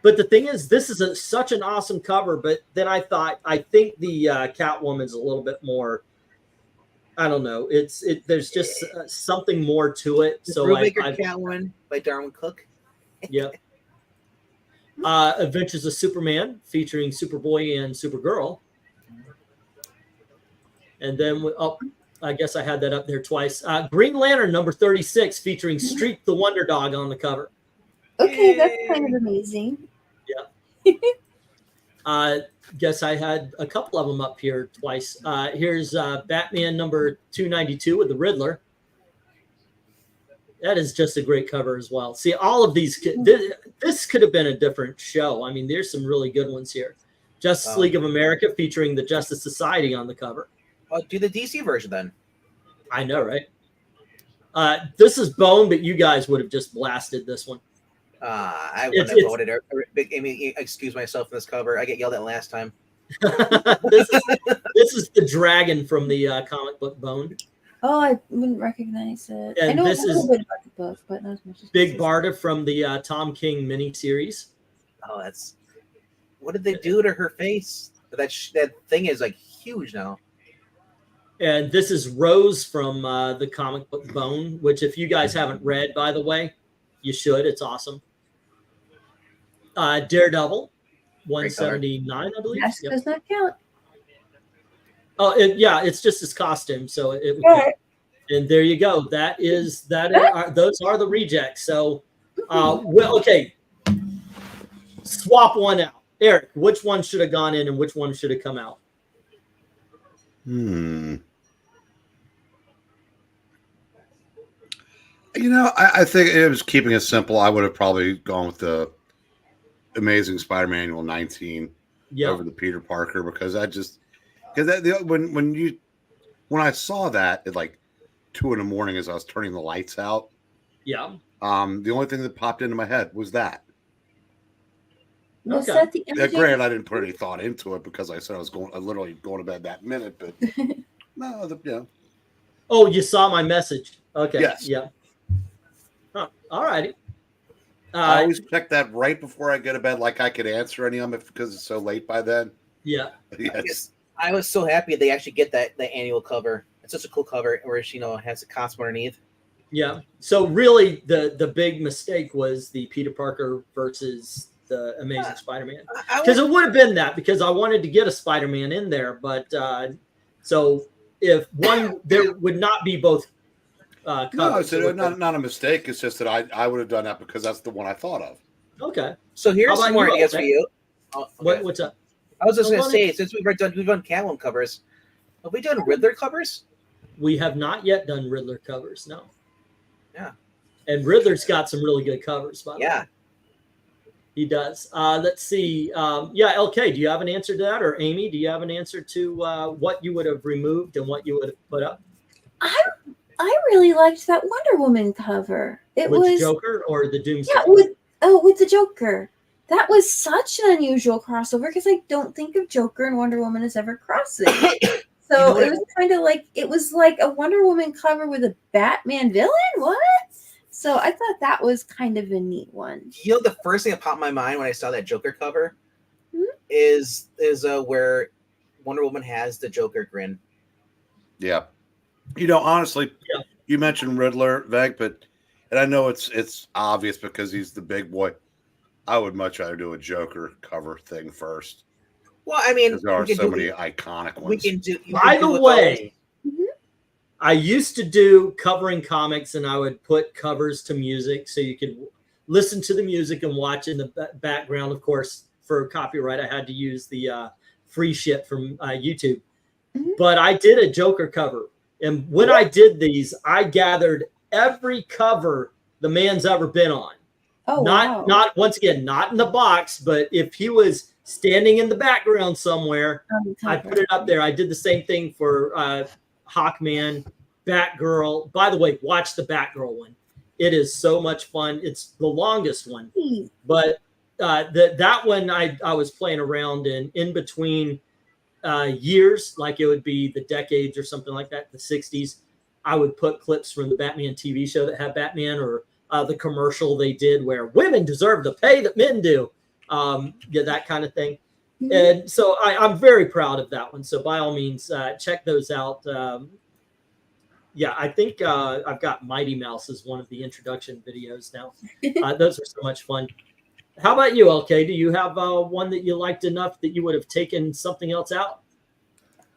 But the thing is, this is such an awesome cover. But then I think the Catwoman's a little bit more. I don't know. There's just something more to it. The So Brubaker Catwoman by Darwin Cook. yeah. Adventures of Superman featuring Superboy and Supergirl. And then I guess I had that up there twice. Green Lantern number 36 featuring Streak the Wonder Dog on the cover. Okay, that's kind of amazing. Guess I had a couple of them up here twice. Here's Batman number 292 with the Riddler. That is just a great cover as well. See, all of these, this could have been a different show. I mean, there's some really good ones here. Justice League of America featuring the Justice Society on the cover. Do the DC version then. I know, right? This is Bone, but you guys would have just blasted this one. I wouldn't have voted. I mean, excuse myself from this cover. I get yelled at last time. this is the dragon from the comic book Bone. Oh, I wouldn't recognize it. And I know this a little is bit about the book, but not as much as Big Barda from the Tom King miniseries. Oh, that's... What did they do to her face? That thing is like huge now. And this is Rose from the comic book Bone, which if you guys haven't read, by the way, you should. It's awesome. Daredevil, 179, I believe. Yes, does not count. Oh, yeah, it's just his costume, so it. And there you go. Those are the rejects. So, well, okay. Swap one out, Eric. Which one should have gone in, and which one should have come out? You know, I think it was keeping it simple. I would have probably gone with the Amazing Spider-Man Annual 19 over the Peter Parker, because when I saw that at like 2 a.m. as I was turning the lights out, the only thing that popped into my head was that. Was that the Granted, I didn't put any thought into it because I said I was literally going to bed that minute, but no, Oh, you saw my message. Okay. Yes. Yeah. Huh. All righty. I always check that right before I go to bed, like I could answer any of them because it's so late by then. Yeah. Yes. I was so happy they actually get the annual cover. It's such a cool cover where she has a costume underneath. Yeah. So really, the big mistake was the Peter Parker versus the Amazing Spider-Man, because it would have been that, because I wanted to get a Spider-Man in there, but so if one, there would not be both. No, it's not a mistake. It's just that I would have done that because that's the one I thought of. Okay. So here's some more ideas for you. Oh, okay. What's up? I was just going to say, since we've done Catwoman covers, have we done Riddler covers? We have not yet done Riddler covers. No. Yeah. And Riddler's got some really good covers, by the way. Yeah. He does. Let's see. LK, do you have an answer to that? Or Amy, do you have an answer to what you would have removed and what you would have put up? I really liked that Wonder Woman cover. It with was Joker or the Doomsday? Yeah, with the Joker. That was such an unusual crossover because I don't think of Joker and Wonder Woman as ever crossing. So it was kind of like, it was like a Wonder Woman cover with a Batman villain. What? So I thought that was kind of a neat one. You know, the first thing that popped in my mind when I saw that Joker cover is where Wonder Woman has the Joker grin. Yeah. You know, honestly, you mentioned Riddler, Veg, and I know it's obvious because he's the big boy. I would much rather do a Joker cover thing first. Well, I mean, there are so many iconic ones. We can do. By the way, I used to do covering comics, and I would put covers to music so you could listen to the music and watch in the background. Of course, for copyright, I had to use the free shit from YouTube. But I did a Joker cover. And when I did these, I gathered every cover the man's ever been on. Oh, not once again, not in the box, but if he was standing in the background somewhere, I put it up there. I did the same thing for Hawkman, Batgirl. By the way, watch the Batgirl one. It is so much fun. It's the longest one, but that one I was playing around in between years, like it would be the decades or something like that, the 60s. I would put clips from the Batman TV show that had Batman, or the commercial they did where women deserve the pay that men do. That kind of thing. And so I'm very proud of that one. So by all means, check those out. I think I've got Mighty Mouse as one of the introduction videos now. Those are so much fun. How about you, LK? Do you have one that you liked enough that you would have taken something else out?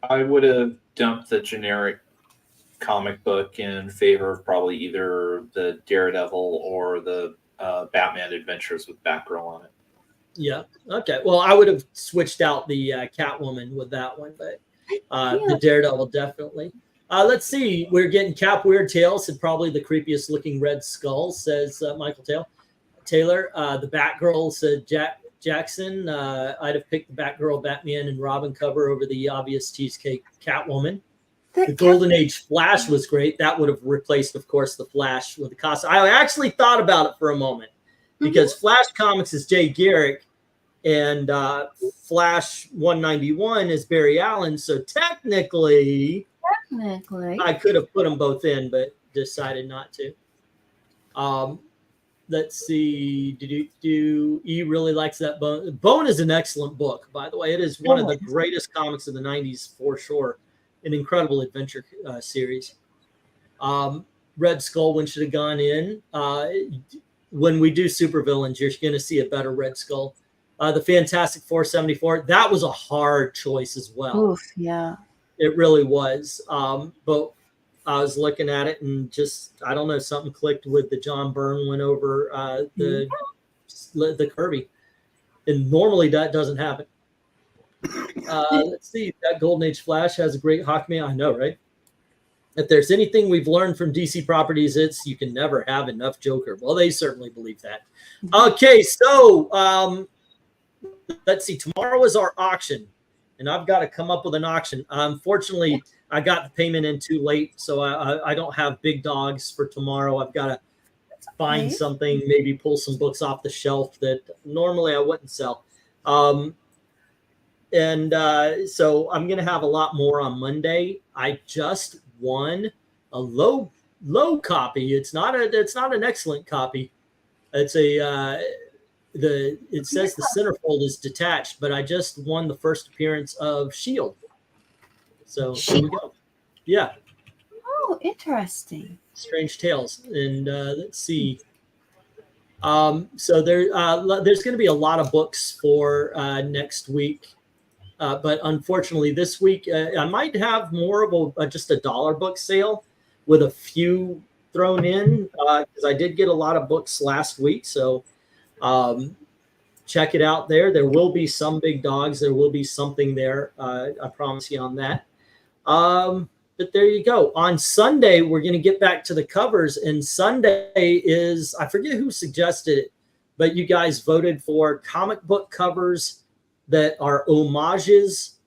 I would have dumped the generic comic book in favor of probably either the Daredevil or the Batman Adventures with Batgirl on it. Yeah. Okay. Well, I would have switched out the Catwoman with that one, but the Daredevil definitely. Let's see. We're getting Cap Weird Tail said probably the creepiest looking Red Skull, says Michael Taylor. The Batgirl said Jackson, I'd have picked the Batgirl, Batman, and Robin cover over the obvious cheesecake Catwoman. The Golden Age Flash was great. That would have replaced, of course, the Flash with the costume. I actually thought about it for a moment because Flash Comics is Jay Garrick and Flash 191 is Barry Allen. So technically, I could have put them both in, but decided not to. Let's see. E really likes that Bone. Bone is an excellent book, by the way. It is one of the greatest comics of the 90s for sure. An incredible adventure series. Red Skull one should have gone in. When we do supervillains, you're going to see a better Red Skull. The Fantastic 474, that was a hard choice as well. Oof, yeah. It really was. But I was looking at it and just, I don't know, something clicked with the John Byrne one over the Kirby. And normally that doesn't happen. Let's see. That Golden Age Flash has a great Hawkman. I know, right? If there's anything we've learned from DC properties, it's you can never have enough Joker. Well, they certainly believe that. Okay, so let's see. Tomorrow is our auction, and I've got to come up with an auction. Unfortunately, I got the payment in too late, so I don't have big dogs for tomorrow. I've got to find something, maybe pull some books off the shelf that normally I wouldn't sell. So I'm going to have a lot more on Monday. I just won a low copy. It's not an excellent copy. It's it says the centerfold is detached, but I just won the first appearance of Shield. So here we go. Yeah. Oh, interesting. Strange Tales. And let's see. So there's going to be a lot of books for next week. But unfortunately, this week I might have more of just a dollar book sale with a few thrown in because I did get a lot of books last week. So check it out there. There will be some big dogs. There will be something there. I promise you on that. But there you go. On Sunday, we're going to get back to the covers. And Sunday is, I forget who suggested it, but you guys voted for comic book covers that are homages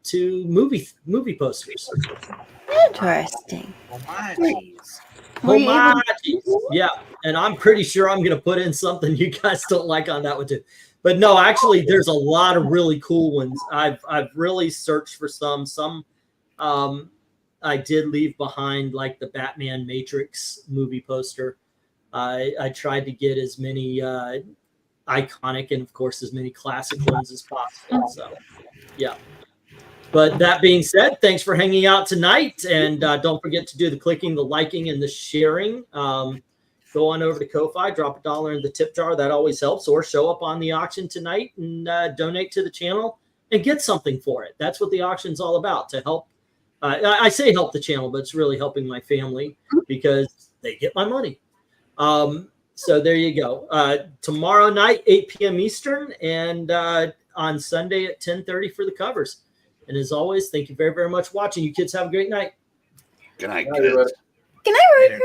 to movie posters. Interesting. Homages. Yeah, and I'm pretty sure I'm going to put in something you guys don't like on that one too. But no, actually, there's a lot of really cool ones. I've really searched for some. Some I did leave behind, like the Batman Matrix movie poster. I tried to get as many iconic and of course as many classic ones as possible. So yeah, but that being said, thanks for hanging out tonight, and don't forget to do the clicking, the liking, and the sharing. Go on over to Ko-Fi, drop $1 in the tip jar. That always helps. Or show up on the auction tonight and donate to the channel and get something for it. That's what the auction's all about, to help. I say help the channel, but it's really helping my family because they get my money. So there you go. Tomorrow night, 8 p.m. Eastern, and on Sunday at 10:30 for the covers. And as always, thank you very, very much for watching. You kids have a great night. Good night, Good night, kids. Good night, Riker.